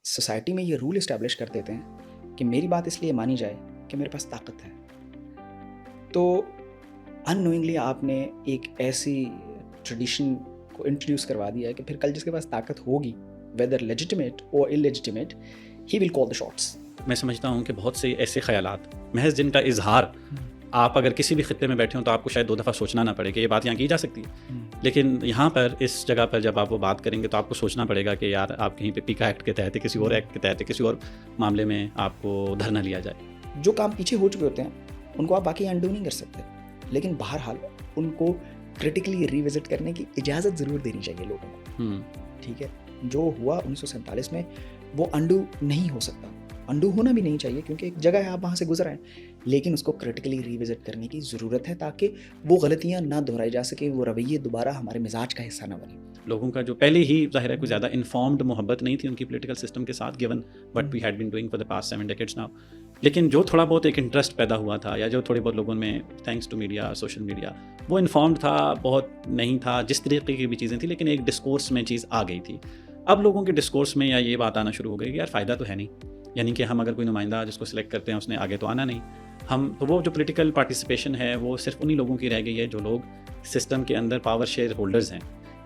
Society میں یہ role establish کر دیتے ہیں کہ میری بات اس لیے مانی جائے کہ میرے پاس طاقت ہے. تو ان نوئنگلی آپ نے ایک ایسی ٹریڈیشن کو انٹروڈیوس کروا دیا ہے کہ پھر کل جس کے پاس طاقت ہوگی ویدر لیجیٹیمیٹ اور ان لیجیٹیمیٹ ہی ول کال دا شاٹس. میں سمجھتا ہوں کہ بہت سے ایسے خیالات محض جن کا اظہار آپ اگر کسی بھی خطے میں بیٹھے ہوں تو آپ کو شاید 2 دفعہ سوچنا نہ پڑے کہ یہ بات یہاں کی جا سکتی ہے، لیکن یہاں پر اس جگہ پر جب آپ وہ بات کریں گے تو آپ کو سوچنا پڑے گا کہ یار آپ کہیں پہ پیکا ایکٹ کے تحت کسی اور ایکٹ کے تحت کسی اور معاملے میں آپ کو ادھر نہ لیا جائے. جو کام پیچھے ہو چکے ہوتے ہیں ان کو آپ باقی انڈو نہیں کر سکتے، لیکن بہرحال ان کو کرٹیکلی ریوزٹ کرنے کی اجازت ضرور دینی چاہیے لوگوں کو. ٹھیک ہے، جو ہوا 1947 میں وہ انڈو نہیں ہو سکتا، انڈو ہونا بھی نہیں چاہیے کیونکہ ایک جگہ ہے آپ وہاں سے گزر آئے، لیکن اس کو کرٹیکلی ریوزٹ کرنے کی ضرورت ہے تاکہ وہ غلطیاں نہ دہرائی جا سکیں، وہ رویے دوبارہ ہمارے مزاج کا حصہ نہ بنے. لوگوں کا جو پہلے ہی ظاہر ہے کوئی زیادہ انفارمڈ محبت نہیں تھی ان کی پولیٹیکل سسٹم کے ساتھ given what we had been doing for the past 7 decades now, لیکن جو تھوڑا بہت ایک انٹرسٹ پیدا ہوا تھا یا جو تھوڑے بہت لوگوں میں thanks to media social media وہ انفارمڈ تھا، بہت نہیں تھا جس طریقے کی بھی چیزیں تھیں، لیکن ایک ڈسکورس میں چیز آ گئی تھی. اب لوگوں کے ڈسکورس میں یا یہ بات آنا شروع ہو گئی کہ یار فائدہ تو ہے نہیں، یعنی کہ ہم اگر کوئی نمائندہ جس کو سلیکٹ کرتے ہیں اس نے آگے تو آنا نہیں، ہم تو وہ جو پولیٹیکل پارٹیسپیشن ہے وہ صرف انہی لوگوں کی رہ گئی ہے جو لوگ سسٹم کے اندر پاور شیئر ہولڈرز ہیں.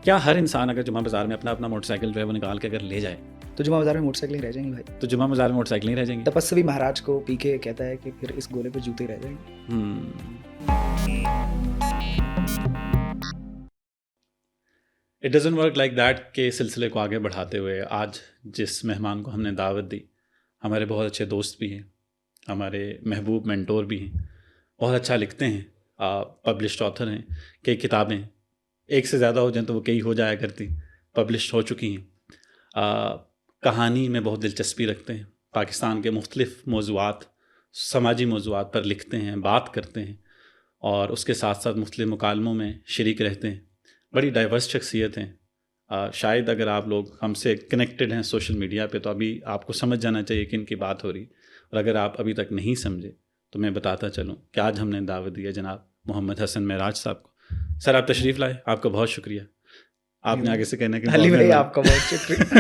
کیا ہر انسان اگر جمعہ بازار میں اپنا اپنا موٹر سائیکل جو ہے وہ نکال کے اگر لے جائے تو جمعہ بازار میں موٹر سائیکل ہی رہ جائیں گے بھائی، تو جمعہ بازار میں موٹر سائیکل ہی رہ جائیں گے. تپسوی مہاراج کو پی کے کہتا ہے کہ پھر اس گولے پہ جوتے رہ جائیں گے. It doesn't work like that کہ سلسلے کو آگے بڑھاتے ہوئے آج جس مہمان کو ہم نے دعوت دی ہمارے بہت اچھے دوست بھی ہیں، ہمارے محبوب مینٹور بھی ہیں، بہت اچھا لکھتے ہیں، پبلشڈ آتھر ہیں، کئی کتابیں ایک سے زیادہ ہو جائیں تو وہ کئی ہو جایا کرتی، پبلشڈ ہو چکی ہیں. کہانی میں بہت دلچسپی رکھتے ہیں، پاکستان کے مختلف موضوعات سماجی موضوعات پر لکھتے ہیں، بات کرتے ہیں، اور اس کے ساتھ ساتھ مختلف مکالموں میں شریک رہتے ہیں. بڑی ڈائیورس شخصیت ہیں. شاید اگر آپ لوگ ہم سے کنیکٹڈ ہیں سوشل میڈیا پہ تو ابھی آپ کو سمجھ جانا چاہیے کہ ان کی بات ہو رہی، اور اگر آپ ابھی تک نہیں سمجھے تو میں بتاتا چلوں کہ آج ہم نے دعوت دی ہے جناب محمد حسن معراج صاحب کو. سر آپ تشریف لائے، آپ کا بہت شکریہ. آپ نے آگے سے کہنا کہ علی بھائی آپ کا بہت شکریہ.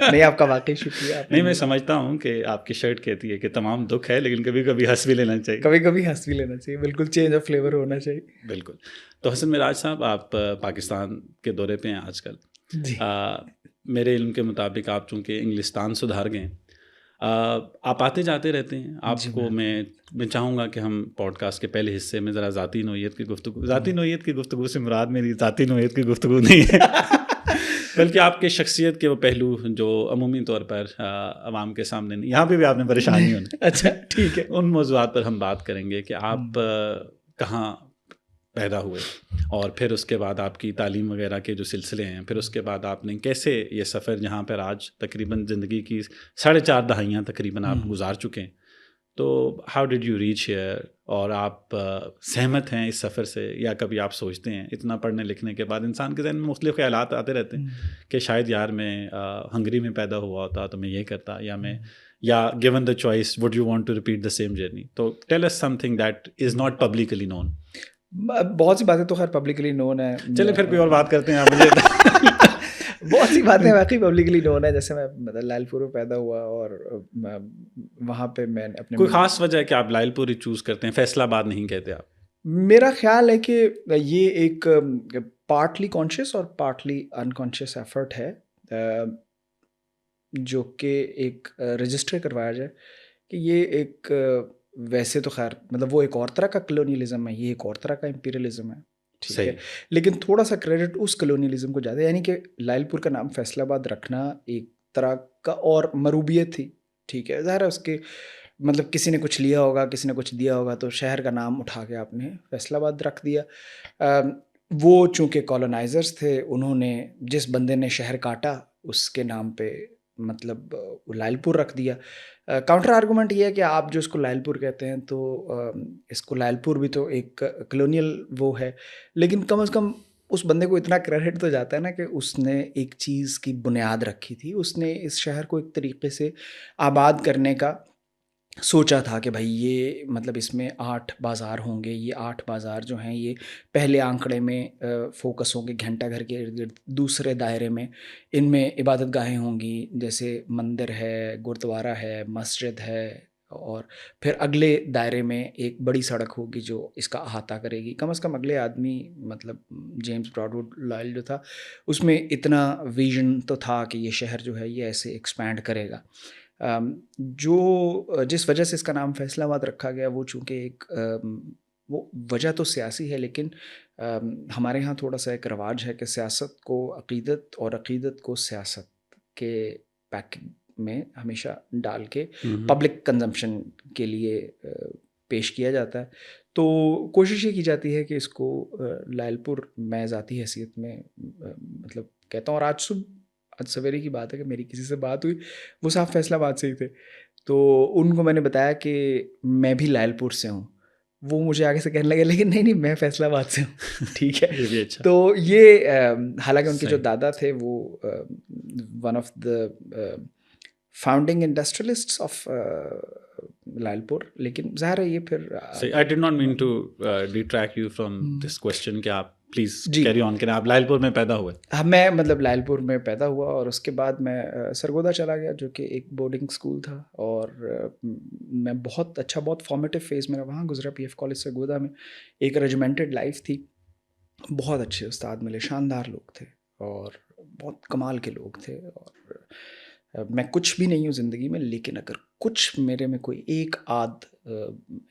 نہیں آپ کا واقعی شکریہ. نہیں میں سمجھتا ہوں کہ آپ کی شرٹ کہتی ہے کہ تمام دکھ ہے لیکن کبھی کبھی ہنس بھی لینا چاہیے، کبھی کبھی ہنس بھی لینا چاہیے، بالکل چینج آف فلیور ہونا چاہیے. بالکل. تو حسن معراج صاحب آپ پاکستان کے دورے پہ ہیں آج کل. میرے علم کے مطابق آپ چونکہ انگلستان سدھار گئے، آپ آتے جاتے رہتے ہیں. آپ کو میں چاہوں گا کہ ہم پوڈ کاسٹ کے پہلے حصے میں ذرا ذاتی نوعیت کی گفتگو سے مراد میری ذاتی نوعیت کی گفتگو نہیں ہے بلکہ آپ کے شخصیت کے وہ پہلو جو عمومی طور پر عوام کے سامنے نہیں، یہاں پہ بھی آپ نے پریشان نہیں ہونا. اچھا ٹھیک ہے. ان موضوعات پر ہم بات کریں گے کہ آپ کہاں پیدا ہوئے، اور پھر اس کے بعد آپ کی تعلیم وغیرہ کے جو سلسلے ہیں، پھر اس کے بعد آپ نے کیسے یہ سفر جہاں پر آج تقریباً زندگی کی 4.5 دہائیاں تقریباً آپ گزار چکے ہیں، تو how did you reach here? اور آپ سہمت ہیں اس سفر سے یا کبھی آپ سوچتے ہیں اتنا پڑھنے لکھنے کے بعد انسان کے ذہن میں مختلف خیالات آتے رہتے ہیں کہ شاید یار میں ہنگری میں پیدا ہوا ہوتا تو میں یہ کرتا، یا given the choice would you want to repeat the same journey؟ تو tell us something that is not publicly known. بہت سی باتیں تو خیر پبلکلی نون ہے. چلے پھر کوئی اور بات کرتے ہیں. آپ مجھے بہت سی باتیں واقعی پبلکلی نون ہے، جیسے میں مطلب لائل پور میں پیدا ہوا اور وہاں پہ میں اپنے کوئی خاص وجہ ہے کہ آپ لائل پور ہی چوز کرتے ہیں، فیصلہ آباد نہیں کہتے آپ؟ میرا خیال ہے کہ یہ ایک پارٹلی کانشیس اور پارٹلی انکانشیس ایفرٹ ہے جو کہ ایک رجسٹر کروایا جائے کہ یہ ایک ویسے تو خیر مطلب وہ ایک اور طرح کا کلونیلزم ہے، یہ ایک اور طرح کا امپیریلزم ہے، ٹھیک ہے، لیکن تھوڑا سا کریڈٹ اس کلونیلزم کو جاتا ہے. یعنی کہ لائل پور کا نام فیصل آباد رکھنا ایک طرح کا اور مروبیت تھی، ٹھیک ہے، ظاہر ہے اس کے مطلب کسی نے کچھ لیا ہوگا، کسی نے کچھ دیا ہوگا، تو شہر کا نام اٹھا کے آپ نے فیصل آباد رکھ دیا. وہ چونکہ کالونائزرز تھے، انہوں نے جس بندے نے شہر کاٹا اس کے نام پہ مطلب لائل پور رکھ دیا. کاؤنٹر آرگومنٹ یہ ہے کہ آپ جو اس کو لائل پور کہتے ہیں تو اس کو لائل پور بھی تو ایک کلونیل وہ ہے، لیکن کم از کم اس بندے کو اتنا کریڈٹ تو جاتا ہے نا کہ اس نے ایک چیز کی بنیاد رکھی تھی، اس نے اس شہر کو ایک طریقے سے آباد کرنے کا سوچا تھا کہ بھائی یہ مطلب اس میں 8 بازار ہوں گے، یہ 8 بازار جو ہیں یہ پہلے آنکڑے میں فوکس ہوں گے گھنٹہ گھر کے ارد گرد، دوسرے دائرے میں ان میں عبادت گاہیں ہوں گی، جیسے مندر ہے، گرودوارہ ہے، مسجد ہے، اور پھر اگلے دائرے میں ایک بڑی سڑک ہوگی جو اس کا احاطہ کرے گی. کم از کم اگلے آدمی مطلب جیمز براڈ ووڈ لائل جو تھا اس میں اتنا ویژن تو تھا کہ یہ شہر جو ہے یہ ایسے ایکسپینڈ کرے گا. جس وجہ سے اس کا نام فیصل آباد رکھا گیا وہ چونکہ ایک وہ وجہ تو سیاسی ہے، لیکن ہمارے ہاں تھوڑا سا ایک رواج ہے کہ سیاست کو عقیدت اور عقیدت کو سیاست کے پیکج میں ہمیشہ ڈال کے پبلک کنزمپشن کے لیے پیش کیا جاتا ہے. تو کوشش یہ کی جاتی ہے کہ اس کو لائل پور میں ذاتی حیثیت میں مطلب کہتا ہوں. اور آج سویرے کی بات ہے کہ میری کسی سے بات ہوئی، وہ صاحب فیصل آباد سے ہی تھے، تو ان کو میں نے بتایا کہ میں بھی لائل پور سے ہوں. وہ مجھے آگے سے کہنے لگے لیکن نہیں میں فیصل آباد سے ہوں. ٹھیک ہے. یہ بھی اچھا. تو یہ حالانکہ ان کے جو دادا تھے وہ one of the founding industrialists of Lyallpur, لیکن ظاہر ہے یہ پھر I did not mean to detract you from this question کہ آپ پلیز جی کیری آن کریں. آپ لائل پور میں پیدا ہوئے؟ میں مطلب لائل پور میں پیدا ہوا اور اس کے بعد میں سرگودا چلا گیا جو کہ ایک بورڈنگ اسکول تھا، اور میں بہت اچھا بہت فارمیٹیو فیز میرا وہاں گزرا. پی ایف کالج سرگودا میں ایک ریجیمنٹڈ لائف تھی. بہت اچھے استاد ملے، شاندار لوگ تھے اور بہت کمال کے لوگ تھے. اور میں کچھ بھی نہیں ہوں زندگی میں، لیکن اگر کچھ میرے میں کوئی ایک آدھ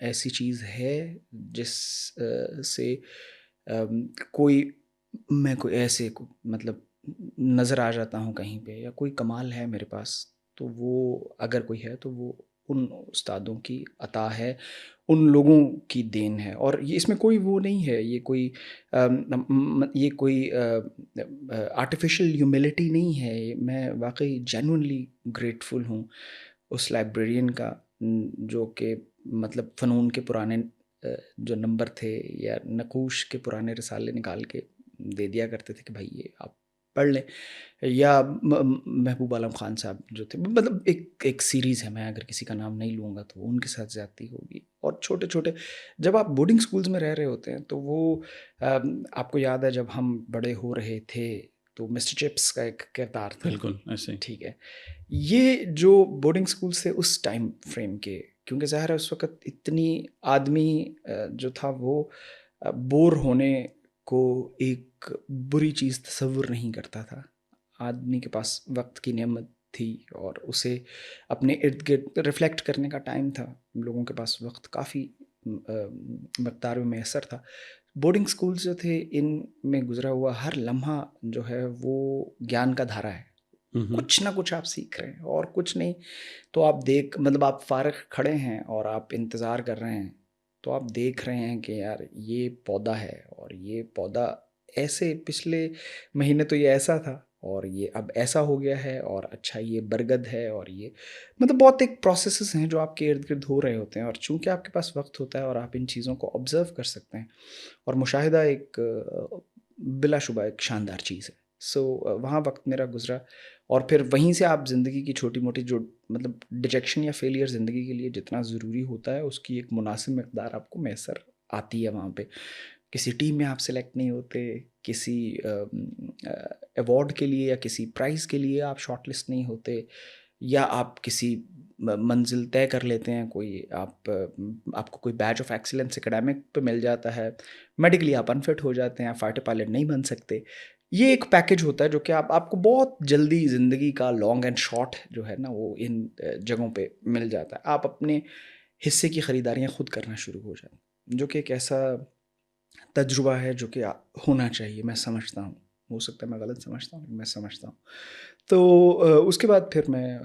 ایسی چیز ہے جس سے میں کوئی ایسے مطلب نظر آ جاتا ہوں کہیں پہ یا کوئی کمال ہے میرے پاس، تو وہ اگر کوئی ہے تو وہ ان استادوں کی عطا ہے، ان لوگوں کی دین ہے. اور یہ اس میں کوئی وہ نہیں ہے، یہ کوئی آرٹیفیشل ہیوملٹی نہیں ہے. میں واقعی جینوئنلی گریٹفل ہوں اس لائبریرین کا جو کہ مطلب فنون کے پرانے جو نمبر تھے یا نقوش کے پرانے رسالے نکال کے دے دیا کرتے تھے کہ بھائی یہ آپ پڑھ لیں. یا محبوب عالم خان صاحب جو تھے، مطلب ایک سیریز ہے، میں اگر کسی کا نام نہیں لوں گا تو ان کے ساتھ زیادتی ہوگی. اور چھوٹے چھوٹے جب آپ بورڈنگ اسکولز میں رہ رہے ہوتے ہیں تو وہ آپ کو یاد ہے جب ہم بڑے ہو رہے تھے تو مسٹر چپس کا ایک کردار تھا. بالکل ایسے. ٹھیک ہے. یہ جو بورڈنگ اسکول سے اس ٹائم فریم کے، کیونکہ ظاہر ہے اس وقت اتنی آدمی جو تھا وہ بور ہونے کو ایک بری چیز تصور نہیں کرتا تھا. آدمی کے پاس وقت کی نعمت تھی اور اسے اپنے ارد گرد ریفلیکٹ کرنے کا ٹائم تھا. لوگوں کے پاس وقت کافی مقدار میں میسر تھا. بورڈنگ اسکولز جو تھے ان میں گزرا ہوا ہر لمحہ جو ہے وہ گیان کا دھارا ہے. کچھ نہ کچھ آپ سیکھ رہے ہیں، اور کچھ نہیں تو آپ مطلب آپ فارغ کھڑے ہیں اور آپ انتظار کر رہے ہیں تو آپ دیکھ رہے ہیں کہ یار یہ پودا ہے اور یہ پودا ایسے پچھلے مہینے تو یہ ایسا تھا اور یہ اب ایسا ہو گیا ہے، اور اچھا یہ برگد ہے، اور یہ مطلب بہت ایک پروسیسز ہیں جو آپ کے ارد گرد ہو رہے ہوتے ہیں. اور چونکہ آپ کے پاس وقت ہوتا ہے اور آپ ان چیزوں کو آبزرو کر سکتے ہیں، اور مشاہدہ ایک بلا شبہ ایک شاندار چیز ہے. وہاں وقت میرا گزرا، اور پھر وہیں سے آپ زندگی کی چھوٹی موٹی جو مطلب ڈیجیکشن یا فیلئر زندگی کے لیے جتنا ضروری ہوتا ہے اس کی ایک مناسب مقدار آپ کو میسر آتی ہے. وہاں پہ کسی ٹیم میں آپ سلیکٹ نہیں ہوتے، کسی ایوارڈ کے لیے یا کسی پرائز کے لیے آپ شارٹ لسٹ نہیں ہوتے، یا آپ کسی منزل طے کر لیتے ہیں، کوئی آپ کو کوئی بیچ آف ایکسیلنس اکیڈمک پہ مل جاتا ہے، میڈیکلی آپ انفٹ ہو جاتے ہیں، فائٹر پائلٹ نہیں بن سکتے. یہ ایک پیکج ہوتا ہے جو کہ آپ کو بہت جلدی زندگی کا لانگ اینڈ شارٹ جو ہے نا وہ ان جگہوں پہ مل جاتا ہے. آپ اپنے حصے کی خریداریاں خود کرنا شروع ہو جائیں، جو کہ ایک ایسا تجربہ ہے جو کہ ہونا چاہیے. میں سمجھتا ہوں، ہو سکتا ہے میں غلط سمجھتا ہوں، میں سمجھتا ہوں. تو اس کے بعد پھر میں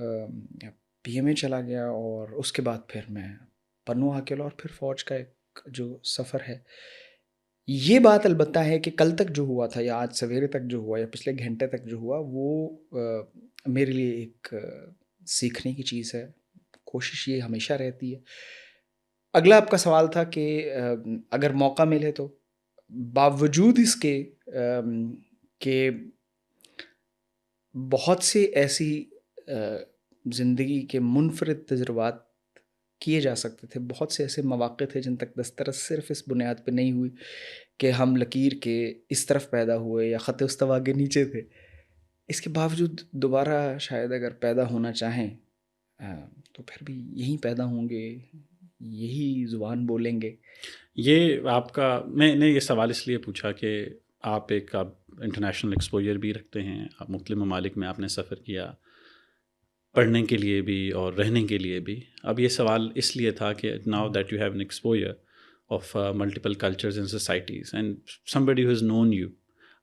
پی ایم اے چلا گیا، اور اس کے بعد پھر میں پنو اکیلا، اور پھر فوج کا ایک جو سفر ہے. یہ بات البتہ ہے کہ کل تک جو ہوا تھا یا آج سویرے تک جو ہوا یا پچھلے گھنٹے تک جو ہوا وہ میرے لیے ایک سیکھنے کی چیز ہے. کوشش یہ ہمیشہ رہتی ہے. اگلا آپ کا سوال تھا کہ اگر موقع ملے تو باوجود اس کے کہ بہت سے ایسی زندگی کے منفرد تجربات کیے جا سکتے تھے. بہت سے ایسے مواقع تھے جن تک دسترس صرف اس بنیاد پہ نہیں ہوئی کہ ہم لکیر کے اس طرف پیدا ہوئے یا خط استوا کے نیچے تھے. اس کے باوجود دوبارہ شاید اگر پیدا ہونا چاہیں تو پھر بھی یہیں پیدا ہوں گے, یہی زبان بولیں گے. یہ آپ کا, میں نے یہ سوال اس لیے پوچھا کہ آپ انٹرنیشنل ایکسپوجر بھی رکھتے ہیں, آپ مختلف ممالک میں آپ نے سفر کیا, پڑھنے کے لیے بھی اور رہنے کے لیے بھی. اب یہ سوال اس لیے تھا کہ now that you have an exposure of multiple cultures and societies and somebody who has known you,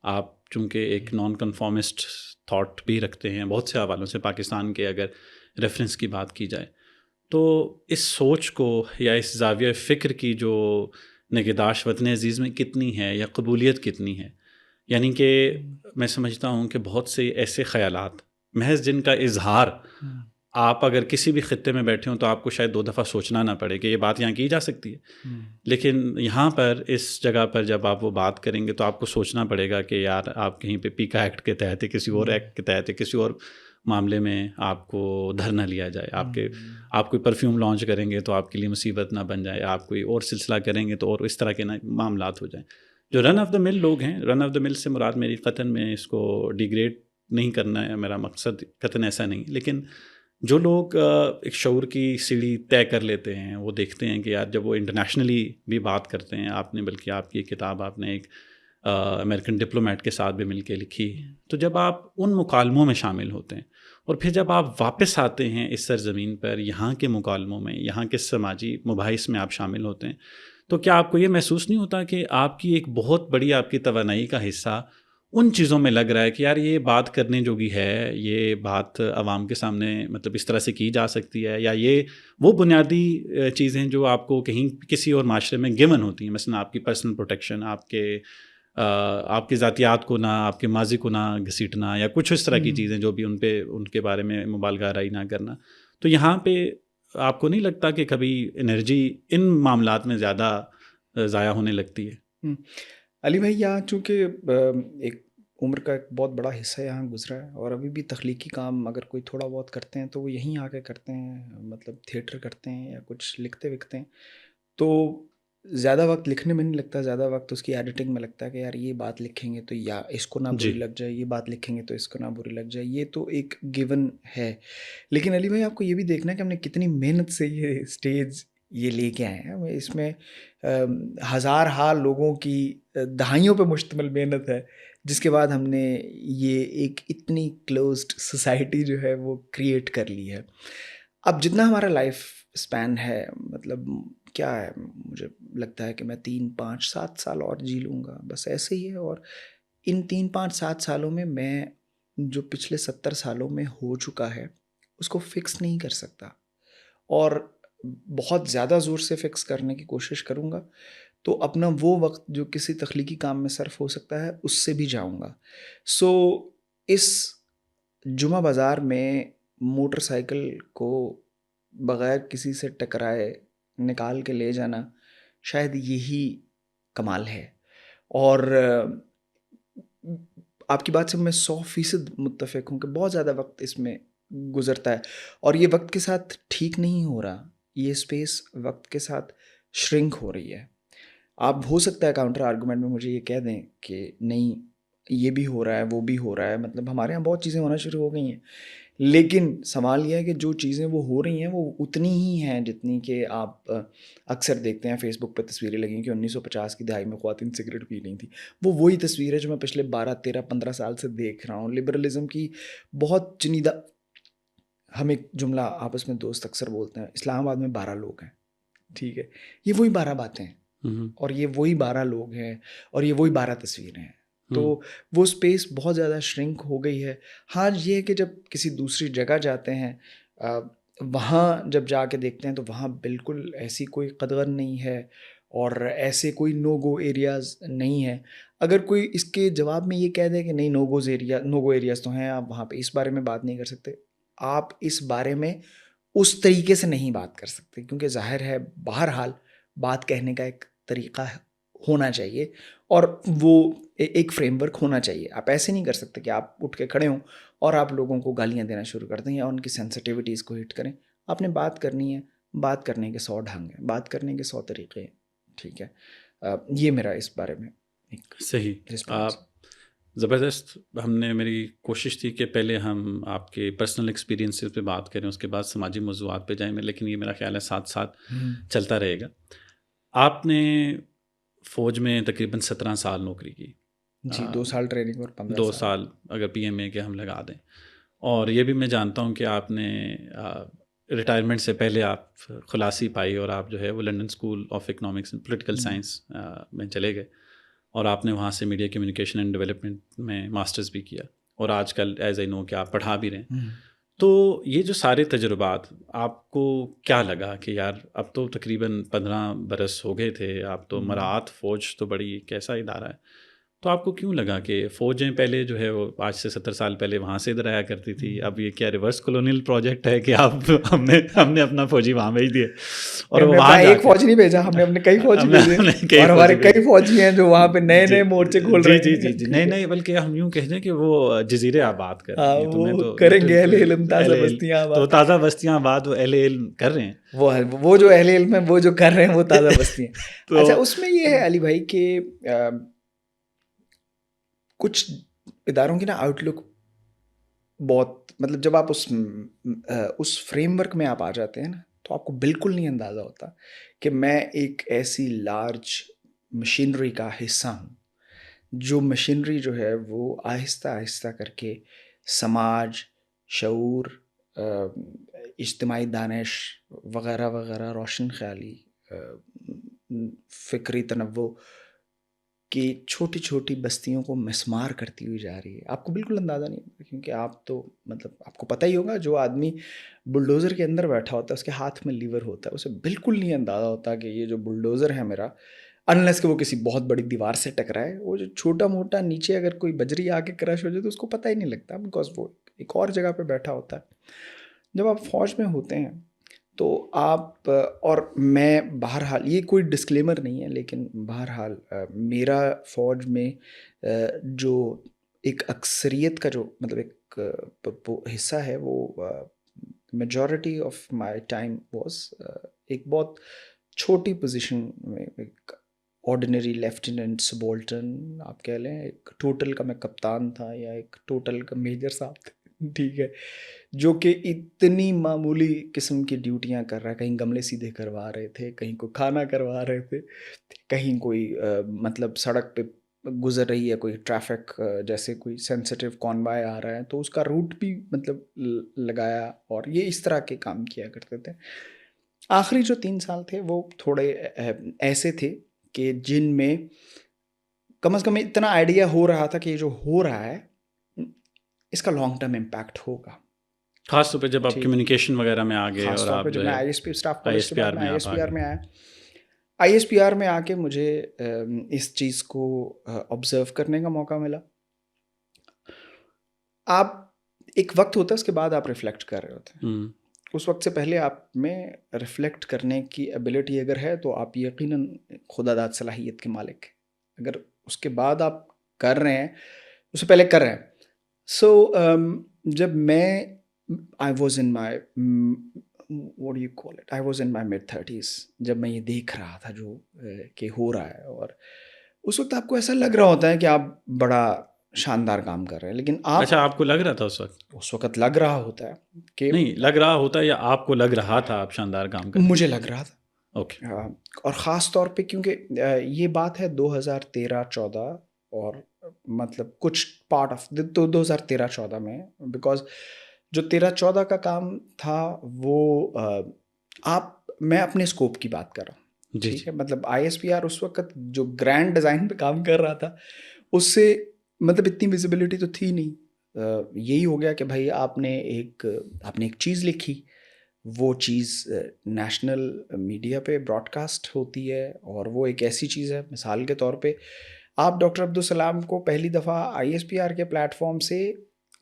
آپ چونکہ ایک نان کنفارمسٹ تھاٹ بھی رکھتے ہیں بہت سے حوالوں سے, پاکستان کے اگر ریفرنس کی بات کی جائے تو اس سوچ کو یا اس زاویہ فکر کی جو نگہداشت وطن عزیز میں کتنی ہے یا قبولیت کتنی ہے. یعنی کہ میں سمجھتا ہوں کہ بہت سے ایسے خیالات محض جن کا اظہار آپ اگر کسی بھی خطے میں بیٹھے ہوں تو آپ کو شاید 2 دفعہ سوچنا نہ پڑے کہ یہ بات یہاں کی جا سکتی ہے, لیکن یہاں پر اس جگہ پر جب آپ وہ بات کریں گے تو آپ کو سوچنا پڑے گا کہ یار آپ کہیں پہ پیکا ایکٹ کے تحت ہے, کسی اور ایکٹ کے تحت ہے, کسی اور معاملے میں آپ کو دھر نہ لیا جائے. آپ کوئی پرفیوم لانچ کریں گے تو آپ کے لیے مصیبت نہ بن جائے, آپ کوئی اور سلسلہ کریں گے تو اور اس طرح کے معاملات ہو جائیں. جو رن آف دا مل لوگ ہیں, رن آف دا مل سے مراد میری قطن میں اس کو ڈیگریڈ نہیں کرنا ہے, میرا مقصد قطن ایسا نہیں, لیکن جو لوگ ایک شعور کی سیڑھی طے کر لیتے ہیں وہ دیکھتے ہیں کہ یار جب وہ انٹرنیشنلی بھی بات کرتے ہیں, آپ نے بلکہ آپ کی کتاب آپ نے ایک امریکن ڈپلومیٹ کے ساتھ بھی مل کے لکھی, تو جب آپ ان مکالموں میں شامل ہوتے ہیں اور پھر جب آپ واپس آتے ہیں اس سرزمین پر, یہاں کے مکالموں میں, یہاں کے سماجی مباحث میں آپ شامل ہوتے ہیں, تو کیا آپ کو یہ محسوس نہیں ہوتا کہ آپ کی ایک بہت بڑی آپ کی توانائی کا حصہ ان چیزوں میں لگ رہا ہے کہ یار یہ بات کرنے جوگی ہے, یہ بات عوام کے سامنے مطلب اس طرح سے کی جا سکتی ہے, یا یہ وہ بنیادی چیزیں جو آپ کو کہیں کسی اور معاشرے میں گیون ہوتی ہیں, مثلا آپ کی پرسنل پروٹیکشن, آپ کے ذاتیات کو نہ, آپ کے ماضی کو نہ گھسیٹنا, یا کچھ اس طرح کی چیزیں جو بھی ان کے بارے میں مبالغہ آرائی نہ کرنا. تو یہاں پہ آپ کو نہیں لگتا کہ کبھی انرجی ان معاملات میں زیادہ ضائع ہونے لگتی ہے؟ علی بھائی, یہاں چونکہ ایک عمر کا ایک بہت بڑا حصہ یہاں گزرا ہے, اور ابھی بھی تخلیقی کام اگر کوئی تھوڑا بہت کرتے ہیں تو وہ یہیں آ کے کرتے ہیں, مطلب تھیٹر کرتے ہیں یا کچھ لکھتے وکھتے ہیں, تو زیادہ وقت لکھنے میں نہیں لگتا, زیادہ وقت اس کی ایڈیٹنگ میں لگتا ہے کہ یار یہ بات لکھیں گے تو یا اس کو نہ بری لگ جائے, یہ بات لکھیں گے تو اس کو نہ بری لگ جائے, یہ تو ایک گیون ہے. لیکن علی بھائی آپ کو یہ بھی دیکھنا ہے کہ ہم نے کتنی محنت سے یہ اسٹیج یہ لے کے آئے ہیں. اس میں ہزار ہار لوگوں کی دہائیوں پہ مشتمل محنت ہے, جس کے بعد ہم نے یہ ایک اتنی کلوزڈ سوسائٹی جو ہے وہ کریٹ کر لی ہے. اب جتنا ہمارا لائف اسپین ہے, مطلب کیا ہے, مجھے لگتا ہے کہ میں 3 5 7 سال اور جی لوں گا, بس ایسے ہی ہے. اور ان 3 5 7 سالوں میں میں جو پچھلے 70 سالوں میں ہو چکا ہے اس کو فکس نہیں کر سکتا, اور بہت زیادہ زور سے فکس کرنے کی کوشش کروں گا تو اپنا وہ وقت جو کسی تخلیقی کام میں صرف ہو سکتا ہے اس سے بھی جاؤں گا. سو اس جمعہ بازار میں موٹر سائیکل کو بغیر کسی سے ٹکرائے نکال کے لے جانا شاید یہی کمال ہے. اور آپ کی بات سے میں 100% متفق ہوں کہ بہت زیادہ وقت اس میں گزرتا ہے, اور یہ وقت کے ساتھ ٹھیک نہیں ہو رہا, یہ اسپیس وقت کے ساتھ شرنک ہو رہی ہے. آپ ہو سکتا ہے کاؤنٹر آرگومنٹ میں مجھے یہ کہہ دیں کہ نہیں یہ بھی ہو رہا ہے وہ بھی ہو رہا ہے, مطلب ہمارے یہاں بہت چیزیں ہونا شروع ہو گئی ہیں, لیکن سوال یہ ہے کہ جو چیزیں وہ ہو رہی ہیں وہ اتنی ہی ہیں جتنی کہ آپ اکثر دیکھتے ہیں فیس بک پہ تصویریں لگیں کہ 1950 کی دہائی میں خواتین سگریٹ پی رہی تھیں. وہ وہی تصویر ہے جو میں پچھلے 12 13 15 سال سے دیکھ رہا ہوں. لبرلزم کی بہت چنیدہ, ہم ایک جملہ آپس میں دوست اکثر بولتے ہیں, اسلام آباد میں 12 لوگ ہیں, ٹھیک ہے, یہ وہی 12 باتیں ہیں, اور یہ وہی 12 لوگ ہیں, اور یہ وہی 12 تصویریں ہیں. تو وہ اسپیس بہت زیادہ شرنک ہو گئی ہے. ہاں یہ ہے کہ جب کسی دوسری جگہ جاتے ہیں, وہاں جب جا کے دیکھتے ہیں تو وہاں بالکل ایسی کوئی قدغن نہیں ہے, اور ایسے کوئی نو گو ایریاز نہیں ہیں. اگر کوئی اس کے جواب میں یہ کہہ دے کہ نہیں نو گو ایریاز تو ہیں, آپ وہاں پہ اس بارے میں بات نہیں کر سکتے, آپ اس بارے میں اس طریقے سے نہیں بات کر سکتے, کیونکہ ظاہر ہے بہرحال بات کہنے کا ایک طریقہ ہونا چاہیے, اور وہ ایک فریم ورک ہونا چاہیے. آپ ایسے نہیں کر سکتے کہ آپ اٹھ کے کھڑے ہوں اور آپ لوگوں کو گالیاں دینا شروع کر دیں یا ان کی سینسٹیوٹیز کو ہٹ کریں. آپ نے بات کرنی ہے, بات کرنے کے 100 ڈھنگ ہیں, بات کرنے کے 100 طریقے ہیں, ٹھیک ہے. یہ میرا اس بارے میں ایک صحیح. آپ زبردست. ہم نے میری کوشش تھی کہ پہلے ہم آپ کے پرسنل ایکسپیرینسز پہ بات کریں, اس کے بعد سماجی موضوعات پہ جائیں, لیکن یہ میرا خیال ہے ساتھ ساتھ چلتا رہے گا. آپ نے فوج میں تقریباً 17 سال نوکری کی. جی, 2 سال ٹریننگ اور 15 2 سال اگر پی ایم اے کے ہم لگا دیں. اور یہ بھی میں جانتا ہوں کہ آپ نے ریٹائرمنٹ سے پہلے آپ خلاصی پائی اور آپ جو ہے وہ London school of economics and political science میں چلے گئے, اور آپ نے وہاں سے میڈیا کمیونیکیشن اینڈ ڈیولپمنٹ میں ماسٹرز بھی کیا, اور آج کل ایز اے نو کہ آپ پڑھا بھی رہے ہیں. تو یہ جو سارے تجربات, آپ کو کیا لگا کہ یار اب تو تقریباً 15 برس ہو گئے تھے, آپ تو مراعات فوج تو بڑی کیسا ادارہ ہے, تو آپ کو کیوں لگا کہ فوجیں پہلے جو ہے وہ آج سے 70 سال پہلے وہاں سے ادھر آیا کرتی تھی, اب یہ کیا ریورس کولونیل پروجیکٹ ہے کہ آپ ہم نے اپنا فوجی وہاں بھیج دیے؟ اور وہاں ایک فوج نہیں بھیجا, ہم نے اپنے کئی فوجی بھیجے, اور ہمارے کئی فوجی ہیں جو وہاں پہ نئے نئے مورچے کھول رہے ہیں. جی نہیں بلکہ ہم یوں کہہ دیں کہ وہ جزیرے آباد کر رہے ہیں. وہ کریں گے اہل علم تازہ بستیاں آباد, تو تازہ بستیاں آباد وہ اہل علم کر رہے ہیں, وہ جو اہل علم ہے وہ جو کر رہے ہیں وہ تازہ بستیاں. اچھا, اس میں یہ ہے علی بھائی کہ کچھ اداروں کی نا آؤٹ لک بہت, مطلب جب آپ اس فریم ورک میں آپ آ جاتے ہیں نا, تو آپ کو بالکل نہیں اندازہ ہوتا کہ میں ایک ایسی لارج مشینری کا حصہ ہوں, جو مشینری جو ہے وہ آہستہ آہستہ کر کے سماج, شعور, اجتماعی دانش وغیرہ وغیرہ, روشن خیالی, فکری تنوع کہ چھوٹی چھوٹی بستیوں کو مسمار کرتی ہوئی جا رہی ہے. آپ کو بالکل اندازہ نہیں ہوتا, کیونکہ آپ تو مطلب آپ کو پتہ ہی ہوگا, جو آدمی بلڈوزر کے اندر بیٹھا ہوتا ہے اس کے ہاتھ میں لیور ہوتا ہے, اسے بالکل نہیں اندازہ ہوتا کہ یہ جو بلڈوزر ہے میرا, انلیس کہ وہ کسی بہت بڑی دیوار سے ٹکرائے, وہ جو چھوٹا موٹا نیچے اگر کوئی بجری آ کے کریش ہو جائے تو اس کو پتہ ہی نہیں لگتا, بیکاز وہ ایک اور جگہ پہ بیٹھا ہوتا ہے. جب آپ فوج میں ہوتے ہیں تو آپ, اور میں بہرحال یہ کوئی ڈسکلیمر نہیں ہے, لیکن بہرحال میرا فوج میں جو ایک اکثریت کا جو مطلب ایک حصہ ہے, وہ majority of my time was ایک بہت چھوٹی پوزیشن میں, ایک آرڈینری لیفٹیننٹ سبالٹن آپ کہہ لیں, ایک ٹوٹل کا میں کپتان تھا یا ایک ٹوٹل کا میجر صاحب تھے, ٹھیک ہے, جو کہ اتنی معمولی قسم کی ڈیوٹیاں کر رہا ہے. کہیں گملے سیدھے کروا رہے تھے, کہیں کوئی کھانا کروا رہے تھے, کہیں کوئی مطلب سڑک پہ گزر رہی ہے کوئی ٹریفک, جیسے کوئی سینسیٹیو کانوائے آ رہا ہے تو اس کا روٹ بھی مطلب لگایا, اور یہ اس طرح کے کام کیا کرتے تھے. آخری جو 3 سال تھے وہ تھوڑے ایسے تھے کہ جن میں کم از کم اتنا آئیڈیا ہو رہا تھا کہ یہ جو ہو رہا ہے اس کا لانگ ٹرم امپیکٹ ہوگا, خاص طور پہ جب آپ کمیونیکیشن وغیرہ میں آ گئے, اور آپ جب میں I S P staff I S P R میں آیا, آئی ایس پی آر میں آ کے مجھے اس چیز کو آبزرو کرنے کا موقع ملا. آپ ایک وقت ہوتا ہے, اس کے بعد آپ ریفلیکٹ کر رہے ہوتے ہیں, اس وقت سے پہلے آپ میں ریفلیکٹ کرنے کی ایبلٹی اگر ہے تو آپ یقیناً خدا داد صلاحیت کے مالک ہیں. اگر اس کے بعد آپ کر رہے ہیں, اس سے پہلے کر رہے ہیں. سو جب میں I was in my what do you call it, I was in my mid-30s, جب میں یہ دیکھ رہا تھا جو کہ ہو رہا ہے, اور اس وقت آپ کو ایسا لگ رہا ہوتا ہے کہ آپ بڑا شاندار کام کر رہے ہیں, لیکن آپ کو لگ رہا تھا اس وقت لگ رہا ہوتا ہے کہ نہیں لگ رہا ہوتا, یا آپ کو لگ رہا تھا آپ شاندار کام کر رہے ہیں؟ مجھے لگ رہا تھا. اوکے. اور خاص طور پہ کیونکہ یہ بات ہے 2013-14, اور مطلب کچھ پارٹ آف 2013-14 میں, بیکاز جو 13-14 کا کام تھا وہ میں اپنے اسکوپ کی بات کر رہا ہوں, ٹھیک ہے. مطلب آئی ایس پی آر اس وقت جو گرینڈ ڈیزائن پہ کام کر رہا تھا, اس سے مطلب اتنی ویزیبلٹی تو تھی نہیں. یہی ہو گیا کہ بھائی آپ نے ایک چیز لکھی, وہ چیز نیشنل میڈیا پہ براڈ کاسٹ ہوتی ہے, اور وہ ایک ایسی چیز ہے, مثال کے طور پہ آپ ڈاکٹر عبدالسلام کو پہلی دفعہ آئی ایس پی آر کے پلیٹ فارم سے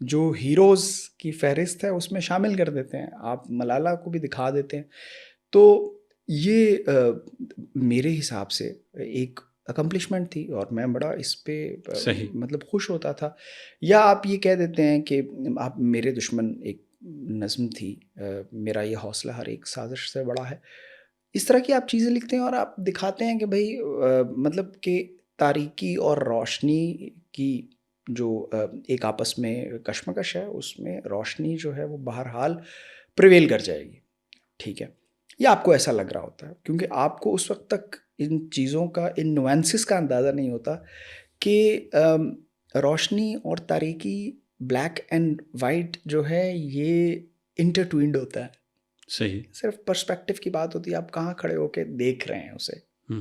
جو ہیروز کی فہرست ہے اس میں شامل کر دیتے ہیں, آپ ملالہ کو بھی دکھا دیتے ہیں. تو یہ میرے حساب سے ایک اکمپلشمنٹ تھی, اور میں بڑا اس پہ مطلب خوش ہوتا تھا. یا آپ یہ کہہ دیتے ہیں کہ آپ میرے دشمن ایک نظم تھی میرا یہ حوصلہ ہر ایک سازش سے بڑا ہے. اس طرح کی آپ چیزیں لکھتے ہیں اور آپ دکھاتے ہیں کہ بھائی مطلب کہ تاریکی اور روشنی کی جو ایک آپس میں کشمکش ہے، اس میں روشنی جو ہے وہ بہرحال پریویل کر جائے گی. ٹھیک ہے، یہ آپ کو ایسا لگ رہا ہوتا ہے کیونکہ آپ کو اس وقت تک ان چیزوں کا، ان نوانسز کا اندازہ نہیں ہوتا کہ روشنی اور تاریکی، بلیک اینڈ وائٹ جو ہے یہ انٹرٹوینڈ ہوتا ہے. صحیح. صرف پرسپیکٹیو کی بات ہوتی ہے، آپ کہاں کھڑے ہو کے دیکھ رہے ہیں اسے.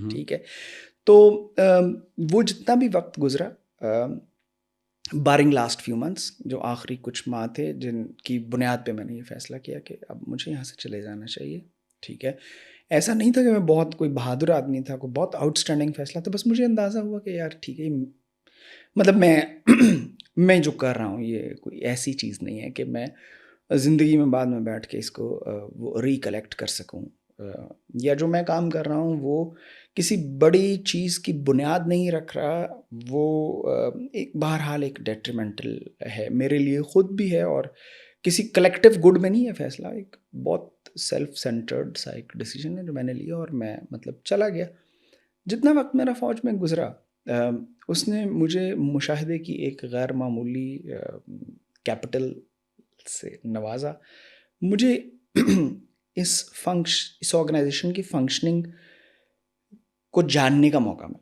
ٹھیک ہے، تو وہ جتنا بھی وقت گزرا، بارنگ لاسٹ فیو منتھس، جو آخری کچھ ماہ تھے جن کی بنیاد پہ میں نے یہ فیصلہ کیا کہ اب مجھے یہاں سے چلے جانا چاہیے. ٹھیک ہے، ایسا نہیں تھا کہ میں بہت کوئی بہادر آدمی تھا، کوئی بہت آؤٹ اسٹینڈنگ فیصلہ تھا، بس مجھے اندازہ ہوا کہ یار ٹھیک ہے، مطلب میں جو کر رہا ہوں یہ کوئی ایسی چیز نہیں ہے کہ میں زندگی میں بعد میں بیٹھ کے اس کو وہ ریکلیکٹ کر سکوں، یا جو میں کام کر رہا ہوں وہ کسی بڑی چیز کی بنیاد نہیں رکھ رہا. وہ ایک بہرحال ایک ڈیٹریمنٹل ہے میرے لیے خود بھی ہے، اور کسی کلیکٹیو گڈ میں نہیں ہے فیصلہ. ایک بہت سیلف سینٹرڈ سا ایک ڈیسیجن ہے جو میں نے لیا، اور میں مطلب چلا گیا. جتنا وقت میرا فوج میں گزرا اس نے مجھے مشاہدے کی ایک غیر معمولی کیپٹل سے نوازا. مجھے اس آرگنائزیشن کی فنکشننگ کو جاننے کا موقع ملا.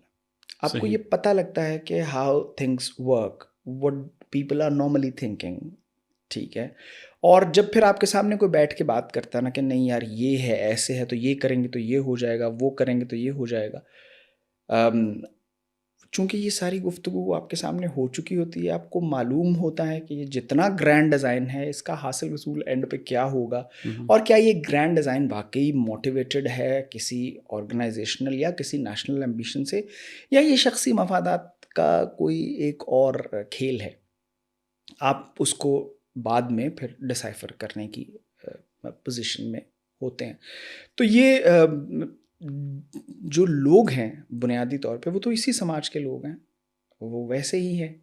آپ کو یہ پتہ لگتا ہے کہ how things work, what people are normally thinking. ٹھیک ہے، اور جب پھر آپ کے سامنے کوئی بیٹھ کے بات کرتا ہے نا کہ نہیں یار یہ ہے، ایسے ہے، تو یہ کریں گے تو یہ ہو جائے گا، وہ کریں گے تو یہ ہو جائے گا. چونکہ یہ ساری گفتگو آپ کے سامنے ہو چکی ہوتی ہے، آپ کو معلوم ہوتا ہے کہ یہ جتنا گرینڈ ڈیزائن ہے اس کا حاصل وصول اینڈ پہ کیا ہوگا، اور کیا یہ گرینڈ ڈیزائن واقعی موٹیویٹڈ ہے کسی آرگنائزیشنل یا کسی نیشنل ایمبیشن سے، یا یہ شخصی مفادات کا کوئی ایک اور کھیل ہے. آپ اس کو بعد میں پھر ڈسائفر کرنے کی پوزیشن میں ہوتے ہیں. تو یہ جو لوگ ہیں بنیادی طور پہ وہ تو اسی سماج کے لوگ ہیں، وہ ویسے ہی ہیں.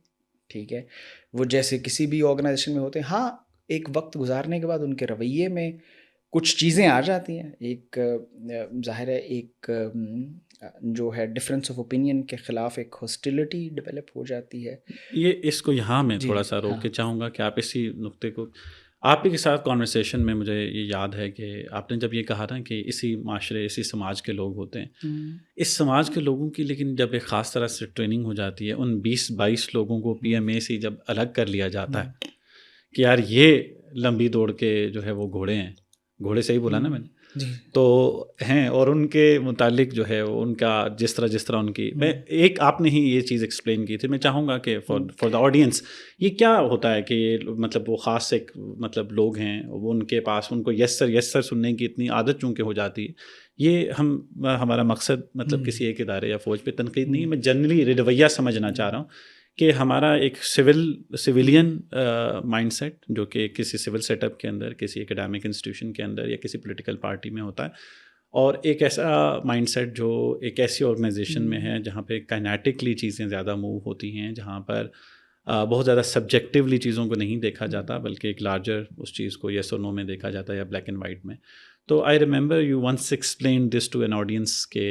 ٹھیک ہے، وہ جیسے کسی بھی آرگنائزیشن میں ہوتے ہیں. ہاں، ایک وقت گزارنے کے بعد ان کے رویے میں کچھ چیزیں آ جاتی ہیں. ایک ظاہر ہے ایک جو ہے ڈفرینس آف اوپینین کے خلاف ایک ہاسٹیلٹی ڈیولپ ہو جاتی ہے. یہ اس کو یہاں میں تھوڑا سا روک کے چاہوں گا کہ آپ اسی نقطے کو، آپ ہی کے ساتھ کانورسیشن میں مجھے یہ یاد ہے کہ آپ نے جب یہ کہا نا کہ اسی معاشرے، اسی سماج کے لوگ ہوتے ہیں، اس سماج کے لوگوں کی لیکن جب ایک خاص طرح سے ٹریننگ ہو جاتی ہے، ان 20-22 لوگوں کو پی ایم اے سے جب الگ کر لیا جاتا ہے کہ یار یہ لمبی دوڑ کے جو ہے وہ گھوڑے ہیں، گھوڑے سے ہی بولا نا میں نے، تو ہیں، اور ان کے متعلق جو ہے ان کا جس طرح ان کی، میں ایک آپ نے ہی یہ چیز ایکسپلین کی تھی، میں چاہوں گا کہ فار دا آڈینس یہ کیا ہوتا ہے کہ یہ مطلب وہ خاص ایک مطلب لوگ ہیں، وہ ان کے پاس ان کو یس سر سننے کی اتنی عادت چونکہ ہو جاتی ہے. یہ ہمارا مقصد مطلب کسی ایک ادارے یا فوج پہ تنقید نہیں ہے، میں جنرلی رویہ سمجھنا چاہ رہا ہوں کہ ہمارا ایک سویلین مائنڈ سیٹ جو کہ کسی سول سیٹ اپ کے اندر، کسی اکیڈیمک انسٹیٹیوشن کے اندر یا کسی پولیٹیکل پارٹی میں ہوتا ہے، اور ایک ایسا مائنڈ سیٹ جو ایک ایسی آرگنائزیشن میں ہے جہاں پہ کائنیٹکلی چیزیں زیادہ موو ہوتی ہیں، جہاں پر بہت زیادہ سبجیکٹیولی چیزوں کو نہیں دیکھا جاتا بلکہ ایک لارجر اس چیز کو یس اور نو میں دیکھا جاتا ہے یا بلیک اینڈ وائٹ میں. تو I remember you once explain this to an audience کہ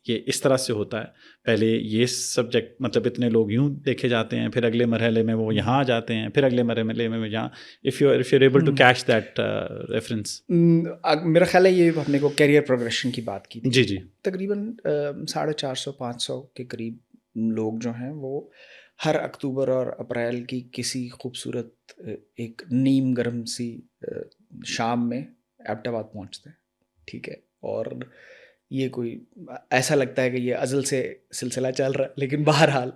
یہ اس طرح سے ہوتا ہے، پہلے یہ سبجیکٹ مطلب اتنے لوگ یوں دیکھے جاتے ہیں، پھر اگلے مرحلے میں وہ یہاں آ جاتے ہیں، پھر اگلے مرحلے میں یہاں. if you're able to catch that reference. میرا خیال ہے یہ ہم نے کو کیریئر پروگریشن کی بات کی تھی. جی تقریباً 450-500 کے قریب لوگ جو ہیں وہ ہر اکتوبر اور اپریل کی کسی خوبصورت ایک نیم گرم سی شام میں ایبٹ آباد پہنچتے ہیں. ٹھیک ہے، اور یہ کوئی ایسا لگتا ہے کہ یہ ازل سے سلسلہ چل رہا ہے، لیکن بہرحال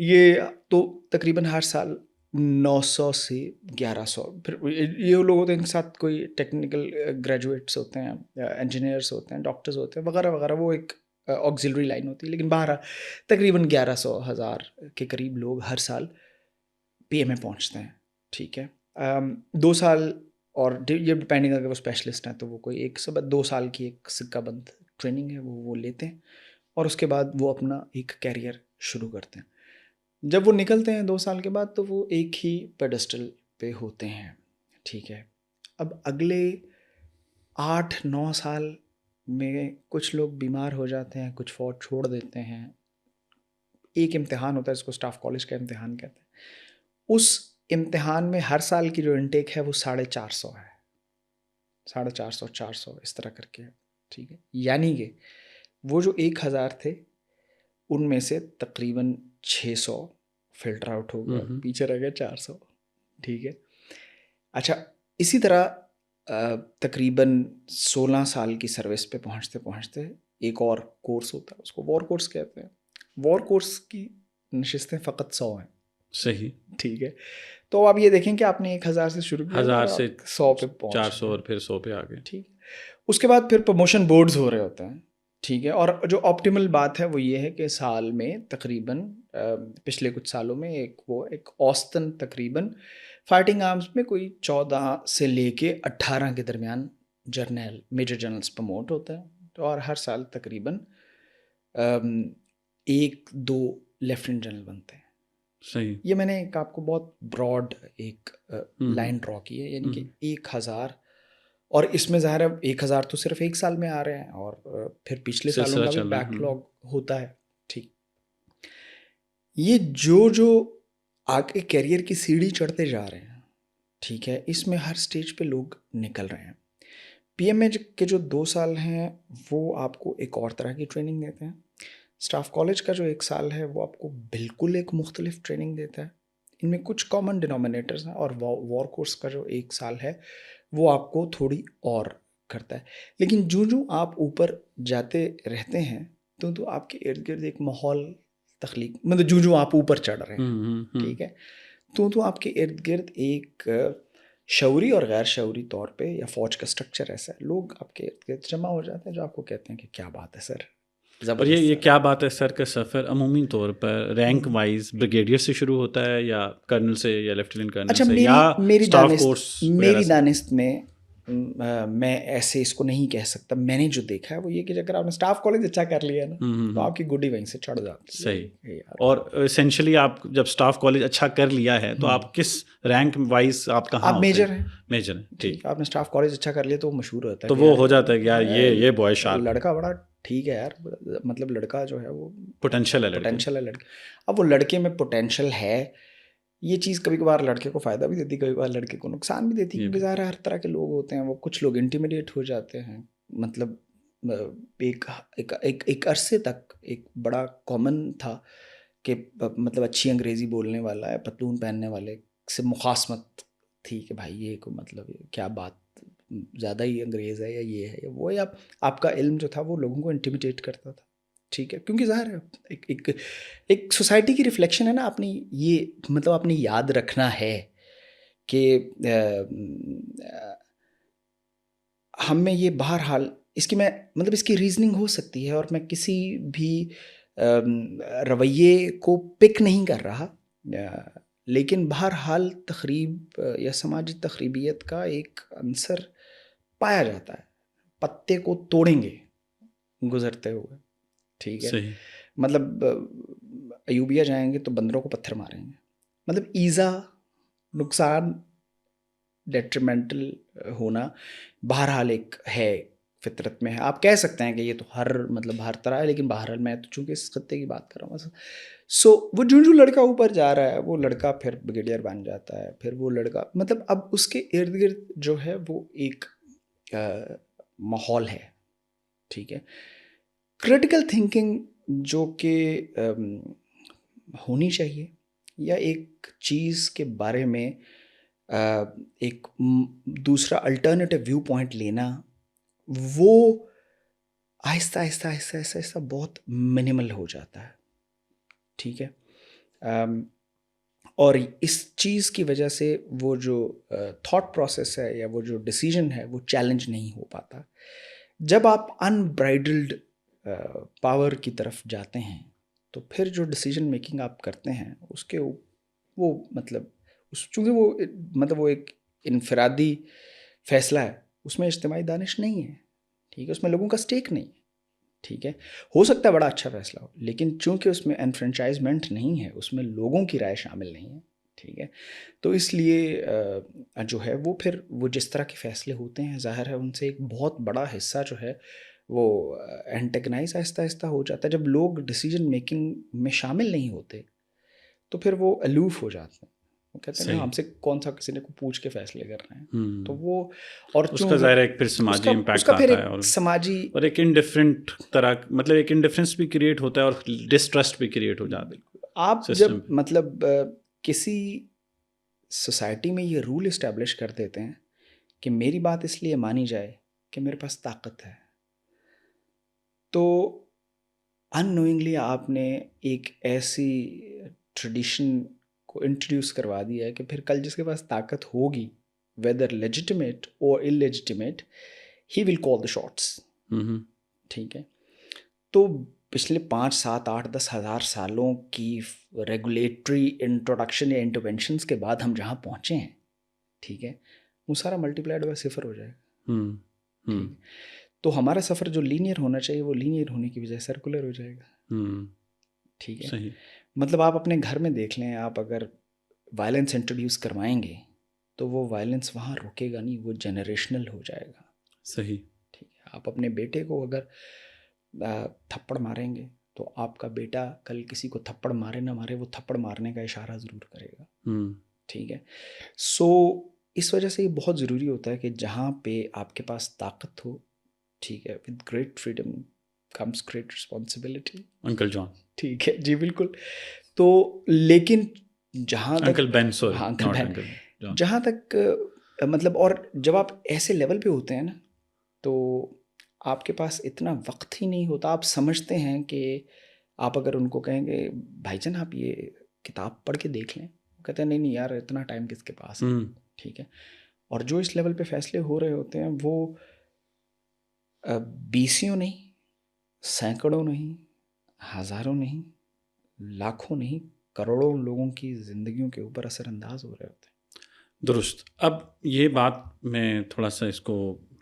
یہ تو تقریباً ہر سال 900 سے 1100 پھر یہ لوگ ہوتے ہیں، ان کے ساتھ کوئی ٹیکنیکل گریجویٹس ہوتے ہیں، انجینئرس ہوتے ہیں، ڈاکٹرز ہوتے ہیں وغیرہ وغیرہ، وہ ایک آکسیلری لائن ہوتی ہے. لیکن بہرحال تقریباً 1100-1000 کے قریب لوگ ہر سال پی ایم اے پہنچتے ہیں. ٹھیک ہے، 2 سال، اور یہ ڈپینڈنگ اگر وہ اسپیشلسٹ ہیں تو وہ کوئی 2 سال کی ایک سکہ بند ٹریننگ ہے وہ لیتے ہیں، اور اس کے بعد وہ اپنا ایک کیریئر شروع کرتے ہیں. جب وہ نکلتے ہیں 2 سال کے بعد تو وہ ایک ہی پیڈسٹل پہ ہوتے ہیں. ٹھیک ہے. اب اگلے 8-9 سال میں کچھ لوگ بیمار ہو جاتے ہیں, کچھ فوج چھوڑ دیتے ہیں. ایک امتحان ہوتا ہے جس کو اسٹاف کالج کا امتحان کہتے ہیں. اس امتحان میں ہر سال کی جو انٹیک ہے وہ 450 ہے, 450 400 اس طرح کر کے. ٹھیک ہے, یعنی کہ وہ جو 1000 تھے ان میں سے تقریباً 600 فلٹر آؤٹ ہو گیا, پیچھے رہ گئے 400. ٹھیک ہے. اچھا, اسی طرح تقریباً 16 سال کی سروس پہ پہنچتے پہنچتے ایک اور کورس ہوتا ہے, اس کو وار کورس کہتے ہیں. وار کورس کی نشستیں فقط 100 ہیں. صحیح. ٹھیک ہے. تو آپ یہ دیکھیں کہ آپ نے 1000 سے شروع کیا, 1000 سے 100 پہ پہنچ 400 اور پھر 100 پہ آ گئے. ٹھیک. اس کے بعد پھر پروموشن بورڈز ہو رہے ہوتے ہیں. ٹھیک ہے. اور جو آپٹیمل بات ہے وہ یہ ہے کہ سال میں تقریباً پچھلے کچھ سالوں میں ایک اوسطاً تقریباً فائٹنگ آرمز میں کوئی 14 سے لے کے 18 کے درمیان میجر جنرلز پروموٹ ہوتا ہے. اور ہر سال تقریباً 1-2 لیفٹیننٹ جنرل بنتے ہیں. صحیح. یہ میں نے آپ کو بہت براڈ ایک لائن ڈرا کی ہے, یعنی کہ 1000. اور اس میں ظاہر ہے 1000 تو صرف ایک سال میں آ رہے ہیں, اور پھر پچھلے سالوں کا بھی بیک لاگ ہوتا ہے. ٹھیک. یہ جو آگے کیریئر کی سیڑھی چڑھتے جا رہے ہیں, ٹھیک ہے, اس میں ہر سٹیج پہ لوگ نکل رہے ہیں. پی ایم اے کے جو 2 سال ہیں وہ آپ کو ایک اور طرح کی ٹریننگ دیتے ہیں. اسٹاف کالج کا جو 1 سال ہے وہ آپ کو بالکل ایک مختلف ٹریننگ دیتا ہے. ان میں کچھ کامن ڈینومینیٹرز ہیں, اور وار کورس کا جو 1 سال ہے وہ آپ کو تھوڑی اور کرتا ہے. لیکن جو آپ اوپر جاتے رہتے ہیں تو آپ کے ارد گرد ایک ماحول تخلیق, مطلب جو آپ اوپر چڑھ رہے ہیں, ٹھیک ہے, تو آپ کے ارد گرد ایک شعوری اور غیر شعوری طور پہ, یا فوج کا سٹرکچر ایسا ہے, لوگ آپ کے ارد گرد جمع ہو جاتے ہیں جو آپ کو کہتے ہیں کہ کیا بات ہے سر. اور یہ کیا بات ہے سر کا سفر عمومی طور پر رینک وائز بریگیڈیئر سے شروع ہوتا ہے, یا کرنل سے, یا لیفٹیننٹ کرنل سے, یا اسٹاف کورس؟ میری دانست میں میں ایسے اس کو نہیں کہہ سکتا. میں نے جو دیکھا ہے وہ یہ کہ اگر آپ نے اسٹاف کالج اچھا کر لیا نا تو آپ کی گڈی وہیں سے چڑھ جاتی ہے. صحیح. اور اسینشلی آپ جب اسٹاف کالج اچھا کر لیا ہے تو آپ کس رینک وائز آپ کہاں؟ آپ میجر ہیں. میجر ہیں. ٹھیک. آپ نے اسٹاف کالج اچھا کر لیا تو وہ مشہور ہوتا ہے, تو وہ ہو جاتا ہے کہ یار یہ بوائے شارپ لڑکا بڑا ٹھیک ہے یار, مطلب لڑکا جو ہے وہ پوٹینشیل ہے لڑکے. اب وہ لڑکے میں پوٹینشیل ہے, یہ چیز کبھی کبھار لڑکے کو فائدہ بھی دیتی, کبھی کبھار لڑکے کو نقصان بھی دیتی, کیونکہ ظاہر ہر طرح کے لوگ ہوتے ہیں. وہ کچھ لوگ انٹیمیڈیٹ ہو جاتے ہیں. مطلب ایک عرصے تک ایک بڑا کامن تھا کہ مطلب اچھی انگریزی بولنے والا ہے, پتلون پہننے والے سے مخاصمت تھی کہ بھائی یہ کو مطلب کیا بات, زیادہ ہی انگریز ہے, یا یہ ہے یا وہ, یا آپ کا علم جو تھا وہ لوگوں کو انٹیمیڈیٹ کرتا تھا. ٹھیک ہے, کیونکہ ظاہر ہے ایک سوسائٹی کی ریفلیکشن ہے نا. آپ نے یہ مطلب آپ نے یاد رکھنا ہے کہ ہم میں یہ بہرحال اس کی میں مطلب اس کی ریزننگ ہو سکتی ہے, اور میں کسی بھی رویے کو پک نہیں کر رہا, لیکن بہرحال تخریب یا سماجی تخریبیت کا ایک عنصر پایا جاتا ہے. پتے کو توڑیں گے گزرتے ہوئے. ٹھیک ہے. مطلب ایوبیا جائیں گے تو بندروں کو پتھر ماریں گے. مطلب ایزا, نقصان, ڈیٹریمنٹل ہونا بہرحال ایک ہے, فطرت میں ہے. آپ کہہ سکتے ہیں کہ یہ تو ہر طرح ہے, لیکن بہرحال میں تو چونکہ اس خطے کی بات کر رہا ہوں. سو وہ جو لڑکا اوپر جا رہا ہے وہ لڑکا پھر بریگیڈیئر بن جاتا ہے. پھر وہ لڑکا مطلب اب اس کے ارد گرد جو ہے وہ ایک ماحول ہے. ٹھیک ہے. کریٹیکل تھنکنگ جو کہ ہونی چاہیے, یا ایک چیز کے بارے میں ایک دوسرا الٹرنیٹیو ویو پوائنٹ لینا, وہ آہستہ آہستہ آہستہ آہستہ آہستہ بہت منیمل ہو جاتا ہے. ٹھیک ہے. اور اس چیز کی وجہ سے وہ جو تھاٹ پروسیس ہے یا وہ جو ڈیسیژن ہے وہ چیلنج نہیں ہو پاتا. جب آپ انبرائڈلڈ پاور کی طرف جاتے ہیں تو پھر جو ڈیسیژن میکنگ آپ کرتے ہیں اس کے وہ مطلب چونکہ وہ مطلب وہ ایک انفرادی فیصلہ ہے, اس میں اجتماعی دانش نہیں ہے. ٹھیک ہے. اس میں لوگوں کا سٹیک نہیں ہے. ٹھیک ہے. ہو سکتا ہے بڑا اچھا فیصلہ ہو, لیکن چونکہ اس میں انفرینچائزمنٹ نہیں ہے, اس میں لوگوں کی رائے شامل نہیں ہے. ٹھیک ہے. تو اس لیے جو ہے وہ پھر وہ جس طرح کے فیصلے ہوتے ہیں ظاہر ہے ان سے ایک بہت بڑا حصہ جو ہے وہ اینٹیگنائز آہستہ آہستہ ہو جاتا ہے. جب لوگ ڈیسیجن میکنگ میں شامل نہیں ہوتے تو پھر وہ الوف ہو جاتے ہیں. وہ کہتے ہیں ہم سے کون سا کسی نے کو پوچھ کے فیصلے کر رہے ہیں. تو وہ اور اس کا ظاہر ایک پھر سماجی امپیکٹ آتا ہے اور سماجی اور ایک انڈیفرنٹ طرح مطلب ایک انڈیفرنس بھی کریٹ ہوتا ہے اور ڈسٹرسٹ بھی کریٹ ہو جاتا ہے. آپ جب مطلب کسی سوسائٹی میں یہ رول اسٹیبلش کر دیتے ہیں کہ میری بات اس لیے مانی جائے کہ میرے پاس طاقت ہے تو ان نوئنگلی آپ نے ایک ایسی ٹریڈیشن کو انٹروڈیوس کروا دیا ہے کہ پھر کل جس کے پاس طاقت ہوگی ویدر لیجیٹیمیٹ اور ان لیجیٹیمیٹ ہی ول کال دا شاٹس. ٹھیک ہے. تو پچھلے 5, 7, 8, 10 ہزار سالوں کی ریگولیٹری انٹروڈکشن یا انٹرونشنس کے بعد ہم جہاں پہنچے ہیں ٹھیک ہے وہ سارا ملٹی پلائڈ بائی 0 ہو جائے گا. تو ہمارا سفر جو لینئر ہونا چاہیے وہ لینئر ہونے کی بجائے سرکولر ہو جائے گا. ٹھیک ہے. مطلب آپ اپنے گھر میں دیکھ لیں, آپ اگر وائلنس انٹروڈیوس کروائیں گے تو وہ وائلنس وہاں رکے گا نہیں, وہ جنریشنل ہو جائے گا. صحیح. ٹھیک ہے. آپ اپنے بیٹے کو اگر تھپڑ ماریں گے تو آپ کا بیٹا کل کسی کو تھپڑ مارے نہ مارے وہ تھپڑ مارنے کا اشارہ ضرور کرے گا. ٹھیک ہے. سو اس وجہ سے یہ بہت ضروری ہوتا ہے کہ جہاں پہ آپ کے پاس طاقت ہو ٹھیک ہے with great freedom comes great responsibility. Uncle جان. ٹھیک ہے جی بالکل. تو لیکن جہاں تک uncle Ben sorry uncle Ben جہاں تک مطلب اور جب آپ ایسے لیول پہ ہوتے ہیں نا تو آپ کے پاس اتنا وقت ہی نہیں ہوتا. آپ سمجھتے ہیں کہ آپ اگر ان کو کہیں گے بھائی جان آپ یہ کتاب پڑھ کے دیکھ لیں, کہتے ہیں نہیں یار اتنا ٹائم کس کے پاس ہے. ٹھیک ہے. اور جو اس لیول پہ فیصلے ہو رہے ہوتے ہیں وہ 20 نہیں, سینکڑوں نہیں, ہزاروں نہیں, لاکھوں نہیں, کروڑوں لوگوں کی زندگیوں کے اوپر اثر انداز ہو رہے ہوتے ہیں. درست. اب یہ بات میں تھوڑا سا اس کو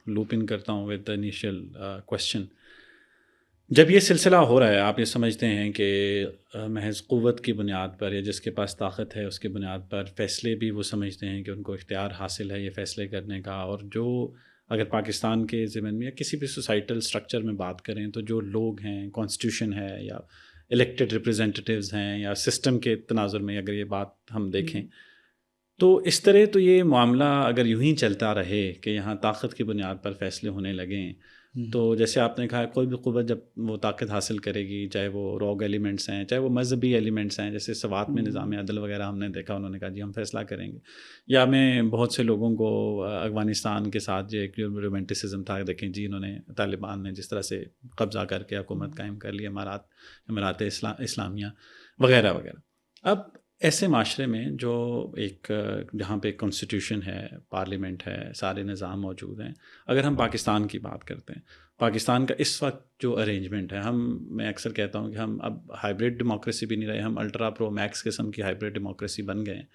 لوپ ان کرتا ہوں ود دا انیشیل کویشچن. جب یہ سلسلہ ہو رہا ہے آپ یہ سمجھتے ہیں کہ محض قوت کی بنیاد پر یا جس کے پاس طاقت ہے اس کی بنیاد پر فیصلے بھی وہ سمجھتے ہیں کہ ان کو اختیار حاصل ہے یہ فیصلے کرنے کا, اور جو اگر پاکستان کے ضمن میں یا کسی بھی سوسائٹل سٹرکچر میں بات کریں تو جو لوگ ہیں, کانسٹیٹیوشن ہے یا الیکٹڈ ریپرزینٹیوز ہیں یا سسٹم کے تناظر میں اگر یہ بات ہم دیکھیں تو اس طرح تو یہ معاملہ اگر یوں ہی چلتا رہے کہ یہاں طاقت کی بنیاد پر فیصلے ہونے لگیں تو جیسے آپ نے کہا کوئی بھی قوت جب وہ طاقت حاصل کرے گی, چاہے وہ روگ ایلیمنٹس ہیں چاہے وہ مذہبی ایلیمنٹس ہیں, جیسے سوات میں نظام عدل وغیرہ ہم نے دیکھا, انہوں نے کہا جی ہم فیصلہ کریں گے. یا میں بہت سے لوگوں کو افغانستان کے ساتھ جو ایک رومانٹسزم تھا دیکھیں جی انہوں نے طالبان نے جس طرح سے قبضہ کر کے حکومت قائم کر لی, امارات اسلامیہ وغیرہ وغیرہ. اب ایسے معاشرے میں جو ایک جہاں پہ کانسٹیٹیوشن ہے, پارلیمنٹ ہے, سارے نظام موجود ہیں, اگر ہم پاکستان کی بات کرتے ہیں, پاکستان کا اس وقت جو ارینجمنٹ ہے, میں اکثر کہتا ہوں کہ ہم اب ہائبریڈ ڈیموکریسی بھی نہیں رہے, ہم الٹرا پرو میکس قسم کی ہائبریڈ ڈیموکریسی بن گئے ہیں.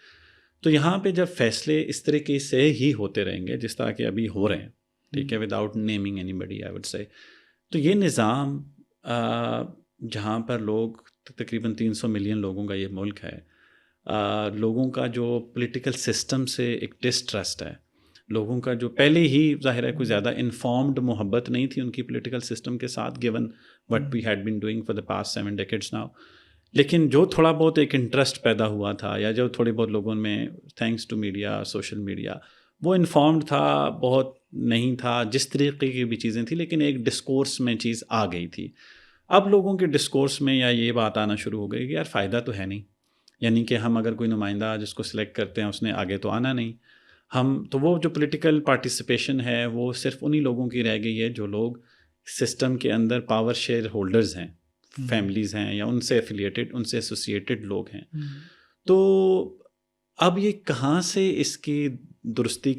تو یہاں پہ جب فیصلے اس طریقے سے ہی ہوتے رہیں گے جس طرح کہ ابھی ہو رہے ہیں, ٹھیک ہے, without naming anybody I would say, تو یہ نظام جہاں پر لوگ تقریباً 300 ملین لوگوں کا یہ ملک ہے, لوگوں کا جو پولیٹیکل سسٹم سے ایک ڈسٹرسٹ ہے, لوگوں کا جو پہلے ہی ظاہر ہے کوئی زیادہ انفارمڈ محبت نہیں تھی ان کی پولیٹیکل سسٹم کے ساتھ given what we had been doing for the past 7 decades now. لیکن جو تھوڑا بہت ایک انٹرسٹ پیدا ہوا تھا یا جو تھوڑی بہت لوگوں میں thanks to media, social media, وہ انفارمڈ تھا, بہت نہیں تھا, جس طریقے کی بھی چیزیں تھیں, لیکن ایک ڈسکورس میں چیز آ گئی تھی. اب لوگوں کے ڈسکورس میں یا یہ بات آنا شروع ہو گئی کہ یار فائدہ تو ہے نہیں, یعنی کہ ہم اگر کوئی نمائندہ جس کو سلیکٹ کرتے ہیں اس نے آگے تو آنا نہیں, ہم تو وہ جو پولیٹیکل پارٹیسپیشن ہے وہ صرف انہی لوگوں کی رہ گئی ہے جو لوگ سسٹم کے اندر پاور شیئر ہولڈرز ہیں, فیملیز ہیں یا ان سے ایفیلیٹڈ, ان سے ایسوسیٹڈ لوگ ہیں. تو اب یہ کہاں سے اس کی درستگی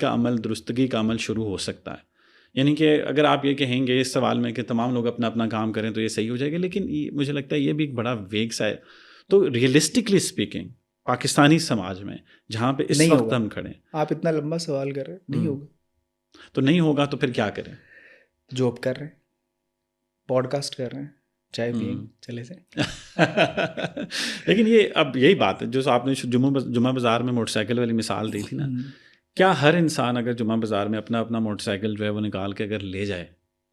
کا عمل شروع ہو سکتا ہے؟ یعنی کہ اگر آپ یہ کہیں گے اس سوال میں کہ تمام لوگ اپنا اپنا کام کریں تو یہ صحیح ہو جائے گا, لیکن مجھے لگتا ہے یہ بھی ایک بڑا ویگ سا ہے. تو ریئلسٹکلی اسپیکنگ پاکستانی سماج میں جہاں پہ اس وقت ہم کھڑے ہیں, آپ اتنا لمبا سوال کر رہے ہیں, نہیں ہوگا. تو نہیں ہوگا تو پھر کیا کریں؟ جاب کر رہے ہیں, پوڈ کاسٹ کر رہے ہیں, چائے پئیں چلے سے. لیکن یہ اب یہی بات ہے جو آپ نے جمعہ بازار میں موٹر سائیکل والی مثال دی تھی نا, کیا ہر انسان اگر جمعہ بازار میں اپنا موٹر سائیکل جو ہے وہ نکال کے اگر لے جائے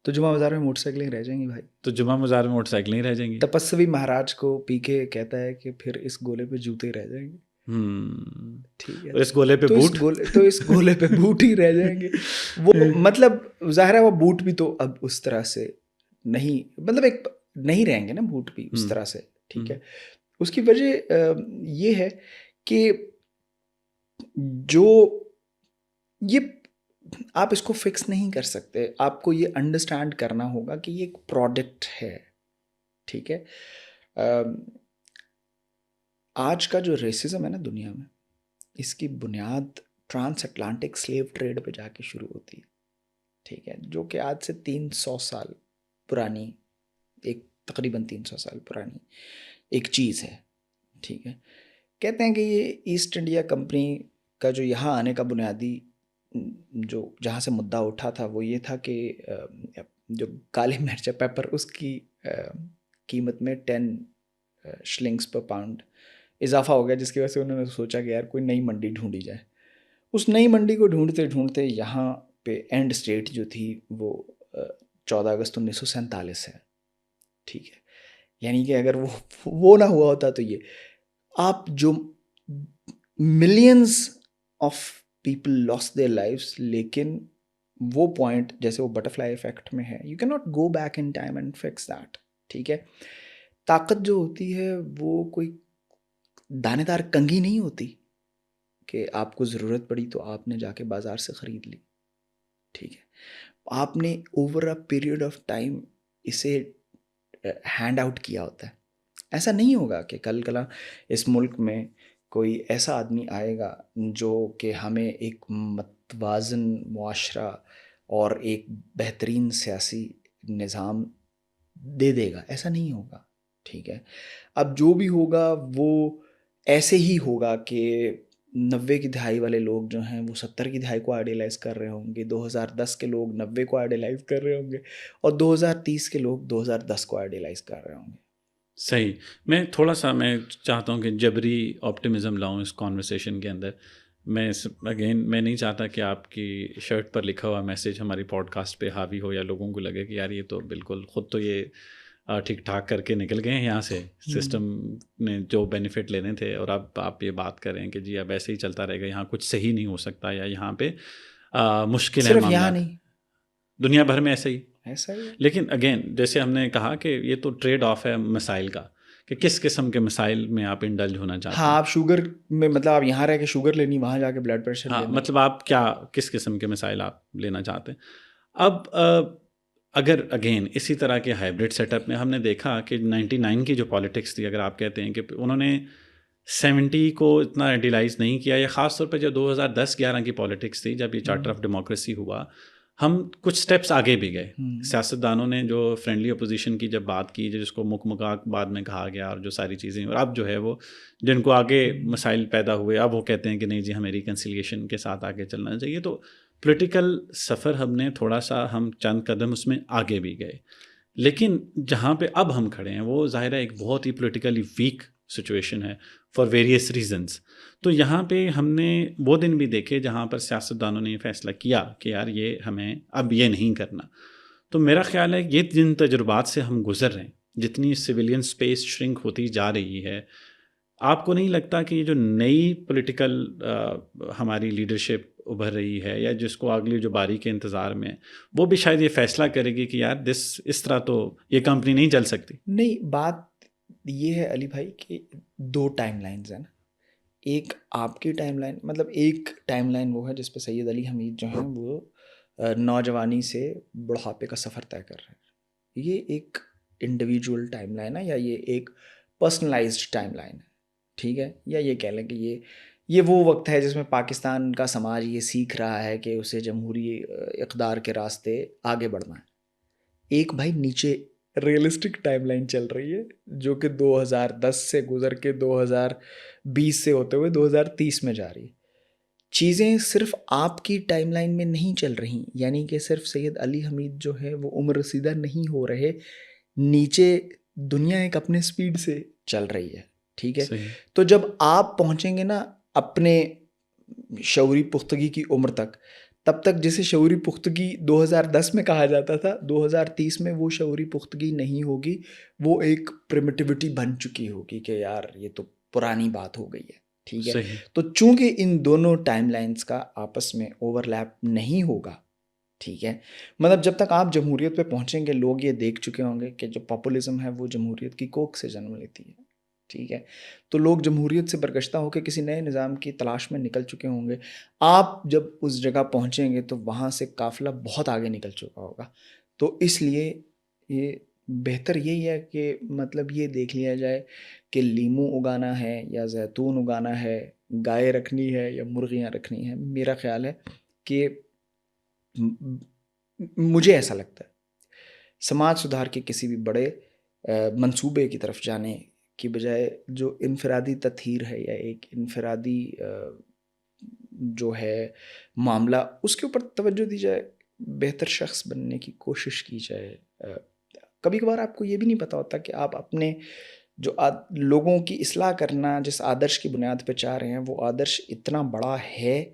تو جمعہ بازار میں موٹر سائیکلیں رہ جائیں گی بھائی. تو جمعہ بازار میں موٹر سائیکلیں ہی رہ جائیں گی. تپسوی مہاراج کو پی کے کہتا ہے کہ پھر اس گولے پہ جوتے رہ جائیں گے. ٹھیک ہے, اس گولے پہ بوٹ, تو اس گولے پہ بوٹ ہی رہ جائیں گے. وہ مطلب ظاہر ہے وہ بوٹ بھی تو اب اس طرح سے نہیں, مطلب ایک نہیں رہیں گے نا بوٹ بھی اس طرح سے. ٹھیک ہے, اس کی وجہ یہ ہے کہ جو یہ آپ اس کو فکس نہیں کر سکتے, آپ کو یہ انڈرسٹینڈ کرنا ہوگا کہ یہ ایک پروڈکٹ ہے. ٹھیک ہے, آج کا جو ریسزم ہے نا دنیا میں, اس کی بنیاد ٹرانس اٹلانٹک سلیو ٹریڈ پہ جا کے شروع ہوتی ہے. ٹھیک ہے, جو کہ آج سے 300 سال پرانی ایک تقریباً 300 سال پرانی ایک چیز ہے. ٹھیک ہے, کہتے ہیں کہ یہ ایسٹ انڈیا کمپنی کا جو یہاں آنے کا بنیادی جو جہاں سے مدعا اٹھا تھا وہ یہ تھا کہ جو کالی مرچ پیپر اس کی قیمت میں 10 شلنگس پر پاؤنڈ اضافہ ہو گیا, جس کی وجہ سے انہوں نے سوچا کہ یار کوئی نئی منڈی ڈھونڈی جائے. اس نئی منڈی کو ڈھونڈتے ڈھونڈتے یہاں پہ اینڈ اسٹیٹ جو تھی وہ 14 اگست 1947 ہے. ٹھیک ہے, یعنی کہ اگر وہ نہ ہوا ہوتا تو یہ آپ جو millions of people lost their lives, لیکن وہ پوائنٹ جیسے وہ بٹرفلائی ایفیکٹ میں ہے, you can not go back in time and fix that. ٹھیک ہے, طاقت جو ہوتی ہے وہ کوئی دانے دار کنگھی نہیں ہوتی کہ آپ کو ضرورت پڑی تو آپ نے جا کے بازار سے خرید لی. ٹھیک ہے, آپ نے over a period of time اسے ہینڈ آؤٹ کیا ہوتا ہے. ایسا نہیں ہوگا کہ کل کلا اس ملک میں کوئی ایسا آدمی آئے گا جو کہ ہمیں ایک متوازن معاشرہ اور ایک بہترین سیاسی نظام دے گا. ایسا نہیں ہوگا. ٹھیک ہے, اب جو بھی ہوگا وہ ایسے ہی ہوگا کہ 90 کی دہائی والے لوگ جو ہیں وہ 70 کی دہائی کو آئیڈیلائز کر رہے ہوں گے, 2010 کے لوگ 90 کو آئیڈیلائز کر رہے ہوں گے, اور 2030 کے لوگ 2010 کو آئیڈیلائز کر رہے ہوں گے. صحیح. میں تھوڑا سا میں چاہتا ہوں کہ جبری آپٹیمزم لاؤں اس کانورسیشن کے اندر. میں نہیں چاہتا کہ آپ کی شرٹ پر لکھا ہوا میسیج ہماری پوڈ کاسٹ پہ حاوی ہو یا لوگوں کو لگے کہ یار یہ تو بالکل خود تو یہ ٹھیک ٹھاک کر کے نکل گئے ہیں یہاں سے, سسٹم نے جو بینیفٹ لینے تھے, اور اب آپ یہ بات کریں کہ جی اب ایسے ہی چلتا رہے گا, یہاں کچھ صحیح نہیں ہو سکتا, یا یہاں پہ مشکل ہے. صرف یہاں نہیں, دنیا بھر میں ایسا ہی. لیکن لیکن اگین جیسے ہم نے کہا کہ یہ تو ٹریڈ آف ہے مسائل کا, کہ کس قسم کے مسائل میں آپ انڈلج ہونا چاہتے ہیں. ہاں, آپ شوگر میں مطلب آپ یہاں رہ کے شوگر لینی, وہاں جا کے بلڈ پریشر ہاں, لینا, مطلب آپ کیا کس قسم کے مسائل آپ لینا چاہتے ہیں. اب اگر اگین اسی طرح کے ہائبرڈ سیٹ اپ میں ہم نے دیکھا کہ 99 کی جو پالیٹکس تھی, اگر آپ کہتے ہیں کہ انہوں نے 70 کو اتنا آئیڈیلائز نہیں کیا, یا خاص طور پہ جو 2010-11 کی پالیٹکس تھی جب یہ چارٹر آف ڈیموکریسی ہوا, ہم کچھ سٹیپس آگے بھی گئے. سیاستدانوں نے جو فرینڈلی اپوزیشن کی جب بات کی, جس کو مکاک بعد میں کہا گیا, اور جو ساری چیزیں, اور اب جو ہے وہ جن کو آگے مسائل پیدا ہوئے, اب وہ کہتے ہیں کہ نہیں جی ہمیں ریکنسیلیشن کے ساتھ آگے چلنا چاہیے. تو پولیٹیکل سفر ہم نے تھوڑا سا ہم چند قدم اس میں آگے بھی گئے, لیکن جہاں پہ اب ہم کھڑے ہیں وہ ظاہر ہے ایک بہت ہی پولیٹیکلی ویک سچویشن ہے فار ویریس ریزنس. تو یہاں پہ ہم نے وہ دن بھی دیکھے جہاں پر سیاستدانوں نے یہ فیصلہ کیا کہ یار یہ ہمیں اب یہ نہیں کرنا. تو میرا خیال ہے یہ جن تجربات سے ہم گزر رہے ہیں, جتنی سویلین سپیس شرنک ہوتی جا رہی ہے, آپ کو نہیں لگتا کہ یہ جو نئی پولیٹیکل ہماری لیڈرشپ ابھر رہی ہے, یا جس کو اگلی جو باری کے انتظار میں, وہ بھی شاید یہ فیصلہ کرے گی کہ یار اس طرح تو یہ کمپنی نہیں چل سکتی. نہیں, بات یہ ہے علی بھائی کہ 2 ٹائم لائنز ہیں نا. ایک آپ کی ٹائم لائن, مطلب ایک ٹائم لائن وہ ہے جس پہ سید علی حمید جو ہیں وہ نوجوانی سے بڑھاپے کا سفر طے کر رہے ہیں. یہ ایک انڈیویجول ٹائم لائن ہے, یا یہ ایک پرسنلائزڈ ٹائم لائن ہے. ٹھیک ہے, یا یہ کہہ لیں کہ یہ وہ وقت ہے جس میں پاکستان کا سماج یہ سیکھ رہا ہے کہ اسے جمہوری اقدار کے راستے آگے بڑھنا ہے. ایک بھائی نیچے ریئلسٹک ٹائم لائن چل رہی ہے جو کہ 2010 سے گزر کے 2020 سے ہوتے ہوئے 2030 میں جا رہی ہے. چیزیں صرف آپ کی ٹائم لائن میں نہیں چل رہی, یعنی کہ صرف سید علی حمید جو ہے وہ عمر رسیدہ نہیں ہو رہے, نیچے دنیا ایک اپنے سپیڈ سے چل رہی ہے، ٹھیک ہے. صحیح. تو جب آپ پہنچیں گے نا اپنے شعوری پختگی کی عمر تک، تب تک جسے شعوری پختگی 2010 میں کہا جاتا تھا، 2030 میں وہ شعوری پختگی نہیں ہوگی، وہ ایک پریمیٹیوٹی بن چکی ہوگی کہ یار یہ تو پرانی بات ہو گئی ہے، ٹھیک ہے. صحیح. تو چونکہ ان دونوں ٹائم لائنز کا آپس میں اوور لیپ نہیں ہوگا، ٹھیک ہے، مطلب جب تک آپ جمہوریت پہ پہنچیں گے لوگ یہ دیکھ چکے ہوں گے کہ جو پاپولزم ہے وہ جمہوریت کی کوکھ سے جنم لیتی ہے، ٹھیک ہے. تو لوگ جمہوریت سے برگشتہ ہو کے کسی نئے نظام کی تلاش میں نکل چکے ہوں گے. آپ جب اس جگہ پہنچیں گے تو وہاں سے قافلہ بہت آگے نکل چکا ہوگا. تو اس لیے یہ بہتر یہی ہے کہ مطلب یہ دیکھ لیا جائے کہ لیمو اگانا ہے یا زیتون اگانا ہے، گائے رکھنی ہے یا مرغیاں رکھنی ہیں. میرا خیال ہے کہ مجھے ایسا لگتا ہے سماج سدھار کے کسی بھی بڑے منصوبے کی طرف جانے کی بجائے جو انفرادی تطہیر ہے یا ایک انفرادی جو ہے معاملہ، اس کے اوپر توجہ دی جائے، بہتر شخص بننے کی کوشش کی جائے. کبھی کبھار آپ کو یہ بھی نہیں پتہ ہوتا کہ آپ اپنے جو لوگوں کی اصلاح کرنا جس آدرش کی بنیاد پہ چاہ رہے ہیں وہ آدرش اتنا بڑا ہے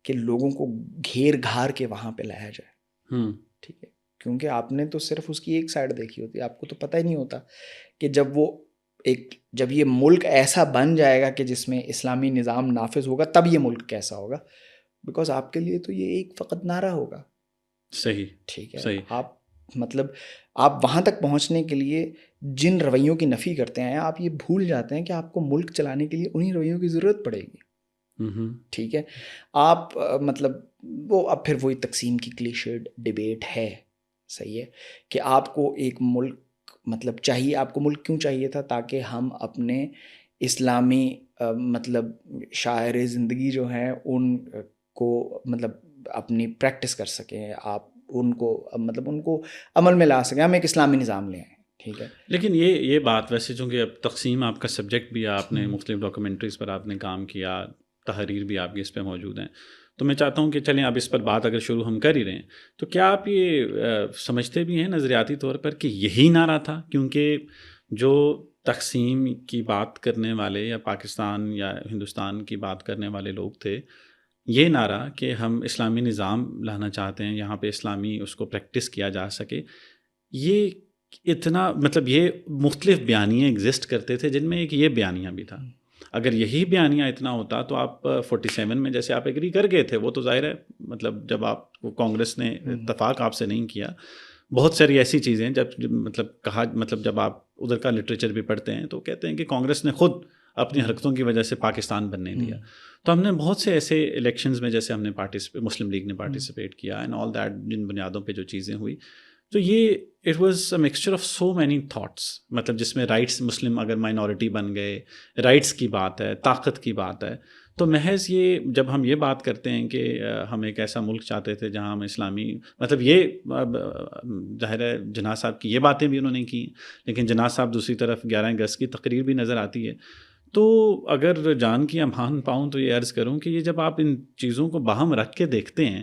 کہ لوگوں کو گھیر گھار کے وہاں پہ لایا جائے، ٹھیک ہے. کیونکہ آپ نے تو صرف اس کی ایک سائڈ دیکھی ہوتی ہے، آپ کو تو پتہ ہی نہیں ہوتا کہ جب یہ ملک ایسا بن جائے گا کہ جس میں اسلامی نظام نافذ ہوگا تب یہ ملک کیسا ہوگا. بیکاز آپ کے لیے تو یہ ایک فقط نعرہ ہوگا. صحیح. ٹھیک ہے. صحیح. آپ وہاں تک پہنچنے کے لیے جن رویوں کی نفی کرتے ہیں آپ یہ بھول جاتے ہیں کہ آپ کو ملک چلانے کے لیے انہی رویوں کی ضرورت پڑے گی. ٹھیک ہے. آپ وہ اب پھر وہی تقسیم کی کلیشیڈ ڈیبیٹ ہے، صحیح ہے، کہ آپ کو ایک ملک چاہیے. آپ کو ملک کیوں چاہیے تھا؟ تاکہ ہم اپنے اسلامی شاعر زندگی جو ہیں ان کو اپنی پریکٹس کر سکیں، آپ ان کو عمل میں لا سکیں، ہم ایک اسلامی نظام لے آئیں. ٹھیک ہے. لیکن یہ بات ویسے چونکہ اب تقسیم آپ کا سبجیکٹ بھی ہے، آپ نے مختلف ڈاکومنٹریز پر آپ نے کام کیا، تحریر بھی آپ کی اس پہ موجود ہیں، تو میں چاہتا ہوں کہ چلیں اب اس پر بات اگر شروع ہم کر ہی رہے ہیں تو کیا آپ یہ سمجھتے بھی ہیں نظریاتی طور پر کہ یہی نعرہ تھا؟ کیونکہ جو تقسیم کی بات کرنے والے یا پاکستان یا ہندوستان کی بات کرنے والے لوگ تھے، یہ نعرہ کہ ہم اسلامی نظام لانا چاہتے ہیں، یہاں پہ اسلامی اس کو پریکٹس کیا جا سکے، یہ اتنا یہ مختلف بیانیے ایگزسٹ کرتے تھے جن میں ایک یہ بیانیہ بھی تھا. اگر یہی بیانیہ اتنا ہوتا تو آپ 47 میں جیسے آپ ایگری کر گئے تھے، وہ تو ظاہر ہے جب آپ کانگریس نے اتفاق آپ سے نہیں کیا، بہت ساری ایسی چیزیں جب آپ ادھر کا لٹریچر بھی پڑھتے ہیں تو کہتے ہیں کہ کانگریس نے خود اپنی حرکتوں کی وجہ سے پاکستان بننے دیا. تو ہم نے بہت سے ایسے الیکشنز میں جیسے ہم نے مسلم لیگ نے پارٹیسپیٹ کیا اینڈ آل دیٹ، جن بنیادوں پہ جو چیزیں ہوئی، تو یہ it was a mixture of so many thoughts, جس میں رائٹس، مسلم اگر مائنورٹی بن گئے، رائٹس کی بات ہے، طاقت کی بات ہے. تو محض یہ جب ہم یہ بات کرتے ہیں کہ ہم ایک ایسا ملک چاہتے تھے جہاں ہم اسلامی یہ ظاہر ہے جناح صاحب کی یہ باتیں بھی انہوں نے کی، لیکن جناح صاحب دوسری طرف 11 اگست کی تقریر بھی نظر آتی ہے. تو اگر جان کی امان پاؤں تو یہ عرض کروں کہ یہ جب آپ ان چیزوں کو باہم رکھ کے دیکھتے ہیں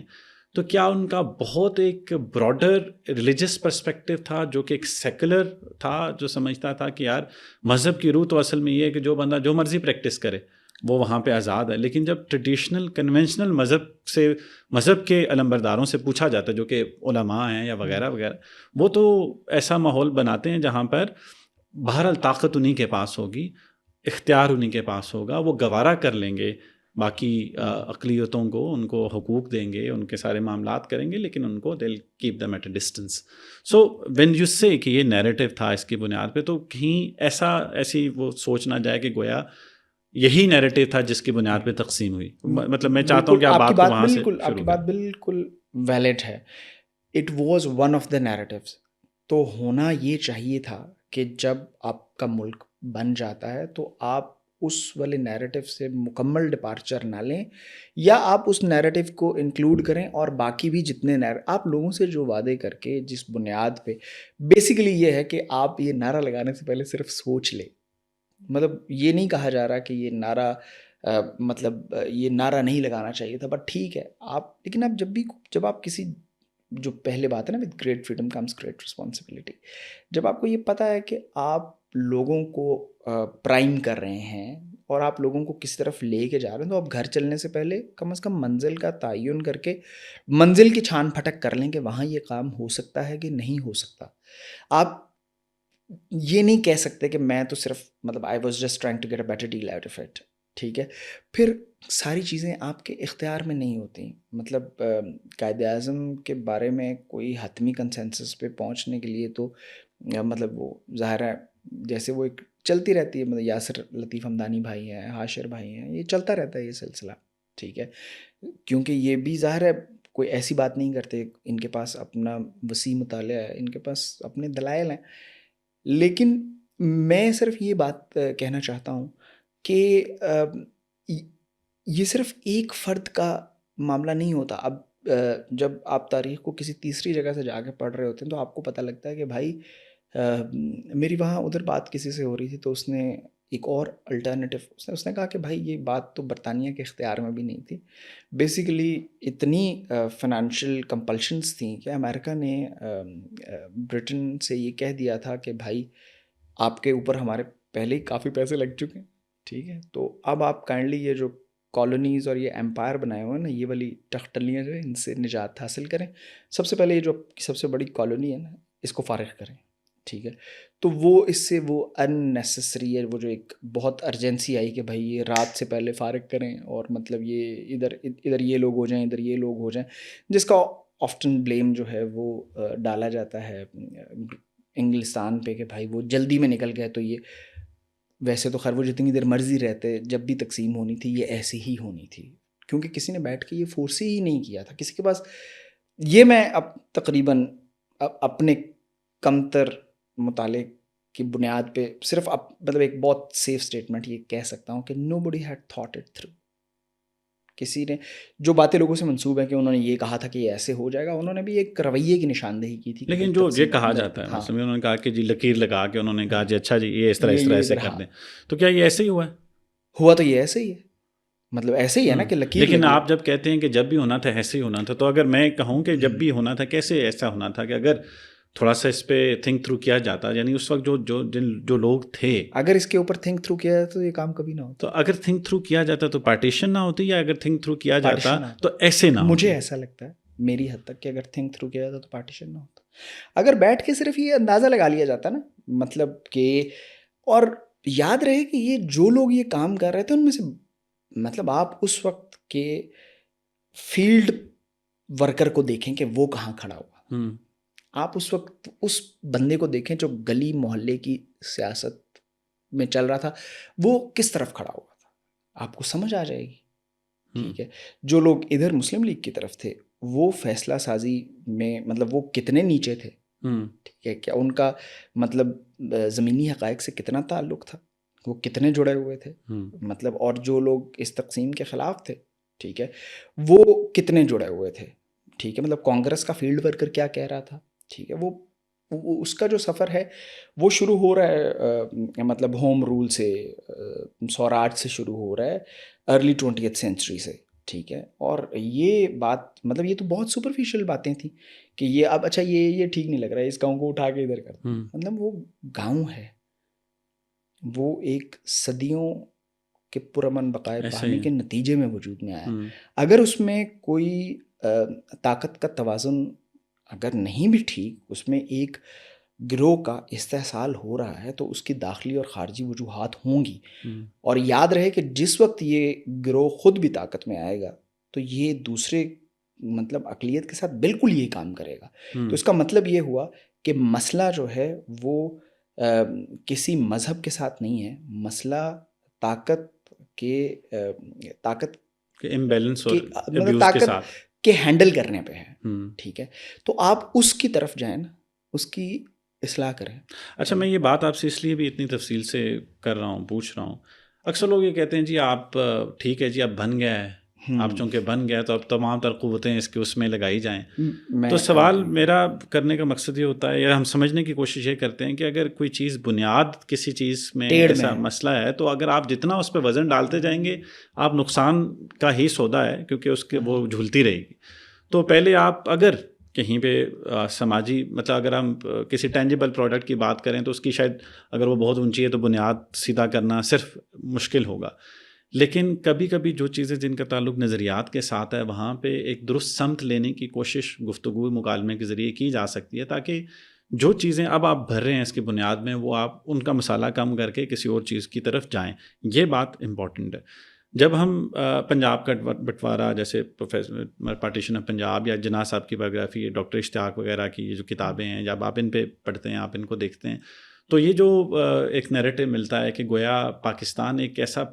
تو کیا ان کا بہت ایک براڈر ریلیجس پرسپیکٹو تھا جو کہ ایک سیکولر تھا، جو سمجھتا تھا کہ یار مذہب کی روح تو اصل میں یہ ہے کہ جو بندہ جو مرضی پریکٹس کرے وہ وہاں پہ آزاد ہے. لیکن جب ٹریڈیشنل کنونشنل مذہب کے علمبرداروں سے پوچھا جاتا ہے جو کہ علماء ہیں یا وغیرہ وغیرہ، وہ تو ایسا ماحول بناتے ہیں جہاں پر بہرحال طاقت انہی کے پاس ہوگی، اختیار انہی کے پاس ہوگا، وہ گوارا کر لیں گے باقی اقلیتوں کو، ان کو حقوق دیں گے، ان کے سارے معاملات کریں گے، لیکن ان کو they'll keep them at a distance. So when you say کہ یہ نیریٹو تھا اس کی بنیاد پہ، تو کہیں ایسی وہ سوچ نہ جائے کہ گویا یہی نیریٹو تھا جس کی بنیاد پہ تقسیم ہوئی. میں چاہتا ہوں کہ آپ بات کو وہاں سے شروع کریں. آپ کی بات بالکل ویلڈ ہے. It was one of the narratives. تو ہونا یہ چاہیے تھا کہ جب آپ کا ملک بن جاتا ہے تو آپ اس والے نیریٹو سے مکمل ڈپارچر نہ لیں، یا آپ اس نیریٹو کو انکلوڈ کریں اور باقی بھی جتنے آپ لوگوں سے جو وعدے کر کے جس بنیاد پہ، بیسیکلی یہ ہے کہ آپ یہ نعرہ لگانے سے پہلے صرف سوچ لیں. یہ نہیں کہا جا رہا کہ یہ نعرہ یہ نعرہ نہیں لگانا چاہیے تھا، بٹ ٹھیک ہے لیکن آپ جب آپ کسی جو پہلے بات ہے نا with great freedom comes great responsibility. جب آپ کو یہ پتہ ہے کہ آپ لوگوں کو پرائم کر رہے ہیں اور آپ لوگوں کو کس طرف لے کے جا رہے ہیں, تو آپ گھر چلنے سے پہلے کم از کم منزل کا تعین کر کے منزل کی چھان پھٹک کر لیں کہ وہاں یہ کام ہو سکتا ہے کہ نہیں ہو سکتا. آپ یہ نہیں کہہ سکتے کہ میں تو صرف مطلب I was just trying to get a better deal out of it. ٹھیک ہے, پھر ساری چیزیں آپ کے اختیار میں نہیں ہوتی. مطلب قائد اعظم کے بارے میں کوئی حتمی کنسنسس پہ پہنچنے کے لیے تو مطلب وہ ظاہر ہے جیسے وہ ایک چلتی رہتی ہے, مطلب یاسر لطیف ہمدانی بھائی ہیں, حاشر بھائی ہیں, یہ چلتا رہتا ہے یہ سلسلہ. ٹھیک ہے, کیونکہ یہ بھی ظاہر ہے کوئی ایسی بات نہیں کرتے, ان کے پاس اپنا وسیع مطالعہ ہے, ان کے پاس اپنے دلائل ہیں. لیکن میں صرف یہ بات کہنا چاہتا ہوں کہ یہ صرف ایک فرد کا معاملہ نہیں ہوتا. اب جب آپ تاریخ کو کسی تیسری جگہ سے جا کے پڑھ رہے ہوتے ہیں تو آپ کو پتہ لگتا ہے کہ بھائی میری وہاں ادھر بات کسی سے ہو رہی تھی تو اس نے ایک اور الٹرنیٹیو اس نے کہا کہ بھائی یہ بات تو برطانیہ کے اختیار میں بھی نہیں تھی. بیسیکلی اتنی فنانشیل کمپلشنس تھیں کہ امریکہ نے برٹن سے یہ کہہ دیا تھا کہ بھائی آپ کے اوپر ہمارے پہلے ہی کافی پیسے لگ چکے ہیں. ٹھیک ہے, تو اب آپ کائنڈلی یہ جو کالونیز اور یہ امپائر بنائے ہوئے ہیں نا, یہ والی ٹخٹلیاں جو ہیں ان سے نجات حاصل کریں. سب سے پہلے یہ جو سب سے بڑی کالونی ہے نا, اس کو فارغ کریں. ٹھیک ہے, تو وہ اس سے وہ اننیسیسری ہے, وہ جو ایک بہت ارجنسی آئی کہ بھائی یہ رات سے پہلے فارغ کریں اور مطلب یہ ادھر یہ لوگ ہو جائیں, ادھر یہ لوگ ہو جائیں, جس کا آفٹن بلیم جو ہے وہ ڈالا جاتا ہے انگلستان پہ کہ بھائی وہ جلدی میں نکل گئے. تو یہ ویسے تو خیر وہ جتنی دیر مرضی رہتے, جب بھی تقسیم ہونی تھی یہ ایسی ہی ہونی تھی, کیونکہ کسی نے بیٹھ کے یہ فورس ہی نہیں کیا تھا کسی کے پاس. یہ میں اب تقریباً اپنے کمتر مطالعے کی بنیاد پہ صرف مطلب ایک بہت سیف سٹیٹمنٹ یہ کہہ سکتا ہوں کہ نو بڈی ہیڈ تھاٹ اٹ تھرو. کسی نے جو باتیں لوگوں سے منسوب ہے کہ انہوں نے یہ کہا تھا کہ یہ ایسے ہو جائے گا, انہوں نے بھی ایک رویے کی نشاندہی کی تھی. لیکن جو یہ کہا جاتا ہے مثلا انہوں نے کہا کہ جی لکیر لگا کے انہوں نے کہا جی اچھا جی یہ اس طرح ایسے کر دیں, تو کیا یہ ایسے ہی ہوا تو یہ ایسے ہی ہے, مطلب ایسے ہی ہے نا کہ لکیر. لیکن آپ جب کہتے ہیں کہ جب بھی ہونا تھا ایسے ہی ہونا تھا, تو اگر میں کہوں کہ جب بھی ہونا تھا کیسے ایسا ہونا تھا, کہ اگر تھوڑا سا اس پہ تھنک تھرو کیا جاتا, یعنی اس وقت جو لوگ تھے, اگر اس کے اوپر تھنک تھرو کیا جاتا تو یہ کام کبھی نہ ہوتا. تو اگر تھنک تھرو کیا جاتا تو پارٹیشن نہ ہوتی, یا اگر تھنک تھرو کیا جاتا تو ایسے نہ ہوتی. مجھے ایسا لگتا ہے میری حد تک کہ اگر تھنک تھرو کیا جاتا تو پارٹیشن نہ ہوتا. اگر بیٹھ کے صرف یہ اندازہ لگا لیا جاتا نا, مطلب کہ, اور یاد رہے کہ یہ جو لوگ یہ کام کر رہے تھے ان میں سے مطلب آپ اس وقت کے فیلڈ ورکر کو دیکھیں کہ وہ کہاں کھڑا ہوا. آپ اس وقت اس بندے کو دیکھیں جو گلی محلے کی سیاست میں چل رہا تھا, وہ کس طرف کھڑا ہوا تھا, آپ کو سمجھ آ جائے گی. ٹھیک ہے, جو لوگ ادھر مسلم لیگ کی طرف تھے وہ فیصلہ سازی میں مطلب وہ کتنے نیچے تھے. ٹھیک ہے, کیا ان کا مطلب زمینی حقائق سے کتنا تعلق تھا, وہ کتنے جڑے ہوئے تھے, مطلب اور جو لوگ اس تقسیم کے خلاف تھے, ٹھیک ہے, وہ کتنے جڑے ہوئے تھے. ٹھیک ہے, مطلب کانگریس کا فیلڈ ورکر کیا کہہ رہا تھا. ٹھیک ہے, وہ اس کا جو سفر ہے وہ شروع ہو رہا ہے مطلب ہوم رول سے, سوراج سے شروع ہو رہا ہے, ارلی 20th سینچری سے. ٹھیک ہے, اور یہ بات مطلب یہ تو بہت سپرفیشل باتیں تھیں کہ یہ اب اچھا یہ ٹھیک نہیں لگ رہا ہے, اس گاؤں کو اٹھا کے ادھر کر. مطلب وہ گاؤں ہے, وہ ایک صدیوں کے پرامن بقائے پانی کے نتیجے میں وجود میں آیا. اگر اس میں کوئی طاقت کا توازن اگر نہیں بھی ٹھیک, اس میں ایک گروہ کا استحصال ہو رہا ہے تو اس کی داخلی اور خارجی وجوہات ہوں گی. اور یاد رہے کہ جس وقت یہ گروہ خود بھی طاقت میں آئے گا تو یہ دوسرے مطلب اقلیت کے ساتھ بالکل یہ کام کرے گا. تو اس کا مطلب یہ ہوا کہ مسئلہ جو ہے وہ کسی مذہب کے ساتھ نہیں ہے, مسئلہ طاقت کے امبیلنس اور مطلب طاقت کے ہینڈل کرنے پہ ہے. ٹھیک ہے, تو آپ اس کی طرف جائیں نا, اس کی اصلاح کریں. اچھا, میں یہ بات آپ سے اس لیے بھی اتنی تفصیل سے کر رہا ہوں, پوچھ رہا ہوں, اکثر لوگ یہ کہتے ہیں جی آپ ٹھیک ہے جی اب بن گیا ہے, آپ چونکہ بن گیا تو اب تمام تر قوتیں اس کے اس میں لگائی جائیں. تو سوال میرا کرنے کا مقصد یہ ہوتا ہے, یا ہم سمجھنے کی کوشش یہ کرتے ہیں کہ اگر کوئی چیز بنیاد کسی چیز میں ایسا مسئلہ ہے تو اگر آپ جتنا اس پہ وزن ڈالتے جائیں گے آپ نقصان کا ہی سودا ہے, کیونکہ اس کے وہ جھولتی رہے گی. تو پہلے آپ اگر کہیں پہ سماجی مطلب اگر ہم کسی ٹینجیبل پروڈکٹ کی بات کریں تو اس کی شاید اگر وہ بہت اونچی ہے تو بنیاد سیدھا کرنا صرف مشکل ہوگا، لیکن کبھی کبھی جو چیزیں جن کا تعلق نظریات کے ساتھ ہے وہاں پہ ایک درست سمت لینے کی کوشش گفتگو مکالمے کے ذریعے کی جا سکتی ہے، تاکہ جو چیزیں اب آپ بھر رہے ہیں اس کی بنیاد میں وہ آپ ان کا مسالہ کم کر کے کسی اور چیز کی طرف جائیں. یہ بات امپورٹنٹ ہے. جب ہم پنجاب کا بٹوارا جیسے پروفیسر پارٹیشن آف پنجاب یا جناح صاحب کی بایوگرافی، ڈاکٹر اشتیاق وغیرہ کی یہ جو کتابیں ہیں، جب آپ ان پہ پڑھتے ہیں، آپ ان کو دیکھتے ہیں، تو یہ جو ایک نیریٹو ملتا ہے کہ گویا پاکستان ایک ایسا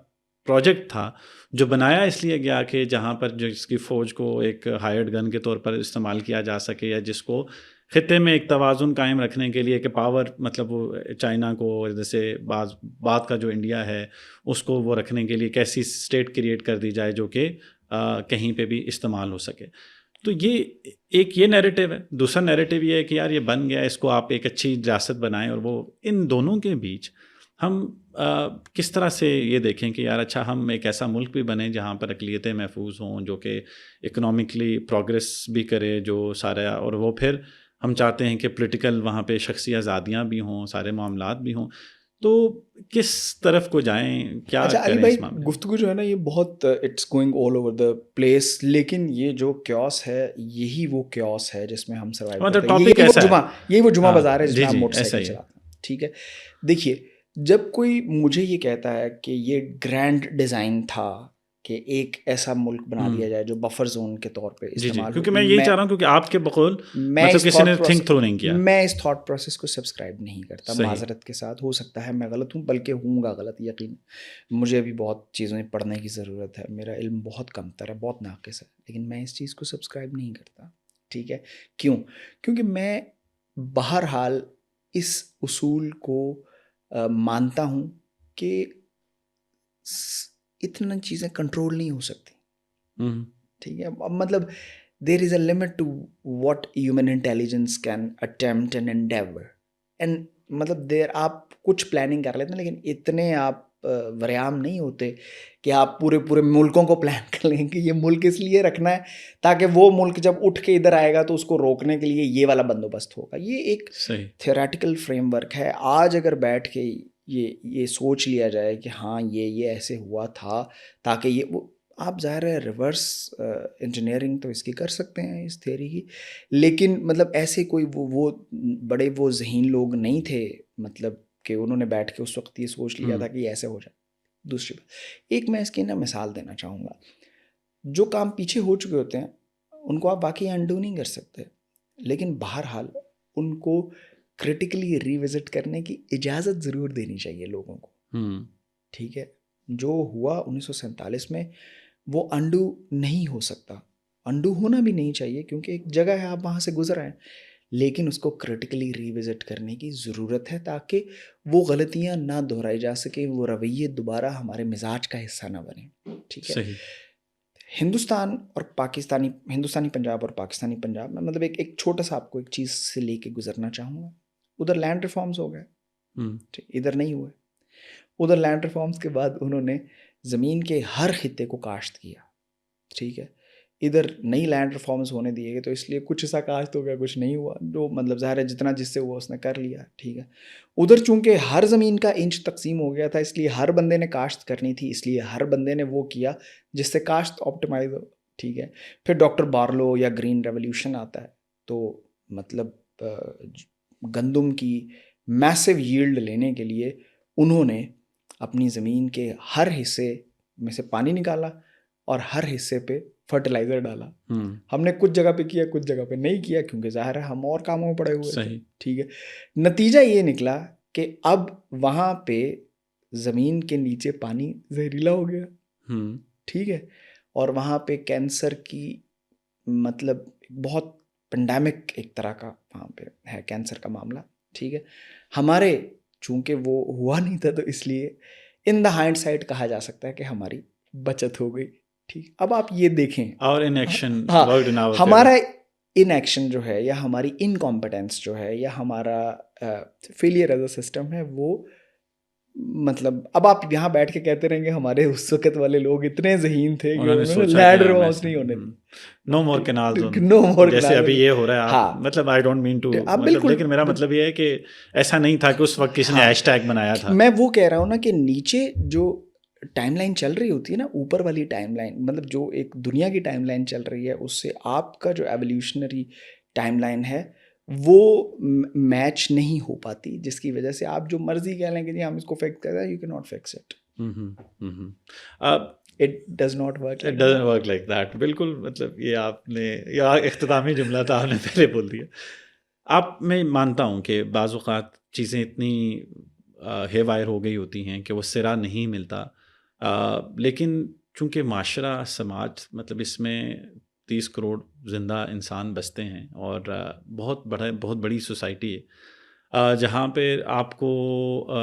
پروجیکٹ تھا جو بنایا اس لیے گیا کہ جہاں پر جو اس کی فوج کو ایک ہائرڈ گن کے طور پر استعمال کیا جا سکے، یا جس کو خطے میں ایک توازن قائم رکھنے کے لیے کہ پاور مطلب وہ چائنا کو جیسے بعد کا جو انڈیا ہے اس کو وہ رکھنے کے لیے کیسی اسٹیٹ کریٹ کر دی جائے جو کہ کہیں پہ بھی استعمال ہو سکے. تو یہ نیریٹو ہے. دوسرا نیریٹو یہ ہے کہ یار یہ بن گیا، اس کو آپ ایک اچھی ریاست بنائیں، اور وہ ان دونوں کے بیچ ہم کس طرح سے یہ دیکھیں کہ یار اچھا ہم ایک ایسا ملک بھی بنیں جہاں پر اقلیتیں محفوظ ہوں، جو کہ اکنامکلی پروگریس بھی کرے، جو سارا، اور وہ پھر ہم چاہتے ہیں کہ پولیٹیکل وہاں پہ شخصی آزادیاں بھی ہوں، سارے معاملات بھی ہوں. تو کس طرف کو جائیں، کیا اچھا علی کریں بھائی، اس معاملے؟ گفتگو جو ہے نا یہ بہت it's going all over the place, لیکن یہ جو کیوس ہے یہی وہ کیوس ہے جس میں ہم سروائیو مطلب کرتے ہیں. ٹاپک ایسا ہے، یہی وہ جمعہ بازار ہے جس میں ہم جی موٹر ایسا سائیکل ہی ہے. چلاتے ہیں. ٹھیک ہے، دیکھیے جب کوئی مجھے یہ کہتا ہے کہ یہ گرینڈ ڈیزائن تھا کہ ایک ایسا ملک بنا دیا جائے جو بفر زون کے طور پہ جی استعمال ہو، کیونکہ میں یہی چاہ رہا ہوں، کیونکہ آپ کے بقول میں مطلب کسی نے تھنک تھرو نہیں کیا. میں اس تھاٹ پروسیس کو سبسکرائب نہیں کرتا، صحیح. معذرت کے ساتھ. ہو سکتا ہے میں غلط ہوں، بلکہ ہوں گا غلط یقین. مجھے ابھی بہت چیزیں پڑھنے کی ضرورت ہے، میرا علم بہت کم تر ہے، بہت ناقص ہے، لیکن میں اس چیز کو سبسکرائب نہیں کرتا. ٹھیک ہے، کیوں؟ کیونکہ میں بہرحال اس اصول کو مانتا ہوں کہ اتنا چیزیں کنٹرول نہیں ہو سکتی. ٹھیک ہے، مطلب there is a limit to what human intelligence can attempt and endeavor. and مطلب آپ کچھ پلاننگ کر لیتے ہیں، لیکن اتنے آپ وریام نہیں ہوتے کہ آپ پورے ملکوں کو پلان کر لیں کہ یہ ملک اس لیے رکھنا ہے تاکہ وہ ملک جب اٹھ کے ادھر آئے گا تو اس کو روکنے کے لیے یہ والا بندوبست ہوگا. یہ ایک تھیوریٹیکل فریم ورک ہے. آج اگر بیٹھ کے یہ سوچ لیا جائے کہ ہاں یہ ایسے ہوا تھا تاکہ یہ وہ، آپ ظاہر ہے ریورس انجینئرنگ تو اس کی کر سکتے ہیں اس تھیوری کی، لیکن مطلب ایسے کوئی وہ بڑے وہ ذہین لوگ نہیں تھے مطلب کہ انہوں نے بیٹھ کے اس وقت یہ سوچ لیا تھا کہ یہ ایسے ہو جائے. دوسری بات، ایک میں اس کی نا مثال دینا چاہوں گا. جو کام پیچھے ہو چکے ہوتے ہیں ان کو آپ واقعی انڈو نہیں کر سکتے، لیکن بہرحال ان کو کریٹیکلی ریوزٹ کرنے کی اجازت ضرور دینی چاہیے لوگوں کو. ٹھیک ہے، جو ہوا 1947 میں وہ انڈو نہیں ہو سکتا، انڈو ہونا بھی نہیں چاہیے کیونکہ ایک جگہ ہے، آپ وہاں سے گزر آئے، لیکن اس کو کریٹیکلی ریوزٹ کرنے کی ضرورت ہے تاکہ وہ غلطیاں نہ دہرائی جا سکیں، وہ رویے دوبارہ ہمارے مزاج کا حصہ نہ بنے. ٹھیک ہے، ہندوستانی پنجاب اور پاکستانی پنجاب میں مطلب ایک چھوٹا سا آپ کو ایک چیز سے لے کے گزرنا چاہوں گا. ادھر لینڈ ریفارمز ہو گئے، ادھر نہیں ہوئے. ادھر لینڈ ریفارمز کے بعد انہوں نے زمین کے ہر خطے کو کاشت کیا. ٹھیک ہے، ادھر نئی لینڈ ریفارمز ہونے دیے گئے تو اس لیے کچھ ایسا کاشت ہو گیا، کچھ نہیں ہوا، جو مطلب ظاہر ہے جتنا جس سے ہوا اس نے کر لیا. ٹھیک ہے، ادھر چونکہ ہر زمین کا انچ تقسیم ہو گیا تھا، اس لیے ہر بندے نے کاشت کرنی تھی، اس لیے ہر بندے نے وہ کیا جس سے کاشت آپٹیمائز ہو. ٹھیک ہے، پھر ڈاکٹر بارلو یا گرین ریولیوشن آتا ہے تو مطلب گندم کی میسو ییلڈ لینے کے لیے انہوں نے اپنی زمین کے ہر حصے میں سے پانی نکالا اور ہر حصے پہ فرٹیلائزر ڈالا. ہم نے کچھ جگہ پہ کیا، کچھ جگہ پہ نہیں کیا، کیونکہ ظاہر ہے ہم اور کاموں میں پڑے ہوئے تھے. ٹھیک ہے، نتیجہ یہ نکلا کہ اب وہاں پہ زمین کے نیچے پانی زہریلا ہو گیا. ٹھیک ہے، اور وہاں پہ کینسر کی مطلب بہت پینڈیمک ایک طرح کا وہاں پہ ہے کینسر کا معاملہ. ٹھیک ہے، ہمارے چونکہ وہ ہوا نہیں تھا تو اس لیے ان دا ہائنڈ سائڈ کہا جا سکتا ہے کہ ہماری بچت ہو گئی. ٹھیک، اب آپ یہ دیکھیں اور ان ایکشن، ہمارا ان ایکشن جو ہے یا ہماری انکمپیٹنس جو ہے یا ہمارا فیلئر ایز اے سسٹم ہے وہ مطلب اب آپ یہاں بیٹھ کے کہتے رہیں گے ہمارے اس وقت والے لوگ اتنے ذہین تھے کہ انہوں نے سوچا لینڈ ہاؤس نہیں ہونے نو مور کینالز جیسے ابھی یہ ہو رہا ہے. ہاں مطلب آئی ڈونٹ مین ٹو بالکل، لیکن میرا مطلب یہ ہے کہ ایسا نہیں تھا کہ اس وقت کسی نے ہیش ٹیگ بنایا تھا. میں وہ کہہ رہا ہوں نا کہ نیچے جو ٹائم لائن چل رہی ہوتی ہے نا، اوپر والی ٹائم لائن، مطلب جو ایک دنیا کی ٹائم لائن چل رہی ہے، اس سے آپ کا جو ایولیوشنری ٹائم لائن ہے وہ میچ نہیں ہو پاتی، جس کی وجہ سے آپ جو مرضی کہہ لیں کہ جی ہم اس کو فکس کر رہے ہیں، you can not fix it. It does not work like It doesn't work like that. بالکل. مطلب یہ آپ نے اختتامی جملہ تھا، آپ نے پہلے بول دیا. آپ میں مانتا ہوں کہ بعض اوقات چیزیں اتنی ہے وائر ہو گئی ہوتی ہیں کہ وہ سرا نہیں ملتا، لیکن چونکہ معاشرہ سماج مطلب اس میں 30 کروڑ زندہ انسان بستے ہیں اور بہت بڑی سوسائٹی ہے جہاں پہ آپ کو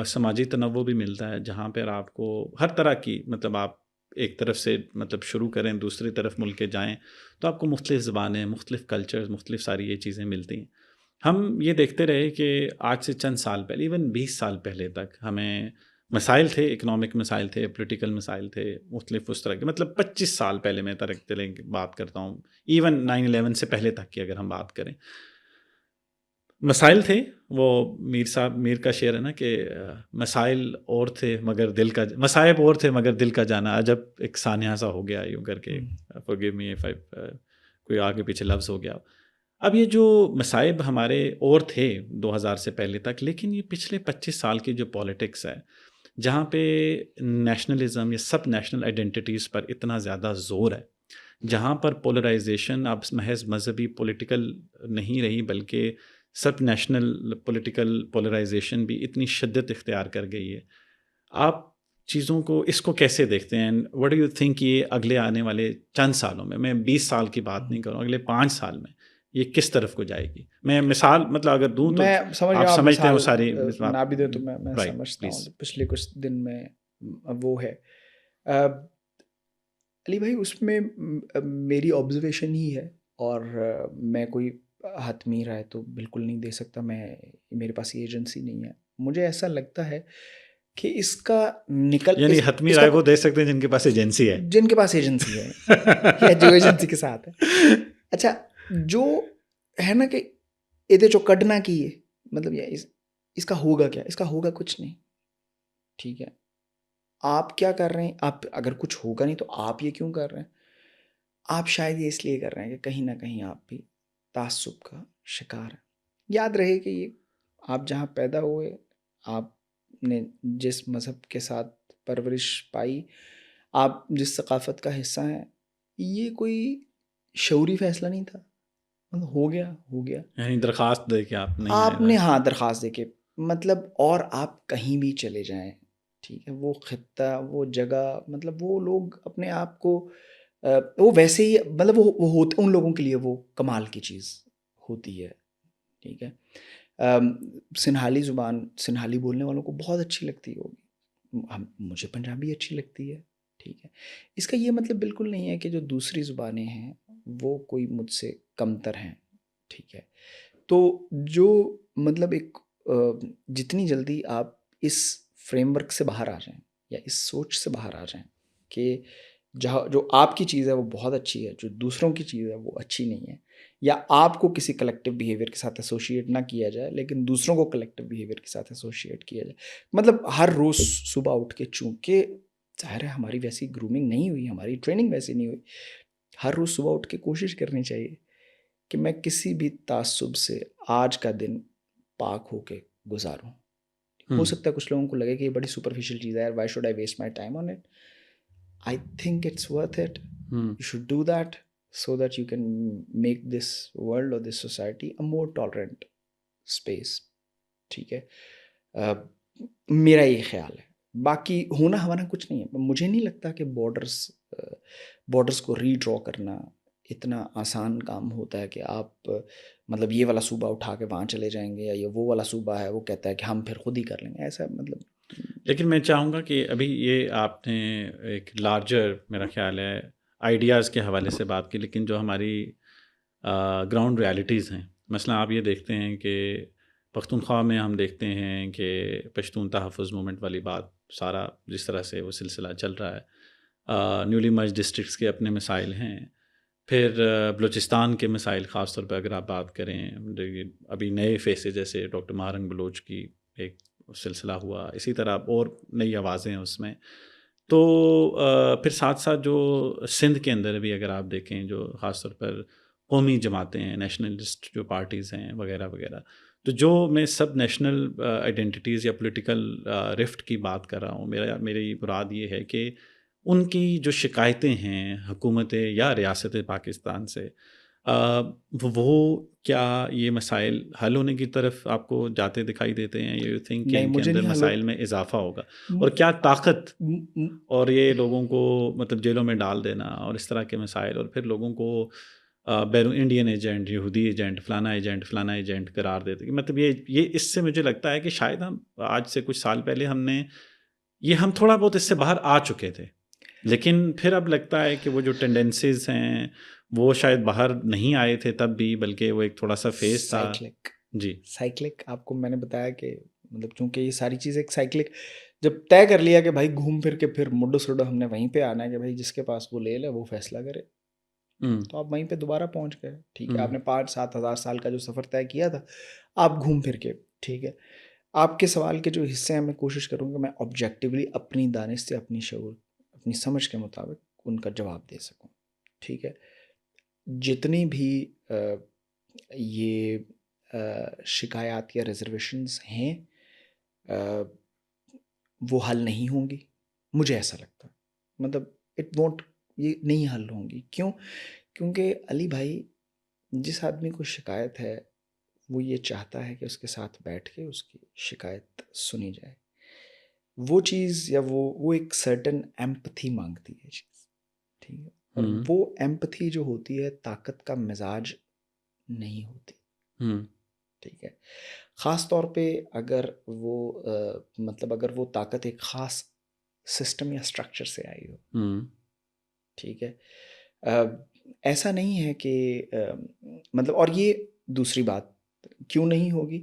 سماجی تنوع بھی ملتا ہے، جہاں پہ آپ کو ہر طرح کی مطلب آپ ایک طرف سے مطلب شروع کریں دوسری طرف ملک کے جائیں تو آپ کو مختلف زبانیں، مختلف کلچرز، مختلف ساری یہ چیزیں ملتی ہیں. ہم یہ دیکھتے رہے کہ آج سے چند سال پہلے، ایون 20 سال پہلے تک ہمیں مسائل تھے، اکنامک مسائل تھے، پولیٹیکل مسائل تھے، مختلف اس طرح کے. مطلب 25 سال پہلے میں بات کرتا ہوں، ایون 9/11 سے پہلے تک کی اگر ہم بات کریں، مسائل تھے. وہ میر کا شعر ہے نا کہ مسائل اور تھے مگر دل کا، مصائب اور تھے مگر دل کا جانا عجب ایک سانحہ سا ہو گیا یوں کر کے. forgive me if کوئی آگے پیچھے لفظ ہو گیا. اب یہ جو مصائب ہمارے اور تھے 2000 سے پہلے تک، لیکن یہ پچھلے 25 سال کی جو پالیٹکس ہے جہاں پہ نیشنلزم یا سب نیشنل آئیڈینٹیٹیز پر اتنا زیادہ زور ہے، جہاں پر پولرائزیشن اب محض مذہبی پولیٹیکل نہیں رہی بلکہ سب نیشنل پولیٹیکل پولرائزیشن بھی اتنی شدت اختیار کر گئی ہے. آپ چیزوں کو اس کو کیسے دیکھتے ہیں؟ وٹ ڈو یو تھنک یہ اگلے آنے والے چند سالوں میں 20 سال کی بات نہیں کروں، اگلے 5 سال میں یہ کس طرف کو جائے گی؟ میں مثال مطلب اگر دوں تو آپ سمجھتے ہیں وہ ساری نہ بھی دیں تو میں سمجھتا ہوں. پچھلے کچھ دن میں وہ ہے علی بھائی، اس میں میری آبزرویشن ہی ہے اور میں کوئی حتمی رائے تو بالکل نہیں دے سکتا. میرے پاس یہ ایجنسی نہیں ہے. مجھے ایسا لگتا ہے کہ اس کا یعنی حتمی رائے وہ دے سکتے ہیں جن کے پاس ایجنسی ہے، جن کے پاس ایجنسی ہے یا جو ایجنسی کے ساتھ ہے. اچھا، جو ہے نا کہ یہ جو کڈنا کی ہے، مطلب یہ اس کا ہوگا کیا؟ اس کا ہوگا کچھ نہیں. ٹھیک ہے، آپ کیا کر رہے ہیں؟ آپ اگر کچھ ہوگا نہیں تو آپ یہ کیوں کر رہے ہیں؟ آپ شاید یہ اس لیے کر رہے ہیں کہ کہیں نہ کہیں آپ بھی تعصب کا شکار ہیں. یاد رہے کہ یہ آپ جہاں پیدا ہوئے، آپ نے جس مذہب کے ساتھ پرورش پائی، آپ جس ثقافت کا حصہ ہیں، یہ کوئی شعوری فیصلہ نہیں تھا. ہو گیا یعنی درخواست دے کے آپ نے ہاں درخواست دے کے مطلب، اور آپ کہیں بھی چلے جائیں، ٹھیک ہے، وہ خطہ، وہ جگہ، مطلب وہ لوگ اپنے آپ کو وہ ویسے ہی مطلب وہ ہوتے، ان لوگوں کے لیے وہ کمال کی چیز ہوتی ہے. ٹھیک ہے، سنہالی زبان سنہالی بولنے والوں کو بہت اچھی لگتی ہوگی، مجھے پنجابی اچھی لگتی ہے. ٹھیک ہے، اس کا یہ مطلب بالکل نہیں ہے کہ جو دوسری زبانیں ہیں وہ کوئی مجھ سے کمتر ہیں. ٹھیک ہے، تو جو مطلب ایک جتنی جلدی آپ اس فریم ورک سے باہر آ جائیں یا اس سوچ سے باہر آ جائیں کہ جہاں جو آپ کی چیز ہے وہ بہت اچھی ہے، جو دوسروں کی چیز ہے وہ اچھی نہیں ہے، یا آپ کو کسی کلیکٹیو بیہیویئر کے ساتھ ایسوشیٹ نہ کیا جائے لیکن دوسروں کو کلیکٹیو بیہیویئر کے ساتھ ایسوشیٹ کیا جائے. مطلب ہر روز صبح اٹھ کے، چونکہ ظاہر ہے ہماری ویسی گرومنگ نہیں ہوئی، ہماری ٹریننگ ویسی نہیں ہوئی، ہر روز صبح اٹھ کے کوشش کرنی چاہیے کہ میں کسی بھی تعصب سے آج کا دن پاک ہو کے گزاروں. ہو سکتا ہے کچھ لوگوں کو لگے کہ یہ بڑی سپرفیشل چیز ہے، why should I waste my time on it. I think it's worth it. You should do that so that you can make this world or this society a more tolerant space. ٹھیک ہے، میرا یہ خیال ہے. باقی ہونا ہمارا کچھ نہیں ہے. مجھے نہیں لگتا کہ بارڈرس کو ری ڈرا کرنا اتنا آسان کام ہوتا ہے کہ آپ مطلب یہ والا صوبہ اٹھا کے وہاں چلے جائیں گے، یا یہ وہ والا صوبہ ہے وہ کہتا ہے کہ ہم پھر خود ہی کر لیں گے. ایسا مطلب، لیکن میں چاہوں گا کہ ابھی یہ آپ نے ایک لارجر میرا خیال ہے آئیڈیاز کے حوالے سے بات کی، لیکن جو ہماری گراؤنڈ ریالٹیز ہیں، مثلا آپ یہ دیکھتے ہیں کہ پختونخوا میں ہم دیکھتے ہیں کہ پشتون تحفظ موومنٹ والی بات سارا جس طرح سے وہ سلسلہ چل رہا ہے، نیولی مرج ڈسٹرکٹس کے اپنے مسائل ہیں، پھر بلوچستان کے مسائل خاص طور پہ اگر آپ بات کریں، ابھی نئے فیسز جیسے ڈاکٹر مہارنگ بلوچ کی ایک سلسلہ ہوا، اسی طرح اور نئی آوازیں ہیں اس میں. تو پھر ساتھ ساتھ جو سندھ کے اندر بھی اگر آپ دیکھیں جو خاص طور پر قومی جماعتیں ہیں، نیشنلسٹ جو پارٹیز ہیں وغیرہ وغیرہ، تو جو میں سب نیشنل آئیڈینٹیٹیز یا پولیٹیکل رفٹ کی بات کر رہا ہوں، میری مراد یہ ہے کہ ان کی جو شکایتیں ہیں حکومت یا ریاست پاکستان سے، وہ کیا یہ مسائل حل ہونے کی طرف آپ کو جاتے دکھائی دیتے ہیں؟ یو تھنک کہ ان کے اندر مسائل میں اضافہ ہوگا، اور کیا طاقت اور یہ لوگوں کو مطلب جیلوں میں ڈال دینا اور اس طرح کے مسائل، اور پھر لوگوں کو بیرون انڈین ایجنٹ، یہودی ایجنٹ، فلانا ایجنٹ قرار دیتے ہیں. مطلب یہ اس سے مجھے لگتا ہے کہ شاید ہم آج سے کچھ سال پہلے ہم تھوڑا بہت اس سے باہر آ چکے تھے، لیکن پھر اب لگتا ہے کہ وہ جو ٹینڈنسیز ہیں وہ شاید باہر نہیں آئے تھے تب بھی، بلکہ وہ ایک تھوڑا سا فیز تھا. جی سائیکلک آپ کو میں نے بتایا کہ مطلب چونکہ یہ ساری چیزیں ایک سائیکلک، جب طے کر لیا کہ بھائی گھوم پھر کے پھر مڈو سڈو ہم نے وہیں پہ آنا ہے کہ بھائی جس کے پاس وہ لے لے وہ فیصلہ کرے، تو آپ وہیں پہ دوبارہ پہنچ گئے. ٹھیک ہے، آپ نے 5-7 ہزار سال کا جو سفر طے کیا تھا آپ گھوم پھر کے. ٹھیک ہے، آپ کے سوال کے جو حصے ہیں میں کوشش کروں گا میں آبجیکٹیولی اپنی دانش سے، اپنی شعور، اپنی سمجھ کے مطابق ان کا جواب دے سکوں. ٹھیک ہے، جتنی بھی یہ شکایات یا ریزرویشنز ہیں وہ حل نہیں ہوں گی، مجھے ایسا لگتا ہے. مطلب یہ نہیں حل ہوں گی. کیوں؟ کیونکہ علی بھائی جس آدمی کو شکایت ہے وہ یہ چاہتا ہے کہ اس کے ساتھ بیٹھ کے اس کی شکایت سنی جائے. وہ چیز یا وہ ایک سرٹن ایمپتھی مانگتی ہے چیز. ٹھیک ہے، اور وہ ایمپتھی جو ہوتی ہے طاقت کا مزاج نہیں ہوتی. ٹھیک ہے، خاص طور پہ اگر وہ طاقت ایک خاص سسٹم یا اسٹرکچر سے آئی ہو. ٹھیک ہے، ایسا نہیں ہے کہ مطلب، اور یہ دوسری بات کیوں نہیں ہوگی،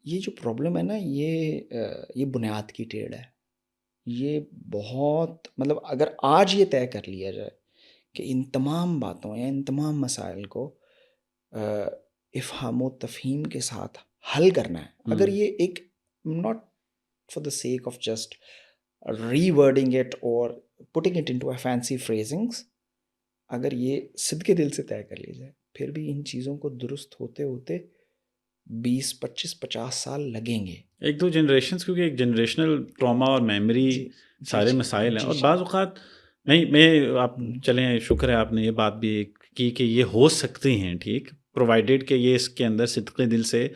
یہ جو پرابلم ہے نا یہ بنیاد کی ٹیڑھ ہے. یہ بہت مطلب اگر آج یہ طے کر لیا جائے کہ ان تمام باتوں یا ان تمام مسائل کو افہام و تفہیم کے ساتھ حل کرنا ہے، اگر یہ ایک not for the sake of just rewording it اور putting it into a fancy phrasings, اگر یہ صدقے دل سے طے کر لی جائے پھر بھی ان چیزوں کو درست ہوتے ہوتے 20-25-50 سال لگیں گے. 1-2 جنریشنز، کیونکہ ایک جنریشنل ٹراما اور میموری سارے مسائل ہیں. اور بعض اوقات میں آپ چلیں، شکر ہے آپ نے یہ بات بھی کی کہ یہ ہو سکتی ہیں، ٹھیک، پرووائڈیڈ کہ یہ اس کے اندر صدقے دل سے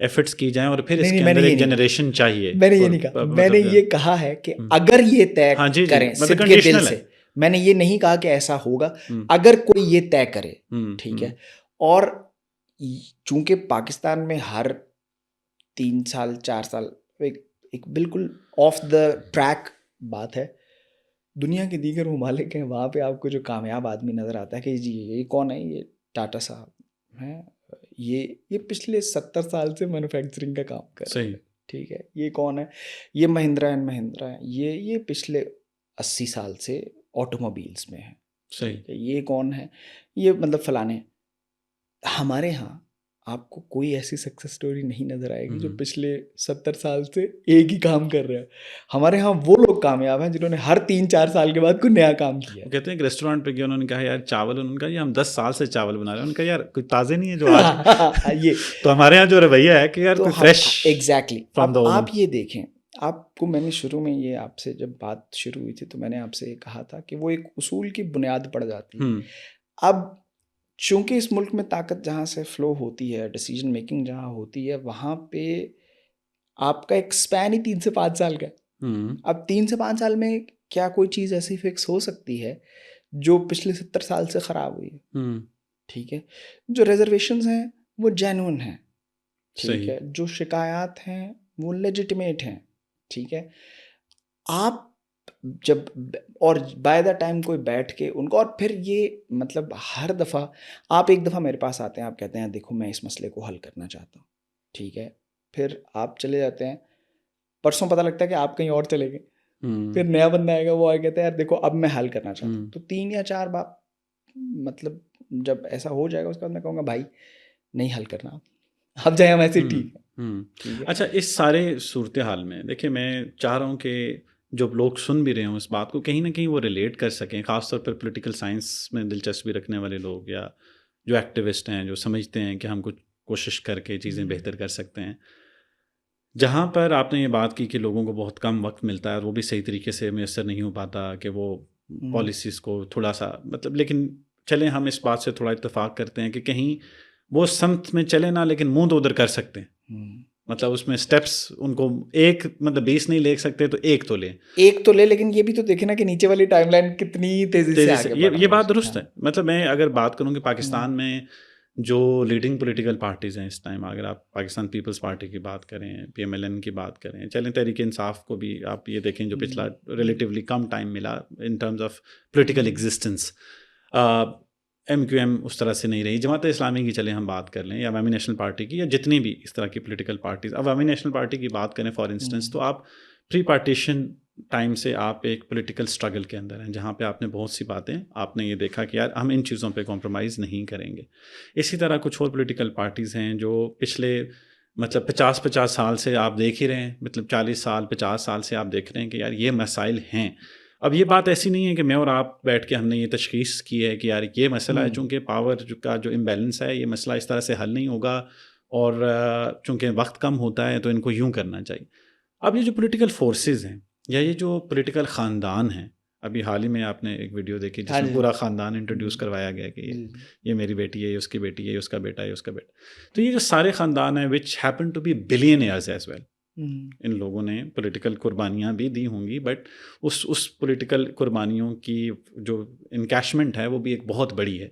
ایفرٹس کی جائیں، اور پھر اس کے اندر ایک جنریشن چاہیے. میں نے یہ نہیں کہا، میں نے یہ کہا ہے کہ اگر یہ طے کریں صدقے دل سے، میں نے یہ نہیں کہا کہ ایسا ہوگا، اگر کوئی یہ طے کرے. ٹھیک ہے، اور چونکہ پاکستان میں ہر 3 سال 4 سال ایک بالکل آف دا ٹریک بات ہے، دنیا کے دیگر ممالک ہیں وہاں پہ آپ کو جو کامیاب آدمی نظر آتا ہے کہ جی یہ کون ہے، یہ ٹاٹا صاحب ہیں، یہ پچھلے 70 سال سے مینوفیکچرنگ کا کام کر رہے ہیں. ٹھیک ہے، یہ کون ہے، یہ مہندرا اینڈ مہندرا ہے، یہ پچھلے 80 سال سے آٹو موبائلس میں ہیں. صحیح، یہ کون ہے، یہ مطلب فلانے. ہمارے ہاں آپ کو کوئی ایسی سکسیس سٹوری نہیں نظر آئے گی جو پچھلے 70 سال سے ایک ہی کام کر رہا ہے. ہمارے ہاں وہ لوگ کامیاب ہیں جنہوں نے ہر 3-4 سال کے بعد کوئی نیا کام کیا. کہتے ہیں کہ ریسٹورینٹ پہ گیا، انہوں نے کہا یار چاول، انہوں نے کہا یہ ہم 10 سال سے چاول بنا رہے ہیں. ان کا یار کوئی تازہ نہیں ہے جو آج یہ تو ہمارے یہاں جو رویہ ہے کہ یار کوئی فریش. ایگزیکٹلی. آپ یہ دیکھیں، آپ کو میں نے شروع میں یہ آپ سے جب بات شروع ہوئی تھی تو میں نے آپ سے یہ کہا تھا کہ وہ ایک اصول کی بنیاد پڑ جاتی ہے. اب چونکہ اس ملک میں طاقت جہاں سے فلو ہوتی ہے، ڈیسیجن میکنگ جہاں ہوتی ہے، وہاں پہ آپ کا ایک اسپین ہی 3 سے 5 سال کا ہے. اب 3 سے 5 سال میں کیا کوئی چیز ایسی فکس ہو سکتی ہے جو پچھلے 70 سال سے خراب ہوئی ہے؟ ٹھیک ہے، جو ریزرویشنز ہیں وہ جینون ہیں. ٹھیک ہے، جو شکایات ہیں وہ لیجٹمیٹ ہیں. ٹھیک ہے، آپ جب اور بائی دا ٹائم کوئی بیٹھ کے ان کو، اور پھر یہ مطلب ہر دفعہ آپ ایک دفعہ میرے پاس آتے ہیں، آپ کہتے ہیں دیکھو میں اس مسئلے کو حل کرنا چاہتا ہوں. ٹھیک ہے، پھر آپ چلے جاتے ہیں, پرسوں پتہ لگتا ہے کہ آپ کہیں اور چلے گئے, پھر نیا بندہ آئے گا, وہ آ کہتا ہے یار دیکھو اب میں حل کرنا چاہتا ہوں. تو 3 یا 4 بار مطلب جب ایسا ہو جائے گا اس کے بعد میں کہوں گا بھائی نہیں حل کرنا, آپ جائیں ہم ایسے ہی ٹھیک ہے. اچھا, اس سارے صورتحال میں دیکھیں میں چاہ رہا ہوں کہ جو لوگ سن بھی رہے ہوں اس بات کو کہیں نہ کہیں وہ ریلیٹ کر سکیں, خاص طور پر پولیٹیکل سائنس میں دلچسپی رکھنے والے لوگ یا جو ایکٹیوسٹ ہیں, جو سمجھتے ہیں کہ ہم کچھ کوشش کر کے چیزیں بہتر کر سکتے ہیں. جہاں پر آپ نے یہ بات کی کہ لوگوں کو بہت کم وقت ملتا ہے اور وہ بھی صحیح طریقے سے میسر نہیں ہو پاتا کہ وہ پالیسیز کو تھوڑا سا مطلب, لیکن چلیں ہم اس بات سے تھوڑا اتفاق کرتے ہیں کہ کہیں وہ سمت میں چلے نہ لیکن منہ تو ادھر کر سکتے ہیں, مطلب اس میں سٹیپس ان کو ایک مطلب 20 نہیں لے سکتے تو ایک تو لے, لیکن یہ بھی تو دیکھیں نا کہ نیچے والی ٹائم لائن کتنی تیزی سے آگے بڑھ رہی ہے. یہ بات درست ہے. مطلب میں اگر بات کروں کہ پاکستان میں جو لیڈنگ پولیٹیکل پارٹیز ہیں اس ٹائم, اگر آپ پاکستان پیپلز پارٹی کی بات کریں, PMLN کی بات کریں, چلیں تحریک انصاف کو بھی آپ یہ دیکھیں جو پچھلا ریلیٹیولی کم ٹائم ملا in terms of political existence, MQM اس طرح سے نہیں رہی, جماعت اسلامی کی چلیں ہم بات کر لیں, یا عوامی نیشنل پارٹی کی, یا جتنی بھی اس طرح کی پولیٹیکل پارٹیز. عوامی نیشنل پارٹی کی بات کریں فار انسٹنس, تو آپ پری پارٹیشن ٹائم سے آپ ایک پولیٹیکل اسٹرگل کے اندر ہیں جہاں پہ آپ نے بہت سی باتیں آپ نے یہ دیکھا کہ یار ہم ان چیزوں پہ کمپرومائز نہیں کریں گے. اسی طرح کچھ اور پولیٹیکل پارٹیز ہیں جو پچھلے مطلب 50 سال سے آپ دیکھ ہی رہے ہیں, مطلب 40 سال 50 سال سے آپ دیکھ رہے ہیں کہ یار یہ مسائل ہیں. اب یہ بات ایسی نہیں ہے کہ میں اور آپ بیٹھ کے ہم نے یہ تشخیص کی ہے کہ یار یہ مسئلہ ہے, چونکہ پاور کا جو امبیلنس ہے یہ مسئلہ اس طرح سے حل نہیں ہوگا, اور چونکہ وقت کم ہوتا ہے تو ان کو یوں کرنا چاہیے. اب یہ جو پولیٹیکل فورسز ہیں یا یہ جو پولیٹیکل خاندان ہیں, ابھی حال ہی میں آپ نے ایک ویڈیو دیکھی جس میں پورا خاندان انٹروڈیوس کروایا گیا کہ یہ میری بیٹی ہے, یہ اس کی بیٹی ہے, یہ اس کا بیٹا ہے, یہ اس کا بیٹا. تو یہ جو سارے خاندان ہیں which happen to be billionaires as well, ان لوگوں نے پولیٹیکل قربانیاں بھی دی ہوں گی, بٹ اس پولیٹیکل قربانیوں کی جو انکیشمنٹ ہے وہ بھی ایک بہت بڑی ہے.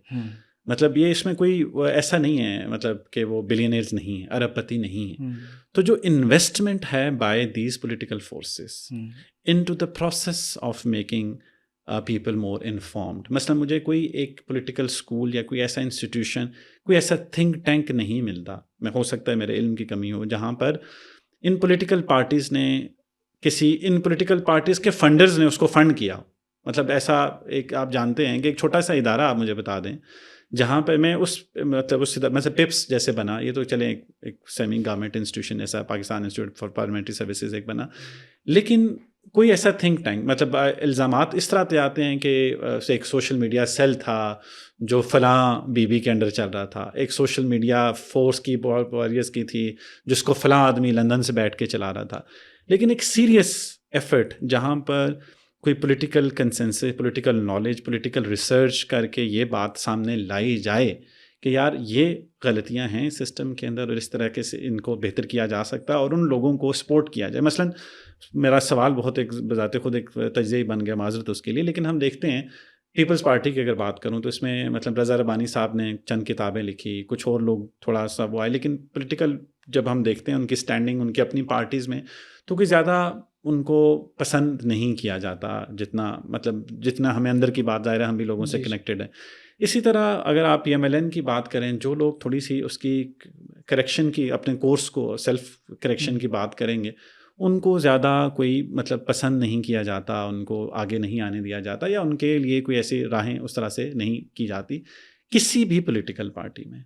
مطلب یہ اس میں کوئی ایسا نہیں ہے مطلب کہ وہ بلینئرز نہیں ہیں, ارب پتی نہیں ہیں. تو جو انویسٹمنٹ ہے by these political forces into the process of making people more informed. مثلا مجھے کوئی ایک پولیٹیکل اسکول یا کوئی ایسا انسٹیٹیوشن, کوئی ایسا تھنک ٹینک نہیں ملتا, میں ہو سکتا ہے میرے علم کی کمی ہو, جہاں پر ان پولیٹیکل پارٹیز نے ان پولیٹیکل پارٹیز کے فنڈرز نے اس کو فنڈ کیا. مطلب ایسا ایک آپ جانتے ہیں کہ ایک چھوٹا سا ادارہ آپ مجھے بتا دیں جہاں پہ میں اس پپس جیسے بنا, یہ تو چلیں ایک سیمی گورنمنٹ انسٹیٹیوشن ایسا Pakistan institute for parliamentary services ایک بنا, لیکن کوئی ایسا تھنک ٹینک مطلب الزامات اس طرح سے آتے ہیں کہ ایک سوشل میڈیا سیل تھا جو فلاں بی کے انڈر چل رہا تھا, ایک سوشل میڈیا فورس کی واریئرس کی تھی جس کو فلاں آدمی لندن سے بیٹھ کے چلا رہا تھا. لیکن ایک سیریس ایفرٹ جہاں پر کوئی political consensus, political knowledge, political research کر کے یہ بات سامنے لائی جائے کہ یار یہ غلطیاں ہیں سسٹم کے اندر اور اس طرح کے سے ان کو بہتر کیا جا سکتا ہے, اور ان لوگوں کو سپورٹ کیا جائے. مثلا میرا سوال بہت ایک بذات خود ایک تجزیہ بن گیا, معذرت اس کے لیے, لیکن ہم دیکھتے ہیں پیپلز پارٹی کی اگر بات کروں تو اس میں مطلب رضا ربانی صاحب نے چند کتابیں لکھی, کچھ اور لوگ تھوڑا سا وہ آئے, لیکن پولیٹیکل جب ہم دیکھتے ہیں ان کی سٹینڈنگ ان کی اپنی پارٹیز میں تو کوئی زیادہ ان کو پسند نہیں کیا جاتا جتنا ہمیں اندر کی بات ظاہر ہے, ہم بھی لوگوں سے کنیکٹڈ ہیں. اسی طرح اگر آپ PMLN کی بات کریں, جو لوگ تھوڑی سی اس کی کریکشن کی اپنے کورس کو سیلف کریکشن کی بات کریں گے, ان کو زیادہ کوئی مطلب پسند نہیں کیا جاتا, ان کو آگے نہیں آنے دیا جاتا, یا ان کے لیے کوئی ایسی راہیں اس طرح سے نہیں کی جاتی کسی بھی پولیٹیکل پارٹی میں.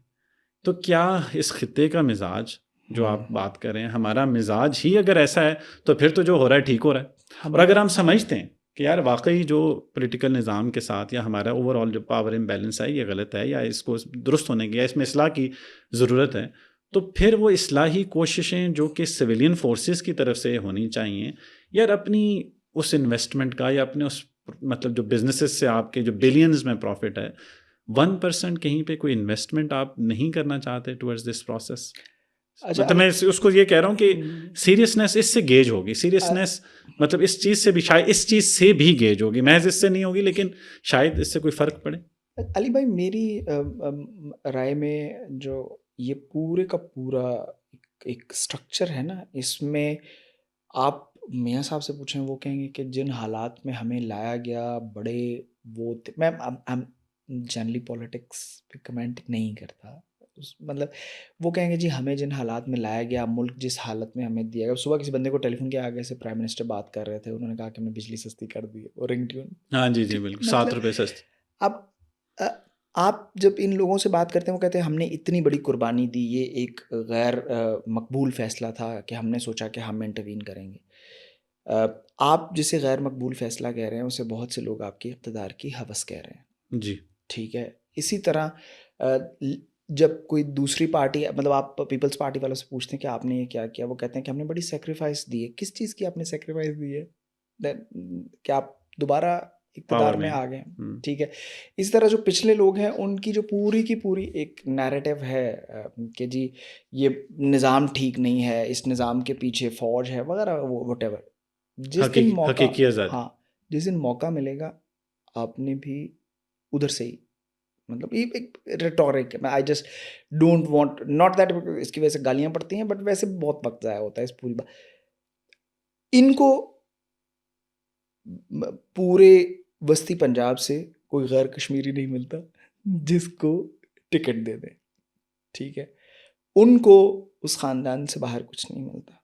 تو کیا اس خطے کا مزاج جو آپ بات کر رہے ہیں, ہمارا مزاج ہی اگر ایسا ہے تو پھر تو جو ہو رہا ہے ٹھیک ہو رہا ہے, اور اگر ہم سمجھتے ہیں کہ یار واقعی جو پولیٹیکل نظام کے ساتھ یا ہمارا اوور آل جو پاور امبیلنس ہے یہ غلط ہے یا اس کو درست ہونے کی یا اس میں اصلاح کی ضرورت ہے, تو پھر وہ اصلاحی کوششیں جو کہ سویلین فورسز کی طرف سے ہونی چاہیے, یار اپنی اس انویسٹمنٹ کا یا اپنے اس مطلب جو بزنسز سے آپ کے جو بلینز میں پروفٹ ہے 1% کہیں پہ کوئی انویسٹمنٹ آپ نہیں کرنا چاہتے ٹورڈز دس پروسیس. مطلب میں اس کو یہ کہہ رہا ہوں کہ سیریسنیس اس سے گیج ہوگی, سیریسنیس مطلب اس چیز سے بھی شاید اس چیز سے بھی گیج ہوگی, محض اس سے نہیں ہوگی لیکن شاید اس سے کوئی فرق پڑے. علی بھائی میری رائے میں جو یہ پورے کا پورا ایک سٹرکچر ہے نا, اس میں آپ میاں صاحب سے پوچھیں وہ کہیں گے کہ جن حالات میں ہمیں لایا گیا بڑے وہ میں جنرلی پولیٹکس پہ کمنٹ نہیں کرتا, مطلب وہ کہیں گے جی ہمیں جن حالات میں لایا گیا, ملک جس حالت میں ہمیں دیا گیا. صبح کسی بندے کو ٹیلی فون کے آگے سے پرائم منسٹر بات کر رہے تھے, انہوں نے کہا کہ ہم نے بجلی سستی کر دی ہے, اور رنگ ٹیون. ہاں جی جی بالکل, 7 روپے سستی. اب آپ جب ان لوگوں سے بات کرتے ہیں وہ کہتے ہیں ہم نے اتنی بڑی قربانی دی, یہ ایک غیر مقبول فیصلہ تھا کہ ہم نے سوچا کہ ہم انٹروین کریں گے. آپ جسے غیر مقبول فیصلہ کہہ رہے ہیں اسے بہت سے لوگ آپ کی اقتدار کی ہوس کہہ رہے ہیں. جی ٹھیک ہے. اسی طرح جب کوئی دوسری پارٹی, مطلب آپ پیپلز پارٹی والوں سے پوچھتے ہیں کہ آپ نے یہ کیا کیا, وہ کہتے ہیں کہ ہم نے بڑی سیکریفائس دی ہے. کس چیز کی آپ نے سیکریفائس دی ہے کہ آپ دوبارہ اقتدار میں آ گئے. ٹھیک ہے. اس طرح جو پچھلے لوگ ہیں ان کی جو پوری کی پوری ایک نیریٹو ہے کہ جی یہ نظام ٹھیک نہیں ہے, اس نظام کے پیچھے فوج ہے وغیرہ, وٹ ایور. جس دن موقع, ہاں جس دن موقع ملے گا آپ نے بھی ادھر سے ہی, مطلب یہ ایک ریٹورک ہے. I just don't want, not that اس کی وجہ سے گالیاں پڑتی ہیں, بٹ ویسے بہت وقت ضائع ہوتا ہے اس پوری بات. ان کو پورے وسطی پنجاب سے کوئی غیر کشمیری نہیں ملتا جس کو ٹکٹ دے دیں. ٹھیک ہے. ان کو اس خاندان سے باہر کچھ نہیں ملتا.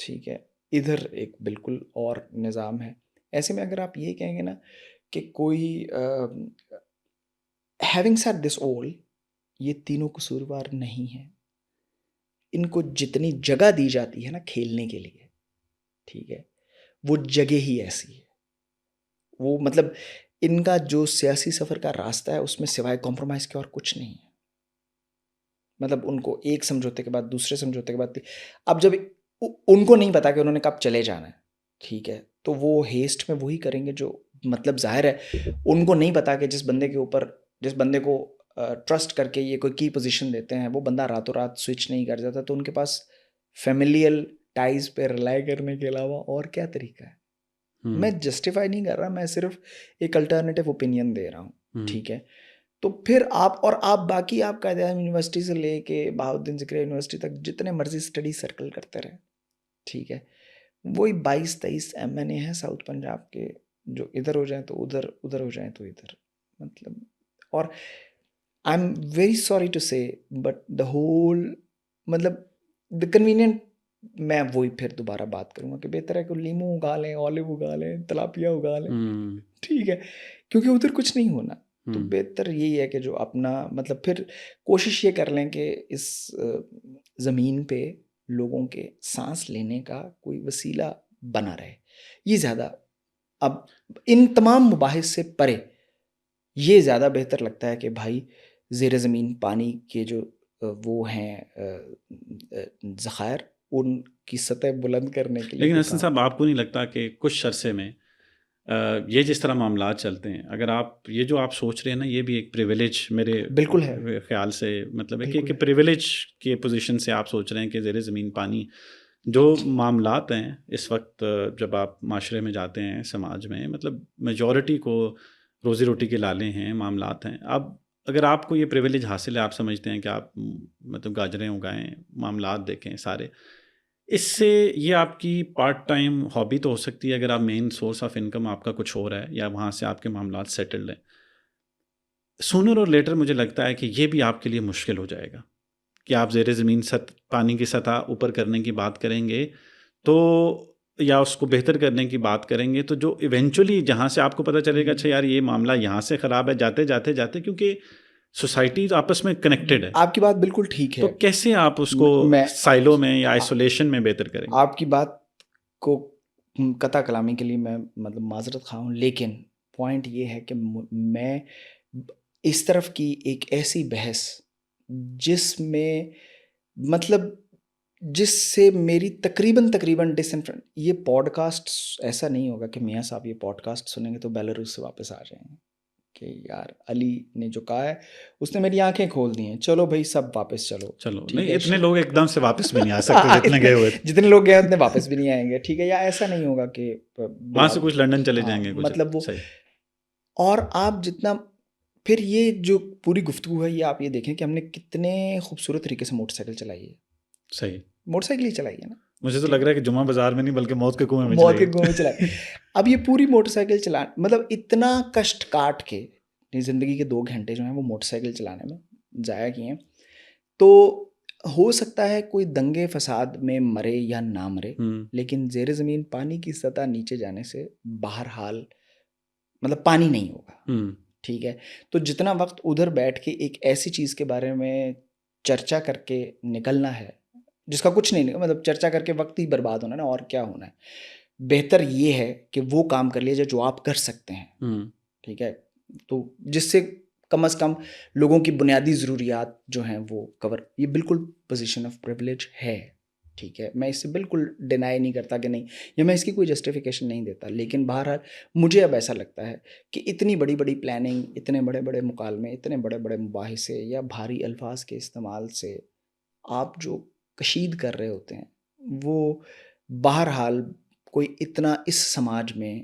ٹھیک ہے. ادھر ایک بالکل اور نظام ہے. ایسے میں اگر آپ یہ کہیں گے نا کہ کوئی ہیونگ سیڈ دس آل, یہ تینوں قصوروار نہیں ہیں. ان کو جتنی جگہ دی جاتی ہے نا کھیلنے کے لیے, ٹھیک ہے, وہ جگہ ہی ایسی ہے. وہ مطلب ان کا جو سیاسی سفر کا راستہ ہے اس میں سوائے کمپرومائز کے اور کچھ نہیں ہے. مطلب ان کو ایک سمجھوتے کے بعد دوسرے سمجھوتے کے بعد, اب جب ان کو نہیں پتا کہ انہوں نے کب چلے جانا ہے, ٹھیک ہے, تو وہ ہیسٹ میں وہی کریں گے جو, مطلب ظاہر ہے ان کو نہیں پتا کہ جس بندے کو ٹرسٹ کر کے یہ کوئی کی پوزیشن دیتے ہیں وہ بندہ راتوں رات سوئچ نہیں کر جاتا. تو ان کے پاس فیملیل ٹائز پہ ریلائی کرنے کے علاوہ اور کیا طریقہ ہے. میں جسٹیفائی نہیں کر رہا, میں صرف ایک الٹرنیٹیو اوپینین دے رہا ہوں. ٹھیک ہے. تو پھر آپ باقی آپ قائد اعظم یونیورسٹی سے لے کے بہاؤالدین ذکریہ یونیورسٹی تک جتنے مرضی اسٹڈی سرکل کرتے رہے, ٹھیک ہے, وہی 22-23 MNA ہیں ساؤتھ پنجاب کے, جو ادھر ہو جائیں تو ادھر, ادھر ہو جائیں تو ادھر. مطلب, اور I am very sorry to say but the whole, مطلب دا کنوینئنٹ, میں وہی پھر دوبارہ بات کروں گا کہ بہتر ہے کہ لیمو اگا لیں, اولیو اگا لیں, تلاپیا اگا لیں. ٹھیک ہے. کیونکہ ادھر کچھ نہیں ہونا. تو بہتر یہی ہے کہ جو اپنا, مطلب پھر کوشش یہ کر لیں کہ اس زمین پہ لوگوں کے سانس لینے کا کوئی وسیلہ بنا رہے. یہ زیادہ, اب ان تمام مباحث سے پرے یہ زیادہ بہتر لگتا ہے کہ بھائی زیر زمین پانی کے جو وہ ہیں ذخائر, ان کی سطح بلند کرنے کے لیے. لیکن حسن صاحب آپ کو نہیں لگتا کہ کچھ عرصے میں یہ جس طرح معاملات چلتے ہیں, اگر آپ یہ جو آپ سوچ رہے ہیں نا, یہ بھی ایک پریویلیج میرے بالکل ہے خیال سے, مطلب ہے کہ پریویلیج کے پوزیشن سے آپ سوچ رہے ہیں کہ زیر زمین پانی جو معاملات ہیں اس وقت, جب آپ معاشرے میں جاتے ہیں, سماج میں, مطلب میجورٹی کو روزی روٹی کے لالے ہیں, معاملات ہیں. اب اگر آپ کو یہ پریویلیج حاصل ہے, آپ سمجھتے ہیں کہ آپ مطلب گاجریں اگائیں, معاملات دیکھیں سارے, اس سے یہ آپ کی پارٹ ٹائم ہابی تو ہو سکتی ہے اگر آپ مین سورس آف انکم آپ کا کچھ اور ہے, یا وہاں سے آپ کے معاملات سیٹلڈ ہیں. سونر اور لیٹر مجھے لگتا ہے کہ یہ بھی آپ کے لیے مشکل ہو جائے گا کہ آپ زیر زمین پانی کی سطح اوپر کرنے کی بات کریں گے تو, یا اس کو بہتر کرنے کی بات کریں گے, تو جو ایونچولی جہاں سے آپ کو پتہ چلے گا اچھا یار یہ معاملہ یہاں سے خراب ہے, جاتے جاتے جاتے, کیونکہ سوسائٹی آپس میں کنیکٹڈ ہے. آپ کی بات بالکل ٹھیک ہے. تو کیسے آپ اس کو سائلو میں یا آئسولیشن میں بہتر کریں گے؟ آپ کی بات کو قطع کلامی کے لیے میں مطلب معذرت خواہ ہوں, لیکن پوائنٹ یہ ہے کہ میں اس طرف کی ایک ایسی بحث جس میں مطلب جس سے میری تقریباً یہ پوڈ کاسٹ ایسا نہیں ہوگا کہ میاں صاحب یہ پوڈ کاسٹ سنیں گے تو بیلاروس سے واپس آ جائیں گے کہ یار علی نے جو کہا ہے اس نے میری آنکھیں کھول دی ہیں, چلو بھائی سب واپس چلو. نہیں, اتنے لوگ ایک دم سے واپس بھی نہیں آ سکتے جتنے گئے ہوئے, جتنے لوگ گئے اتنے واپس بھی نہیں آئیں گے. ٹھیک ہے. یا ایسا نہیں ہوگا کہ وہاں سے کچھ لنڈن چلے جائیں گے, مطلب وہ. اور آپ جتنا پھر یہ جو پوری گفتگو ہے یہ آپ یہ دیکھیں کہ ہم نے کتنے خوبصورت طریقے سے موٹر سائیکل چلائی ہے. صحیح, موٹر سائیکل ہی چلائی ہے نا. مجھے تو لگ رہا ہے کہ جمعہ بازار میں نہیں بلکہ موت کے کنویں میں چلائی. اب یہ پوری موٹر سائیکل چلانا مطلب اتنا کشٹ کاٹ کے زندگی کے 2 گھنٹے جو ہیں وہ موٹر سائیکل چلانے میں ضائع کیے ہیں. تو ہو سکتا ہے کوئی دنگے فساد میں مرے یا نہ مرے، لیکن زیر زمین پانی کی سطح نیچے جانے سے بہرحال مطلب پانی نہیں ہوگا، ٹھیک ہے. تو جتنا وقت ادھر بیٹھ کے ایک ایسی چیز کے بارے میں چرچا کر کے نکلنا ہے جس کا کچھ نہیں، مطلب چرچا کر کے وقت ہی برباد ہونا نا، اور کیا ہونا ہے. بہتر یہ ہے کہ وہ کام کر لیا جائے جو آپ کر سکتے ہیں، ٹھیک ہے. تو جس سے کم از کم لوگوں کی بنیادی ضروریات جو ہیں وہ کور. یہ بالکل پوزیشن آف پریولیج ہے، ٹھیک ہے. میں اس سے بالکل ڈینائی نہیں کرتا کہ نہیں، یا میں اس کی کوئی جسٹیفیکیشن نہیں دیتا، لیکن بہرحال مجھے اب ایسا لگتا ہے کہ اتنی بڑی بڑی پلاننگ، اتنے بڑے بڑے مکالمے، اتنے بڑے بڑے مباحثے یا بھاری الفاظ کے استعمال سے آپ جو کشید کر رہے ہوتے ہیں وہ بہرحال کوئی اتنا اس سماج میں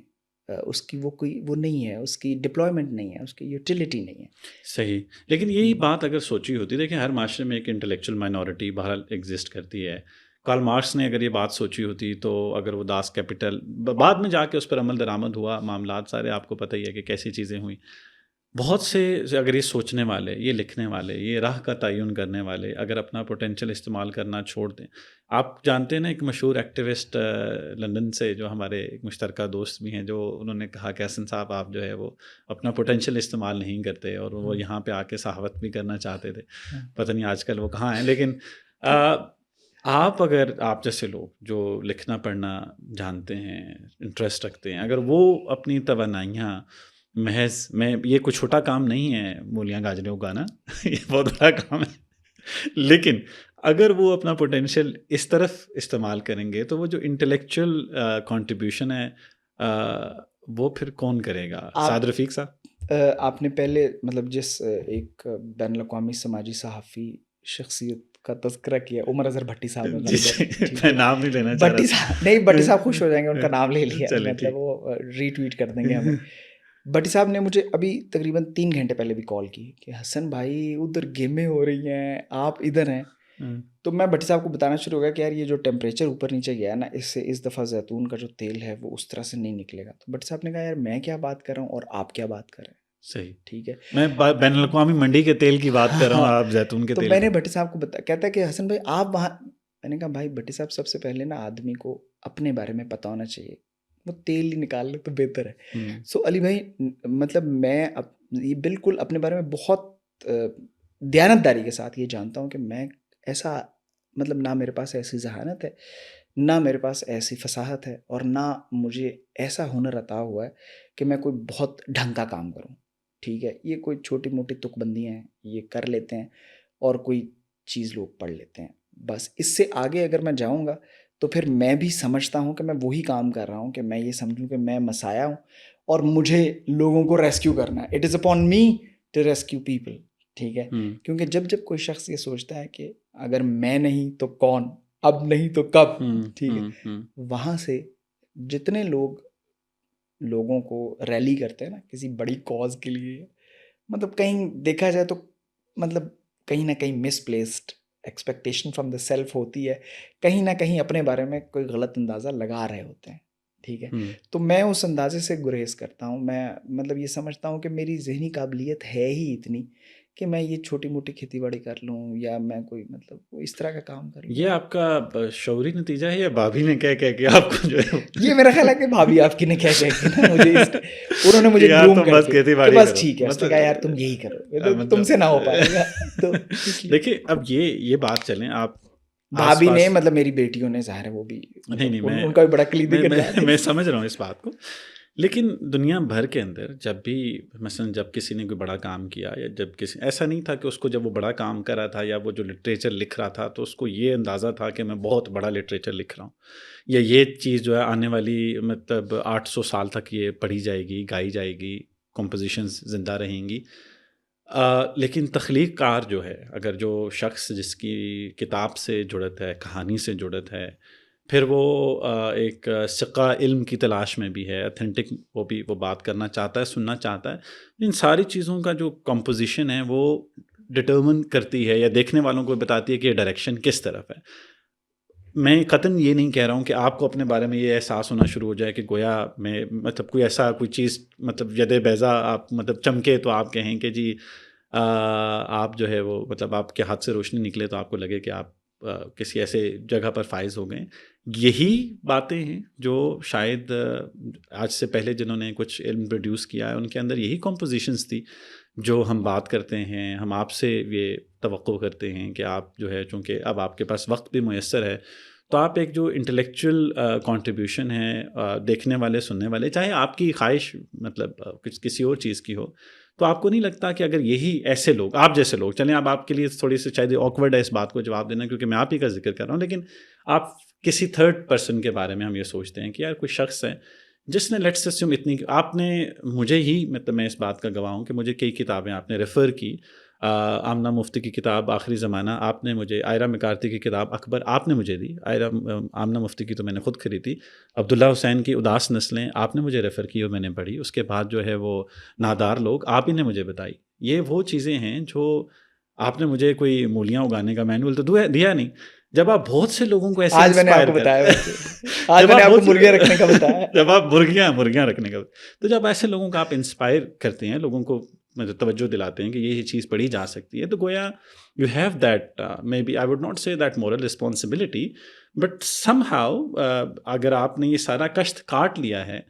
اس کی وہ نہیں ہے، اس کی ڈپلائمنٹ نہیں ہے، اس کی یوٹیلیٹی نہیں ہے. صحیح. لیکن یہی بات اگر سوچی ہوتی، دیکھیں ہر معاشرے میں ایک انٹلیکچوئل مائنورٹی بہرحال ایگزسٹ کرتی ہے. کارل مارکس نے اگر یہ بات سوچی ہوتی تو اگر وہ داس کیپٹل بعد میں جا کے اس پر عمل درآمد ہوا، معاملات سارے آپ کو پتہ ہی ہے کہ کیسی چیزیں ہوئیں. بہت سے اگر یہ سوچنے والے، یہ لکھنے والے، یہ راہ کا تعین کرنے والے اگر اپنا پوٹینشیل استعمال کرنا چھوڑ دیں. آپ جانتے ہیں نا ایک مشہور ایکٹیوسٹ لندن سے جو ہمارے ایک مشترکہ دوست بھی ہیں، جو انہوں نے کہا کہ حسن صاحب آپ جو ہے وہ اپنا پوٹینشیل استعمال نہیں کرتے، اور وہ یہاں پہ آ کے صحافت بھی کرنا چاہتے تھے. پتہ نہیں آج کل وہ کہاں ہیں. لیکن آپ اگر آپ جیسے لوگ جو لکھنا پڑھنا جانتے ہیں، انٹرسٹ رکھتے ہیں، اگر وہ اپنی توانائیاں محض میں، یہ کوئی چھوٹا کام نہیں ہے مولیاں گاجریں اگانا، یہ بہت بڑا کام ہے، لیکن اگر وہ اپنا پوٹینشیل اس طرف استعمال کریں گے تو وہ جو انٹلیکچوئل کنٹریبیوشن ہے وہ پھر کون کرے گا؟ سعد رفیق صاحب. آپ نے پہلے مطلب جس ایک بین الاقوامی سماجی صحافی شخصیت کا تذکرہ کیا، عمر اظہر بھٹی صاحب نے، میں نام نہیں لینا چاہ بھٹی صاحب نہیں، بھٹی صاحب خوش ہو جائیں گے، ان کا نام لے لیا، مطلب وہ ری ٹویٹ کر دیں گے ہمیں. بھٹی صاحب نے مجھے ابھی تقریباً 3 گھنٹے پہلے بھی کال کی کہ حسن بھائی ادھر گیمیں ہو رہی ہیں، آپ ادھر ہیں. تو میں بھٹی صاحب کو بتانا شروع ہو گیا کہ یار یہ جو ٹیمپریچر اوپر نیچے گیا نا، اس سے اس دفعہ زیتون کا جو تیل ہے وہ اس طرح سے نہیں نکلے گا. تو بھٹی صاحب نے کہا یار میں کیا بات کر رہا ہوں اور آپ کیا بات کر رہے ہیں. صحیح، ٹھیک ہے، میں بین الاقوامی منڈی کے تیل کی بات کر رہا ہوں، آپ زیتون کے تیل. تو میں نے بھٹی صاحب کو کہتا ہے کہ حسن بھائی آپ وہاں. میں نے کہا بھائی بھٹی صاحب سب سے پہلے نا آدمی کو اپنے بارے میں پتہ ہونا چاہیے، وہ تیل ہی نکال لے تو بہتر ہے. سو علی بھائی مطلب میں یہ بالکل اپنے بارے میں بہت دیانتداری کے ساتھ یہ جانتا ہوں کہ میں ایسا مطلب نہ میرے پاس ایسی ذہانت ہے، نہ میرے پاس ایسی فصاحت ہے، اور نہ مجھے ایسا ہنر عطا ہوا ہے کہ میں کوئی بہت ڈھنگ کا کام کروں. ٹھیک ہے، یہ کوئی چھوٹی موٹی تک بندیاں ہیں، یہ کر لیتے ہیں اور کوئی چیز لوگ پڑھ لیتے ہیں. بس اس سے آگے اگر میں جاؤں گا تو پھر میں بھی سمجھتا ہوں کہ میں وہی کام کر رہا ہوں کہ میں یہ سمجھوں کہ میں مسایا ہوں اور مجھے لوگوں کو ریسکیو کرنا ہے. It is upon me to rescue people. ٹھیک ہے، کیونکہ جب کوئی شخص یہ سوچتا ہے کہ اگر میں نہیں تو کون، اب نہیں تو کب، ٹھیک ہے، وہاں سے جتنے لوگوں کو ریلی کرتے ہیں نا کسی بڑی کاز کے لیے، مطلب کہیں دیکھا جائے تو مطلب کہیں نہ کہیں misplaced expectation from the self ہوتی ہے، کہیں نہ کہیں اپنے بارے میں کوئی غلط اندازہ لگا رہے ہوتے ہیں. ٹھیک ہے، تو میں اس اندازے سے گریز کرتا ہوں. میں مطلب یہ سمجھتا ہوں کہ میری ذہنی قابلیت ہے ہی اتنی کہ میں یہ چھوٹی موٹی کھیتی باڑی کر لوں، یا میں کوئی مطلب اس طرح کا کام کر لوں. یہ آپ کا شعوری نتیجہ ہے یا بھابھی نے کہہ کے آپ کو جو ہے یہ میرا خیال ہے کہ بھابھی آپ کی نے کہہ کے نا مجھے انہوں نے مجھے گروم کر کے کہ بس ٹھیک ہے، اس نے کہا یار تم یہی کرو، تم سے نہ ہو پائے گا. تو دیکھیں اب یہ بات چلیں، آپ بھابھی نے مطلب میری بیٹیوں نے، ظاہر ہے وہ بھی نہیں ان کا بھی بڑا کلیدی کردار ہے. میں سمجھ رہا ہوں اس بات کو. لیکن دنیا بھر کے اندر جب بھی مثلا جب کسی نے کوئی بڑا کام کیا، یا جب کسی ایسا نہیں تھا کہ اس کو جب وہ بڑا کام کر رہا تھا یا وہ جو لٹریچر لکھ رہا تھا تو اس کو یہ اندازہ تھا کہ میں بہت بڑا لٹریچر لکھ رہا ہوں، یا یہ چیز جو ہے آنے والی مطلب 800 سال تک یہ پڑھی جائے گی، گائی جائے گی، کمپوزیشنز زندہ رہیں گی. لیکن تخلیق کار جو ہے، اگر جو شخص جس کی کتاب سے جڑت ہے، کہانی سے جڑت ہے، پھر وہ ایک ثقہ علم کی تلاش میں بھی ہے، اتھینٹک وہ بات کرنا چاہتا ہے، سننا چاہتا ہے، ان ساری چیزوں کا جو کمپوزیشن ہے وہ ڈٹرمن کرتی ہے یا دیکھنے والوں کو بتاتی ہے کہ یہ ڈائریکشن کس طرف ہے. میں قطعاً یہ نہیں کہہ رہا ہوں کہ آپ کو اپنے بارے میں یہ احساس ہونا شروع ہو جائے کہ گویا میں مطلب کوئی ایسا کوئی چیز مطلب ید بیضا آپ مطلب چمکے تو آپ کہیں کہ جی آپ جو ہے وہ مطلب آپ کے ہاتھ سے روشنی نکلے تو آپ کو لگے کہ آپ کسی ایسے جگہ پر فائز ہو گئے. یہی باتیں ہیں جو شاید آج سے پہلے جنہوں نے کچھ علم پروڈیوس کیا ہے ان کے اندر یہی کمپوزیشنز تھی جو ہم بات کرتے ہیں. ہم آپ سے یہ توقع کرتے ہیں کہ آپ جو ہے چونکہ اب آپ کے پاس وقت بھی میسر ہے تو آپ ایک جو انٹلیکچوئل کنٹریبیوشن ہے دیکھنے والے سننے والے, چاہے آپ کی خواہش مطلب کسی اور چیز کی ہو, تو آپ کو نہیں لگتا کہ اگر یہی ایسے لوگ آپ جیسے لوگ, چلیں اب آپ کے لیے تھوڑی سی شاید آکورڈ ہے اس بات کو جواب دینا کیونکہ میں آپ ہی کا ذکر کر رہا ہوں, لیکن آپ کسی تھرڈ پرسن کے بارے میں ہم یہ سوچتے ہیں کہ یار کوئی شخص ہے جس نے لیٹس اسیوم اتنی, آپ نے مجھے ہی مطلب میں اس بات کا گواہ ہوں کہ مجھے کئی کتابیں آپ نے ریفر کی. آمنہ مفتی کی کتاب آخری زمانہ آپ نے مجھے, آئرہ مکارتی کی کتاب اکبر آپ نے مجھے دی, آمنہ مفتی کی تو میں نے خود خریدی, عبداللہ حسین کی اداس نسلیں آپ نے مجھے ریفر کی اور میں نے پڑھی. اس کے بعد جو ہے وہ نادار لوگ آپ ہی نے مجھے بتائی. یہ وہ چیزیں ہیں جو آپ نے مجھے کوئی مولیاں اگانے کا مینول تو دیا نہیں. جب آپ بہت سے لوگوں کو ایسے آج میں نے آپ کو بتایا, آج میں نے آپ کو مرغیاں رکھنے کا بتایا, جب آپ مرغیاں رکھنے کا, تو جب ایسے لوگوں کو آپ انسپائر کرتے ہیں, لوگوں کو مطلب توجہ دلاتے ہیں کہ یہ چیز پڑھی جا سکتی ہے, تو گویا you have that maybe I would not say that moral responsibility, but somehow اگر آپ نے یہ سارا کشت کاٹ لیا ہے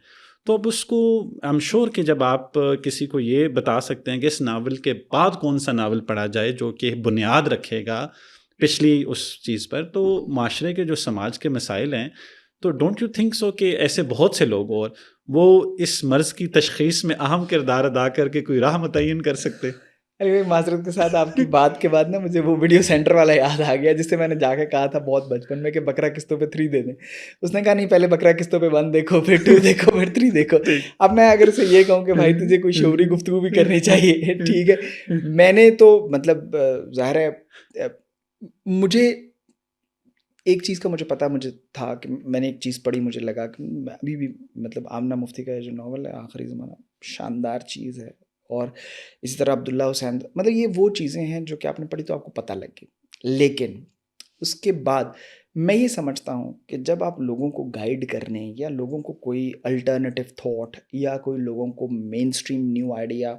تو اب اس کو آئی ایم شیور کہ جب آپ کسی کو یہ بتا سکتے ہیں کہ اس ناول کے بعد کون سا ناول پڑھا جائے جو کہ بنیاد رکھے گا پچھلی اس چیز پر, تو معاشرے کے جو سماج کے مسائل ہیں, تو ڈونٹ یو تھنک سو کہ ایسے بہت سے لوگ اور وہ اس مرض کی تشخیص میں اہم کردار ادا کر کے کوئی راہ متعین کر سکتے. علی بھائی معذرت کے ساتھ آپ کی بات کے بعد نا مجھے وہ ویڈیو سینٹر والا یاد آ گیا جس سے میں نے جا کے کہا تھا بہت بچپن میں کہ بکرا قسطوں پہ 3 دے دیں. اس نے کہا نہیں, پہلے بکرا قسطوں پہ 1 دیکھو, پھر 2 دیکھو, پھر 3 دیکھو. اب میں اگر اسے یہ کہوں کہ بھائی تجھے کوئی شعوری گفتگو بھی کرنی چاہیے, ٹھیک ہے, میں نے تو مطلب ظاہر ہے مجھے ایک چیز کا مجھے پتا مجھے تھا کہ میں نے ایک چیز پڑھی, مجھے لگا کہ ابھی بھی مطلب آمنہ مفتی کا جو ناول ہے آخری زمانہ شاندار چیز ہے, اور اسی طرح عبداللہ حسین, مطلب یہ وہ چیزیں ہیں جو کہ آپ نے پڑھی تو آپ کو پتہ لگ گئی. لیکن اس کے بعد میں یہ سمجھتا ہوں کہ جب آپ لوگوں کو گائیڈ کرنے یا لوگوں کو کوئی الٹرنیٹیو تھاٹ یا کوئی لوگوں کو مین اسٹریم نیو آئیڈیا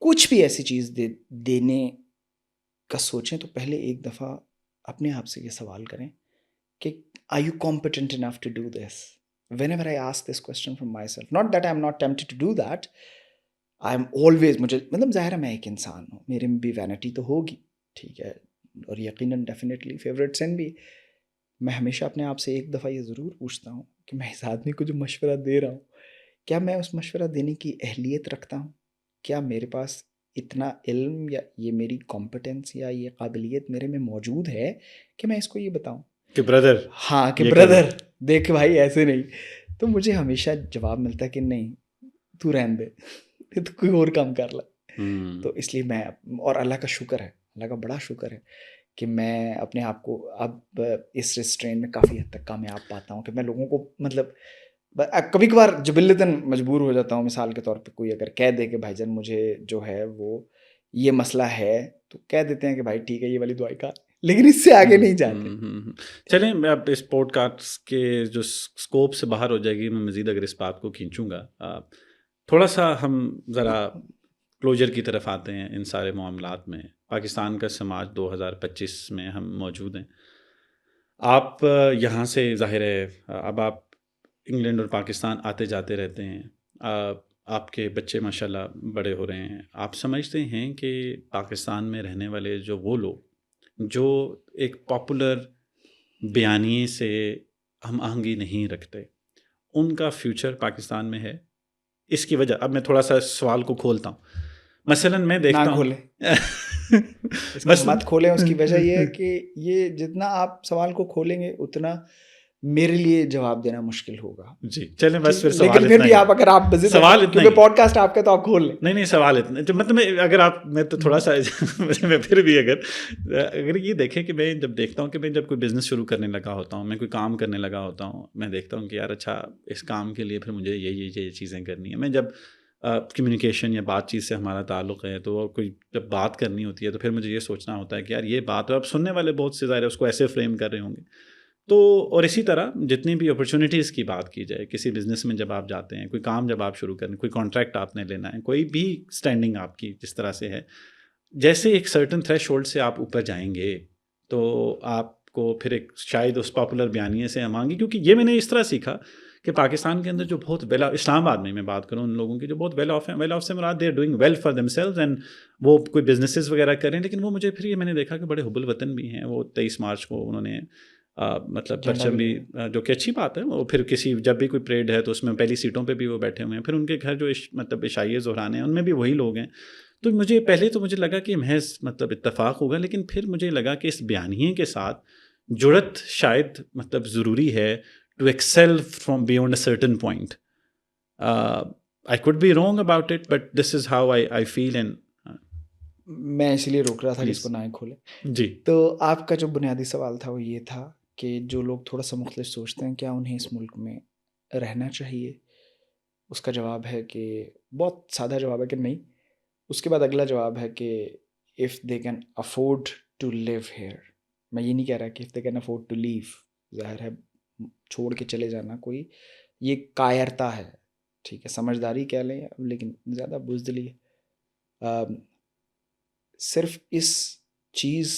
کچھ بھی ایسی چیز دینے کا سوچیں, تو پہلے ایک دفعہ اپنے آپ سے یہ سوال کریں کہ are you competent enough to do this? Whenever I ask this question from myself, not that I'm not tempted to do that, I'm always, مجھے مطلب ظاہر ہے میں ایک انسان ہوں, میرے میں بھی وینٹی تو ہوگی, ٹھیک ہے, اور یقیناً ڈیفینیٹلی فیوریٹ سن بھی. میں ہمیشہ اپنے آپ سے ایک دفعہ یہ ضرور پوچھتا ہوں کہ میں اس آدمی کو جو مشورہ دے رہا ہوں کیا میں اس مشورہ دینے کی اہلیت رکھتا ہوں, کیا میرے پاس اتنا علم یا یہ میری کمپٹنس یا یہ قابلیت میرے میں موجود ہے کہ میں اس کو یہ بتاؤں کہ بردر, ہاں کہ بردر دیکھ بھائی ایسے نہیں. تو مجھے ہمیشہ جواب ملتا ہے کہ نہیں, تو رہن دے, تو کوئی اور کام کر لے. تو اس لیے میں, اور اللہ کا شکر ہے, اللہ کا بڑا شکر ہے کہ میں اپنے آپ کو اب اس ریسٹرین میں کافی حد تک کامیاب پاتا ہوں کہ میں لوگوں کو مطلب کبھی کبھار جبلتاً مجبور ہو جاتا ہوں. مثال کے طور پہ کوئی اگر کہہ دے کہ بھائی جان مجھے جو ہے وہ یہ مسئلہ ہے, تو کہہ دیتے ہیں کہ بھائی ٹھیک ہے یہ والی دعائی کا, لیکن اس سے آگے نہیں جاتے. چلیں میں اب اس پوڈ کاسٹ کے جو اسکوپ سے باہر ہو جائے گی, میں مزید اگر اس بات کو کھینچوں گا, تھوڑا سا ہم ذرا کلوجر کی طرف آتے ہیں ان سارے معاملات میں. پاکستان کا سماج 2025 میں ہم موجود ہیں. آپ یہاں سے ظاہر ہے اب آپ انگلینڈ اور پاکستان آتے جاتے رہتے ہیں, آپ کے بچے ماشاءاللہ بڑے ہو رہے ہیں. آپ سمجھتے ہیں کہ پاکستان میں رہنے والے جو وہ لوگ جو ایک پاپولر بیانیے سے ہم آہنگی نہیں رکھتے, ان کا فیوچر پاکستان میں ہے؟ اس کی وجہ, اب میں تھوڑا سا سوال کو کھولتا ہوں. مثلا میں دیکھتا ہوں, مت کھولیں. اس کی وجہ یہ ہے کہ یہ جتنا آپ سوال کو کھولیں گے اتنا میرے لیے جواب دینا مشکل ہوگا. جی چلیں بس پھر سوال, لیکن پھر بھی آپ اگر آپ سوال کیونکہ پوڈ کاسٹ آپ کا تو آپ کھول لیں. نہیں سوال اتنا مطلب اگر آپ, میں تو تھوڑا سا میں پھر بھی اگر یہ دیکھیں کہ میں جب دیکھتا ہوں کہ میں جب کوئی بزنس شروع کرنے لگا ہوتا ہوں, میں کوئی کام کرنے لگا ہوتا ہوں, میں دیکھتا ہوں کہ یار اچھا اس کام کے لیے پھر مجھے یہ چیزیں کرنی ہیں. میں جب کمیونیکیشن یا بات چیت سے ہمارا تعلق ہے تو کوئی جب بات کرنی ہوتی ہے تو پھر مجھے یہ سوچنا ہوتا ہے کہ یار یہ بات, اب سننے والے بہت سے ظاہر ہے اس کو ایسے فریم کر رہے ہوں گے. تو اور اسی طرح جتنی بھی اپرچونیٹیز کی بات کی جائے, کسی بزنس میں جب آپ جاتے ہیں, کوئی کام جب آپ شروع کریں, کوئی کانٹریکٹ آپ نے لینا ہے, کوئی بھی اسٹینڈنگ آپ کی جس طرح سے ہے, جیسے ایک سرٹن تھریش ہولڈ سے آپ اوپر جائیں گے تو آپ کو پھر ایک شاید اس پاپولر بیانیے سے مانگی، کیونکہ یہ میں نے اس طرح سیکھا کہ پاکستان کے اندر جو بہت اسلام آباد میں بات کروں ان لوگوں کی جو بہت ویل آف ہیں، ویل آف سے مراد they are doing well for themselves and وہ کوئی بزنسز وغیرہ کریں، لیکن وہ مجھے پھر یہ میں نے دیکھا کہ بڑے حب الوطن بھی ہیں. وہ 23 مارچ کو انہوں نے مطلب پرچم بھی، جو کہ اچھی بات ہے. وہ پھر کسی جب بھی کوئی پریڈ ہے تو اس میں پہلی سیٹوں پہ بھی وہ بیٹھے ہوئے ہیں. پھر ان کے گھر جو مطلب عشائیے زہران ہیں ان میں بھی وہی لوگ ہیں. تو مجھے پہلے تو مجھے لگا کہ محض مطلب اتفاق ہوگا، لیکن پھر مجھے لگا کہ اس بیانیے کے ساتھ جرت شاید مطلب ضروری ہے to excel from beyond a certain point. I could be wrong about it but this is how I feel. And میں اسی لیے روک رہا تھا کہ اس کو نہ کھولے. جی، تو آپ کا جو بنیادی سوال تھا وہ یہ تھا کہ جو لوگ تھوڑا سا مختلف سوچتے ہیں کیا انہیں اس ملک میں رہنا چاہیے. اس کا جواب ہے کہ بہت سادہ جواب ہے کہ نہیں. اس کے بعد اگلا جواب ہے کہ if they can afford to leave here. میں یہ نہیں کہہ رہا کہ if they can afford to leave, ظاہر ہے چھوڑ کے چلے جانا کوئی یہ کائرتا ہے، ٹھیک ہے، سمجھداری کہہ لیں لیکن زیادہ بزدلی ہے. صرف اس چیز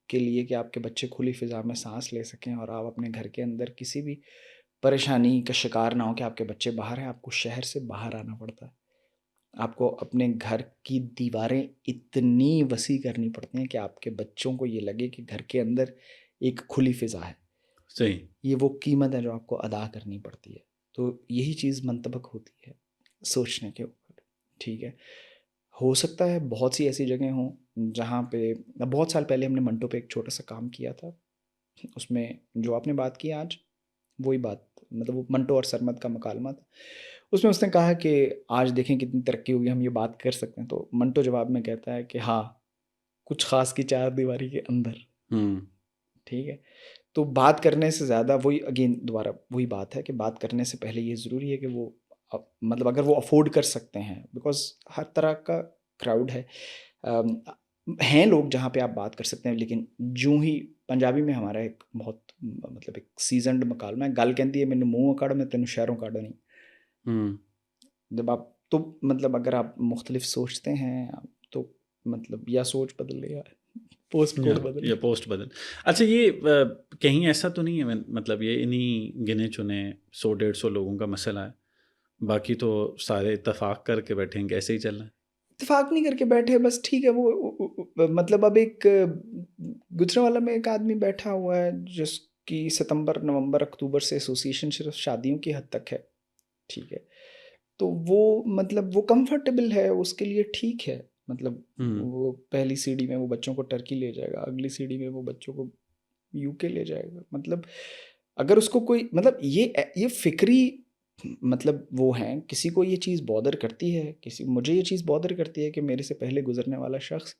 کے لیے کہ آپ کے بچے کھلی فضا میں سانس لے سکیں اور آپ اپنے گھر کے اندر کسی بھی پریشانی کا شکار نہ ہو کہ آپ کے بچے باہر ہیں، آپ کو شہر سے باہر آنا پڑتا ہے. آپ کو اپنے گھر کی دیواریں اتنی وسیع کرنی پڑتی ہیں کہ آپ کے بچوں کو یہ لگے کہ گھر کے اندر ایک کھلی فضا ہے. صحیح. یہ وہ قیمت ہے جو آپ کو ادا کرنی پڑتی ہے. تو یہی چیز منطبق ہوتی ہے سوچنے کے اوپر، ٹھیک ہے. ہو سکتا ہے بہت سی ایسی جگہیں ہوں جہاں پہ بہت سال پہلے ہم نے منٹو پہ ایک چھوٹا سا کام کیا تھا. اس میں جو آپ نے بات کی آج وہی بات، مطلب وہ منٹو اور سرمد کا مکالمہ تھا. اس میں اس نے کہا کہ آج دیکھیں کتنی ترقی ہوگی، ہم یہ بات کر سکتے ہیں. تو منٹو جواب میں کہتا ہے کہ ہاں کچھ خاص کی چار دیواری کے اندر. ٹھیک ہے. تو بات کرنے سے زیادہ وہی اگین دوبارہ وہی بات ہے کہ بات کرنے سے پہلے یہ ضروری ہے کہ وہ مطلب اگر وہ افورڈ کر سکتے ہیں، بیکاز ہر طرح کا کراؤڈ ہے، ہیں لوگ جہاں پہ آپ بات کر سکتے ہیں. لیکن جو ہی پنجابی میں ہمارا ایک بہت مطلب ایک سیزنڈ مکالمہ ہے، گل کہتی ہے مینوں منہ کاڑ میں تینوں شہروں کاڑ نہیں. جب آپ تو مطلب اگر آپ مختلف سوچتے ہیں تو مطلب یا سوچ بدل لے یا پوسٹ کوڈ بدل یا پوسٹ بدل. اچھا یہ کہیں ایسا تو نہیں ہے مطلب یہ انہیں گنے چنے 100-150 لوگوں کا مسئلہ ہے، باقی تو سارے اتفاق کر کے بیٹھیں گے ایسے ہی چل رہا ہے؟ اتفاق نہیں کر کے بیٹھے بس، ٹھیک ہے. وہ مطلب اب ایک گجرا والا میں ایک آدمی بیٹھا ہوا ہے جس کی ستمبر نومبر اکتوبر سے ایسوسیشن صرف شادیوں کی حد تک ہے، ٹھیک ہے. تو وہ مطلب وہ کمفرٹیبل ہے، اس کے لیے ٹھیک ہے. مطلب وہ پہلی سی ڈی میں وہ بچوں کو ٹرکی لے جائے گا، اگلی سی ڈی میں وہ بچوں کو یو کے لے جائے گا. مطلب اگر اس کو کوئی مطلب یہ فکری مطلب وہ ہیں، کسی کو یہ چیز بادر کرتی ہے، مجھے یہ چیز بادر کرتی ہے کہ میرے سے پہلے گزرنے والا شخص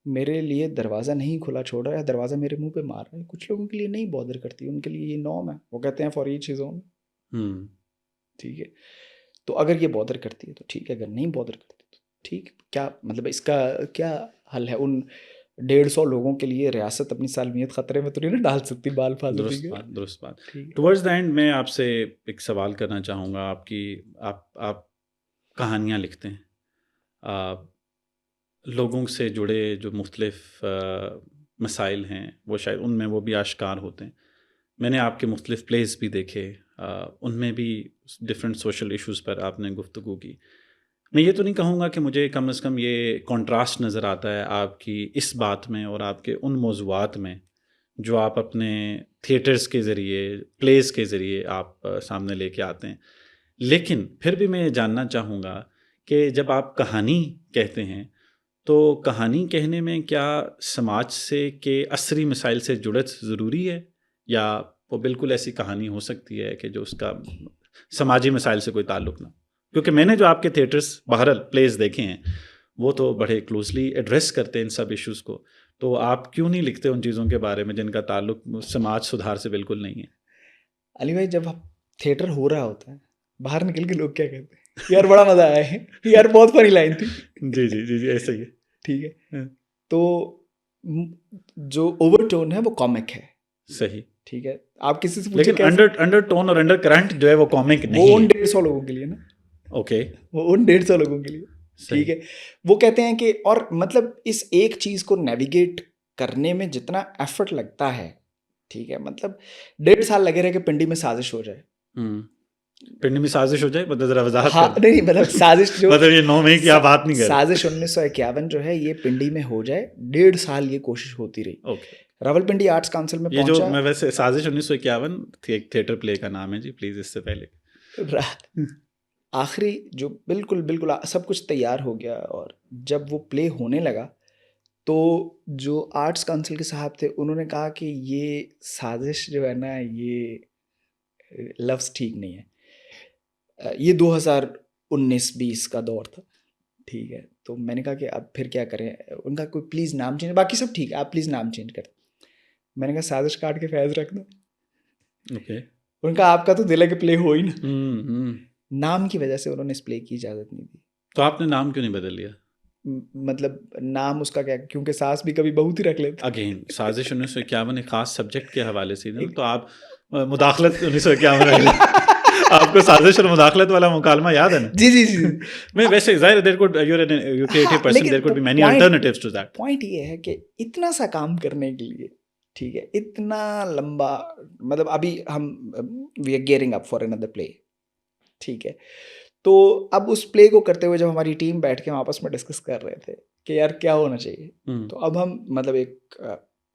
میرے لیے دروازہ نہیں کھلا چھوڑ رہا ہے، دروازہ میرے منہ پہ مار رہا ہے. کچھ لوگوں کے لیے نہیں بادر کرتی، ان کے لیے یہ نارم ہے. وہ کہتے ہیں فار ایچ ہز اون. ٹھیک ہے. تو اگر یہ بادر کرتی ہے تو ٹھیک ہے، اگر نہیں بادر کرتی تو ٹھیک. کیا مطلب اس کا کیا حل ہے؟ ان 150 لوگوں کے لیے ریاست اپنی سالمیت خطرے میں تو نہیں ڈال سکتی بال فاضل. درست بات. ٹورڈز دا اینڈ میں آپ سے ایک سوال کرنا چاہوں گا. آپ کہانیاں لکھتے ہیں، لوگوں سے جڑے جو مختلف مسائل ہیں وہ شاید ان میں وہ بھی آشکار ہوتے ہیں. میں نے آپ کے مختلف پلیز بھی دیکھے، ان میں بھی ڈفرینٹ سوشل ایشوز پر آپ نے گفتگو کی. میں یہ تو نہیں کہوں گا کہ مجھے کم از کم یہ کنٹراسٹ نظر آتا ہے آپ کی اس بات میں اور آپ کے ان موضوعات میں جو آپ اپنے تھیٹرز کے ذریعے، پلیز کے ذریعے آپ سامنے لے کے آتے ہیں. لیکن پھر بھی میں یہ جاننا چاہوں گا کہ جب آپ کہانی کہتے ہیں تو کہانی کہنے میں کیا سماج سے کے عصری مسائل سے جڑت ضروری ہے، یا وہ بالکل ایسی کہانی ہو سکتی ہے کہ جو اس کا سماجی مسائل سے کوئی تعلق نہ؟ کیونکہ میں نے جو آپ کے تھیٹرز بہرحال پلیز دیکھے ہیں وہ تو بڑے کلوزلی ایڈریس کرتے ہیں ان سب ایشوز کو. تو آپ کیوں نہیں لکھتے ان چیزوں کے بارے میں جن کا تعلق سماج سدھار سے بالکل نہیں ہے؟ علی بھائی جب تھیٹر ہو رہا ہوتا ہے باہر نکل کے لوگ کیا کہتے ہیں؟ یار بڑا مزہ آیا ہے، یار بہت فنی لائن تھی. جی جی جی جی ایسا ہی ہے. ٹھیک ہے. تو جو اوور ٹون ہے وہ کامک ہے. صحیح. ٹھیک ہے. آپ کسی سے لیکن انڈر ٹون اور انڈر کرنٹ جو ہے وہ کامک نہیں ہے. وہ ان 150 لوگوں کے لیے نا. اوکے. وہ ان 150 لوگوں کے لیے. ٹھیک ہے. وہ کہتے ہیں کہ اور مطلب اس ایک چیز کو نیویگیٹ کرنے میں جتنا ایفرٹ لگتا ہے, ٹھیک ہے, مطلب 1.5 سال لگے رہے کہ پنڈی میں سازش ہو جائے. پنڈی میں سازش ہو جائے مطلب ذرا وضاحت ہاں کر. نہیں مطلب سازش جو مطلب یہ 9 مئی کی آپ بات نہیں کر رہے. سازش 1951 جو ہے یہ پنڈی میں ہو جائے, 1.5 سال یہ کوشش ہوتی رہی. راولپنڈی آرٹس کاؤنسل میں یہ جو پہنچا. میں ویسے سازش 1951 ایک تھیٹر پلے کا نام ہے جی, پلیز اس سے پہلے آخری جو بالکل بالکل سب کچھ تیار ہو گیا, اور جب وہ پلے ہونے لگا تو جو آرٹس کاؤنسل کے صاحب تھے انہوں نے کہا کہ یہ سازش جو ہے نا یہ لفظ ٹھیک نہیں ہے. یہ 2019-20 کا دور تھا, ٹھیک ہے. تو میں نے کہا کہ اب پھر کیا کریں. ان کا کوئی پلیز نام چینج, باقی سب ٹھیک ہے آپ پلیز نام چینج کر. میں نے کہا سازش کاٹ کے فیض رکھ دو. ان کا آپ کا تو دل ہے کہ پلے ہو ہی نا. نام کی وجہ سے انہوں نے اس پلے کی اجازت نہیں دی. تو آپ نے نام کیوں نہیں بدل لیا؟ مطلب نام اس کا کیا, کیونکہ ساس بھی کبھی بہت ہی رکھ لیتے. اگین سازش 1951 ایک خاص سبجیکٹ کے حوالے سے نا, تو آپ مداخلت 1951 رکھ لیں. آپ کو سازش اور مداخلت والا مکالمہ یاد ہے نا؟ جی جی جی. میں ویسے ظاہر there could you creative person, there could be many alternatives to that. Point یہ ہے کہ اتنا سا کام کرنے کے لیے, ٹھیک ہے, اتنا لمبا, مطلب ابھی ہم we are gearing up for another play, ٹھیک ہے. تو اب اس پلے کو کرتے ہوئے جب ہماری ٹیم بیٹھ کے ہم آپس میں ڈسکس کر رہے تھے کہ یار کیا ہونا چاہیے, تو اب ہم مطلب ایک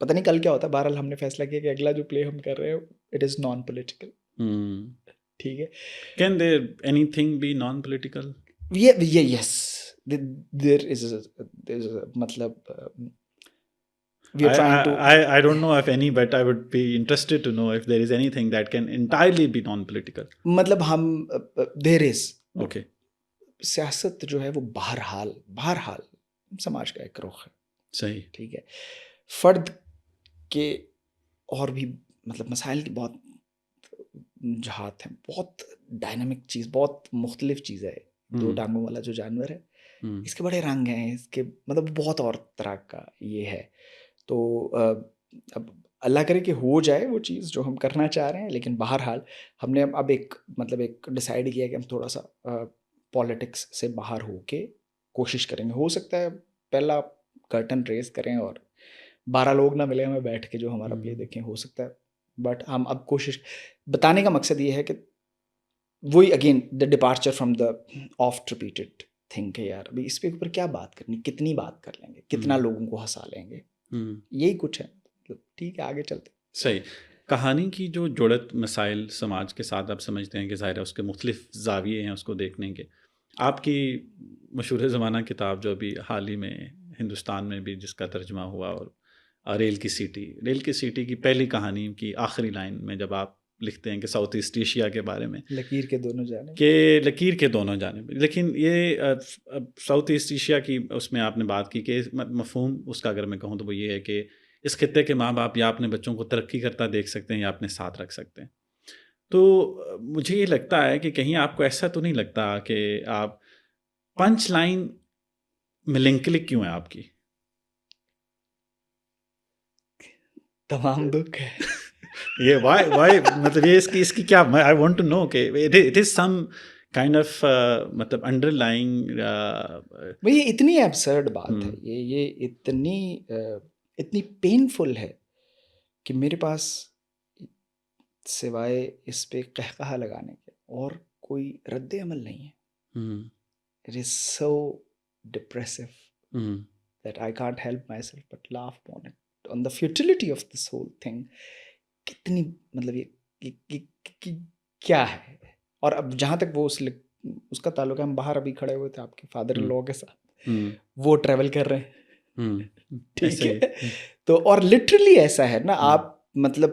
پتہ نہیں کل کیا ہوتا ہے, بہرحال ہم نے فیصلہ کیا کہ اگلا جو پلے ہم کر رہے ہیں اٹ از نان پولیٹیکل. ٹھیک ہے. Can there anything be non political? Yes there is مطلب we are trying to I don't know if any, but I would be interested to know if there is anything that can entirely be non-political. مطلب ہم there is Okay. سیاست جو ہے وہ بہرحال سماج کا ایک رخ ہے. صحیح. ٹھیک ہے. فرد کے اور بھی مطلب مسائل کی بہت جہات ہیں, بہت ڈائنامک چیز, بہت مختلف چیز ہے. 2 ٹانگوں والا جو جانور ہے اس کے بڑے رنگ ہیں, اس کے مطلب بہت اور طرح کا یہ ہے. تو اب اللہ کرے کہ ہو جائے وہ چیز جو ہم کرنا چاہ رہے ہیں, لیکن بہرحال ہم نے اب ایک مطلب ایک ڈیسائیڈ کیا کہ ہم تھوڑا سا پالیٹکس سے باہر ہو کے کوشش کریں گے. ہو سکتا ہے پہلا کرٹن ریز کریں اور 12 لوگ نہ ملے ہمیں بیٹھ کے جو ہمارا پلے دیکھیں, ہو سکتا ہے. بٹ ہم اب کوشش, بتانے کا مقصد یہ ہے کہ وہی again the departure from the oft repeated thing کہ یار ابھی اس پہ اوپر کیا بات کرنی, کتنی بات کر لیں گے, کتنا لوگوں کو ہنسا لیں گے, یہی کچھ ہے. ٹھیک ہے آگے چلتے. صحیح. کہانی کی جو جڑت مسائل سماج کے ساتھ آپ سمجھتے ہیں کہ ظاہر ہے اس کے مختلف زاویے ہیں اس کو دیکھنے کے. آپ کی مشہور زمانہ کتاب جو ابھی حال ہی میں ہندوستان میں بھی جس کا ترجمہ ہوا, اور ریل کی سیٹی کی پہلی کہانی کی آخری لائن میں جب آپ لکھتے ہیں کہ ساؤتھ ایسٹ ایشیا کے بارے میں, لکیر کے دونوں جانب, لیکن یہ ساؤتھ ایسٹ ایشیا کی اس میں آپ نے بات کی کہ مفہوم اس کا اگر میں کہوں تو وہ یہ ہے کہ اس خطے کے ماں باپ یا اپنے بچوں کو ترقی کرتا دیکھ سکتے ہیں یا اپنے ساتھ رکھ سکتے ہیں. تو مجھے یہ لگتا ہے کہ کہیں آپ کو ایسا تو نہیں لگتا کہ آپ پنچ لائن میں لنک کلک کیوں ہے آپ کی؟ تمام دکھ ہے یہ وائی مطلب یہ اس کی کیا, آئی وانٹ ٹو نو کہ it is some kind of مطلب انڈر لائنگ. یہ اتنی ایبسرڈ بات ہے, یہ اتنی پینفل ہے کہ میرے پاس سوائے اس پہ قہقہا لگانے کے اور کوئی رد عمل نہیں ہے. It is so depressive that I can't help myself but laugh upon it, on the futility of this whole thing. کتنی مطلب یہ کیا ہے. اور اب جہاں تک وہ اس کا تعلق ہے, ہم باہر ابھی کھڑے ہوئے تھے آپ کے فادر ان لاء کے ساتھ, وہ ٹریول کر رہے ہیں, ٹھیک ہے. تو اور لٹرلی ایسا ہے نا, آپ مطلب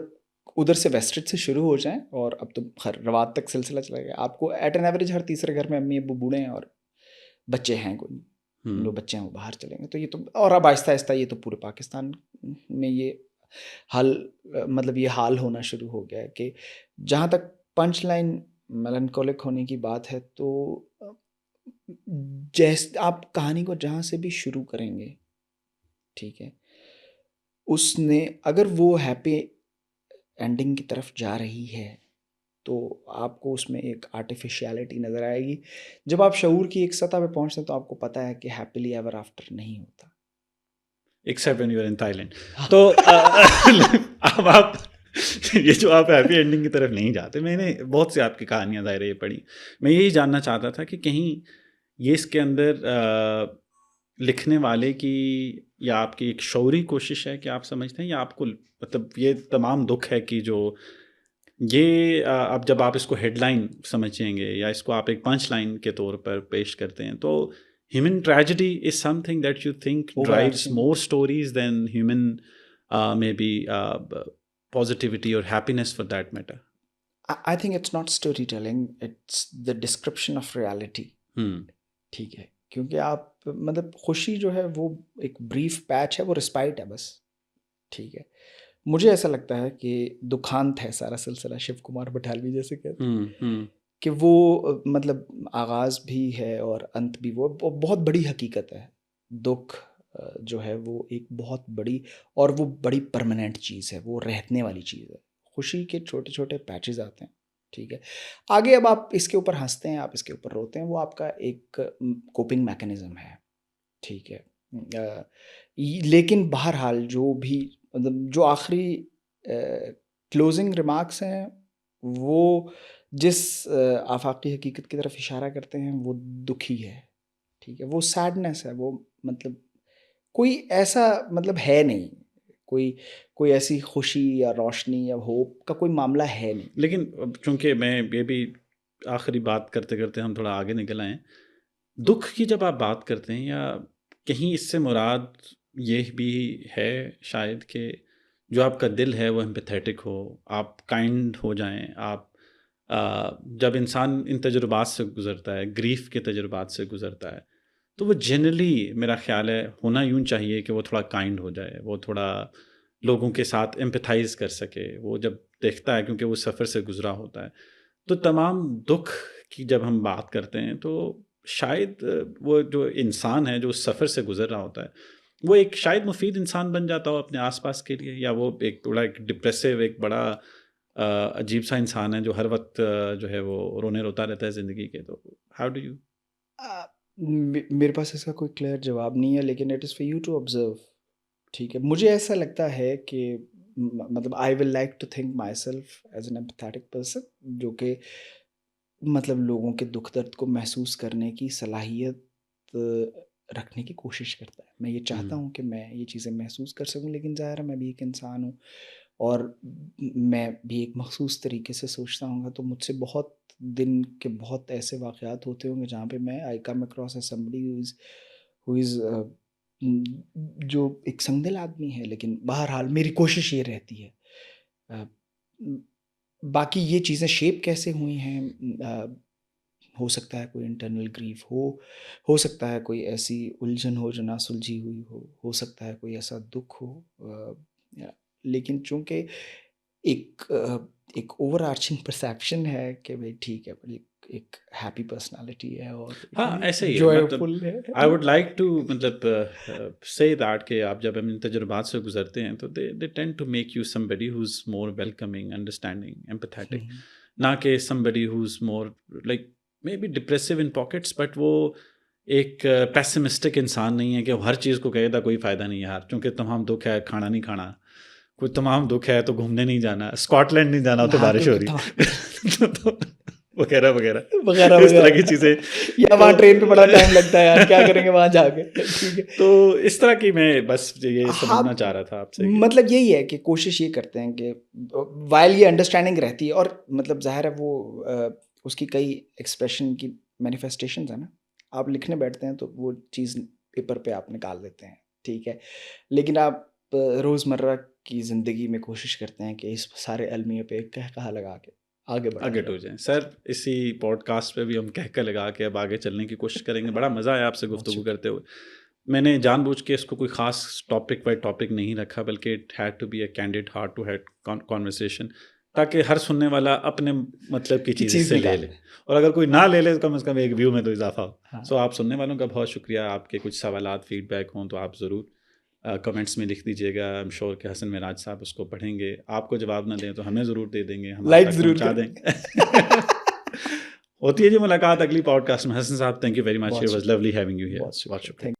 ادھر سے ویسٹرڈ سے شروع ہو جائیں اور اب تو روات تک سلسلہ چلا گیا, آپ کو ایٹ این ایوریج ہر تیسرے گھر میں امی ابو بوڑھے ہیں اور بچے ہیں, کوئی جو بچے ہیں وہ باہر چلیں گے. تو یہ تو اور اب آہستہ آہستہ یہ تو پورے پاکستان میں یہ حال مطلب یہ حال ہونا شروع ہو گیا ہے کہ جہاں تک پنچ لائن میلنکولک ہونے کی بات ہے, تو جیسے آپ کہانی کو جہاں سے بھی شروع کریں گے, ٹھیک ہے, اس نے اگر وہ ہیپی اینڈنگ کی طرف جا رہی ہے تو آپ کو اس میں ایک آرٹیفیشیلٹی نظر آئے گی. جب آپ شعور کی ایک سطح پہ پہنچتے ہیں تو آپ کو پتہ ہے کہ ہیپیلی ایور آفٹر نہیں ہوتا. Except when you are in Thailand. تو اب آپ یہ جو آپ ہیپی اینڈنگ کی طرف نہیں جاتے, میں نے بہت سی آپ کی کہانیاں ظاہر یہ پڑھی, میں یہی جاننا چاہتا تھا کہ کہیں یہ اس کے اندر لکھنے والے کی یا آپ کی ایک شعوری کوشش ہے کہ آپ سمجھتے ہیں, یا آپ کو مطلب یہ تمام دکھ ہے کہ جو یہ اب جب آپ اس کو ہیڈ لائن سمجھیں گے یا اس کو آپ ایک پنچ لائن کے طور پر پیش کرتے ہیں, تو human tragedy is something that you think drives more stories than human maybe positivity or happiness for that matter? I think it's not storytelling, it's the description of reality. ٹھیک ہے, کیونکہ آپ مطلب خوشی جو ہے وہ ایک بریف پیچ ہے, وہ رسپائٹ ہے بس. ٹھیک ہے, مجھے ایسا لگتا ہے کہ دکھانت ہے سارا سلسلہ, شیو کمار بٹالوی جیسے کہتے ہیں کہ وہ مطلب آغاز بھی ہے اور انت بھی. وہ بہت بڑی حقیقت ہے. دکھ جو ہے وہ ایک بہت بڑی اور وہ بڑی پرماننٹ چیز ہے, وہ رہنے والی چیز ہے. خوشی کے چھوٹے چھوٹے پیچز آتے ہیں. ٹھیک ہے, آگے اب آپ اس کے اوپر ہنستے ہیں, آپ اس کے اوپر روتے ہیں, وہ آپ کا ایک کوپنگ میکینزم ہے. ٹھیک ہے, لیکن بہرحال جو بھی مطلب جو آخری کلوزنگ ریمارکس ہیں وہ جس آفاقی حقیقت کی طرف اشارہ کرتے ہیں وہ دکھی ہے. ٹھیک ہے, وہ سیڈنس ہے, وہ مطلب کوئی ایسا مطلب ہے نہیں, کوئی ایسی خوشی یا روشنی یا ہوپ کا کوئی معاملہ ہے نہیں. لیکن چونکہ میں یہ بھی آخری بات کرتے کرتے ہم تھوڑا آگے نکل آئے ہیں, دکھ کی جب آپ بات کرتے ہیں یا کہیں اس سے مراد یہ بھی ہے شاید کہ جو آپ کا دل ہے وہ ایمپیتھیٹک ہو, آپ کائنڈ ہو جائیں. آپ جب انسان ان تجربات سے گزرتا ہے, گریف کے تجربات سے گزرتا ہے, تو وہ جنرلی میرا خیال ہے ہونا یوں چاہیے کہ وہ تھوڑا کائنڈ ہو جائے, وہ تھوڑا لوگوں کے ساتھ ایمپیتھائز کر سکے. وہ جب دیکھتا ہے کیونکہ وہ سفر سے گزرا ہوتا ہے, تو تمام دکھ کی جب ہم بات کرتے ہیں تو شاید وہ جو انسان ہے جو اس سفر سے گزر رہا ہوتا ہے وہ ایک شاید مفید انسان بن جاتا ہو اپنے آس پاس کے لیے, یا وہ ایک بڑا ایک ڈپریسو ایک بڑا عجیب سا انسان ہے جو ہر وقت جو ہے وہ رونے روتا رہتا ہے زندگی کے. تو ہاؤ ڈو یو؟ میرے پاس اس کا کوئی کلیئر جواب نہیں ہے, لیکن it is for you to observe. ٹھیک ہے, مجھے ایسا لگتا ہے کہ مطلب I will like to think myself as an empathetic person, جو مطلب لوگوں کے دکھ درد کو محسوس کرنے کی صلاحیت رکھنے کی کوشش کرتا ہے. میں یہ چاہتا ہوں کہ میں یہ چیزیں محسوس کر سکوں, لیکن ظاہر ہے میں بھی ایک انسان ہوں اور میں بھی ایک مخصوص طریقے سے سوچتا ہوں گا. تو مجھ سے بہت دن کے بہت ایسے واقعات ہوتے ہوں گے جہاں پہ میں آئی come across a somebody who از جو ایک سنگ دل آدمی ہے. لیکن بہرحال میری کوشش یہ رہتی ہے. باقی یہ چیزیں شیپ کیسے ہوئی ہیں, ہو سکتا ہے کوئی انٹرنل گریف ہو سکتا ہے کوئی ایسی الجھن ہو جو نہ سلجھی ہوئی ہو سکتا ہے کوئی ایسا دکھ ہو, لیکن چونکہ ایک اوور آرچنگ پرسیپشن ہے کہ بھائی ٹھیک ہے, ایک ہیپی پرسنالٹی ہے اور ہاں ایسے ہی جوائےفل ہے. آئی ووڈ لائک ٹو مطلب سے دیٹ کہ آپ جب ان تجربات سے گزرتے ہیں تو they tend to make you somebody who is more welcoming, understanding, empathetic, نہ کہ somebody who is more like maybe depressive in pockets, but وہ ایک پیسمسٹک انسان نہیں ہے کہ وہ ہر چیز کو کہے گا کوئی فائدہ نہیں ہے یار, چونکہ تمام دکھ ہے کھانا نہیں کھانا, کوئی تمام دکھ ہے تو گھومنے نہیں جانا, اسکاٹ لینڈ نہیں جانا تو بارش ہو رہی وغیرہ وغیرہ وغیرہ اس طرح کی چیزیں, یا وہاں ٹرین پہ بڑا ٹائم لگتا ہے یار, کیا کریں گے وہاں جا کے. ٹھیک ہے, تو اس طرح کی میں بس یہ سمجھنا چاہ رہا تھا آپ سے. مطلب یہی ہے کہ کوشش یہ کرتے ہیں کہ وائل یہ انڈرسٹینڈنگ رہتی ہے, اور مطلب ظاہر ہے وہ اس کی کئی ایکسپریشن کی مینیفیسٹیشنز ہیں نا, آپ لکھنے بیٹھتے ہیں تو وہ چیز پیپر پہ آپ نکال دیتے ہیں. ٹھیک ہے, لیکن آپ روزمرہ کی زندگی میں کوشش کرتے ہیں کہ اس سارے المیے پہ ایک کہا لگا کے آگے ہو جائیں. سر اسی پوڈ کاسٹ پہ بھی ہم کہہ لگا کے اب آگے چلنے کی کوشش کریں گے. بڑا مزہ آیا آپ سے گفتگو کرتے ہوئے. میں نے جان بوجھ کے اس کو کوئی خاص ٹاپک بائی ٹاپک نہیں رکھا, بلکہ it had to be a candid heart to heart conversation, تاکہ ہر سننے والا اپنے مطلب کی چیز سے لے لے, اور اگر کوئی نہ لے لے تو کم از کم ایک ویو میں تو اضافہ ہو. سو آپ سننے والوں کا بہت شکریہ. آپ کے کچھ سوالات فیڈ بیک ہوں تو آپ ضرور کمنٹس میں لکھ دیجیے گا. ایم شور کہ حسن معراج صاحب اس کو پڑھیں گے. آپ کو جواب نہ دیں تو ہمیں ضرور دے دیں گے, ہم لائک ضرور پہنچا دیں گے. ہوتی ہے جی ملاقات اگلی پوڈ کاسٹ میں. حسن صاحب thank you very much, it was lovely having you here. بہت شکریہ.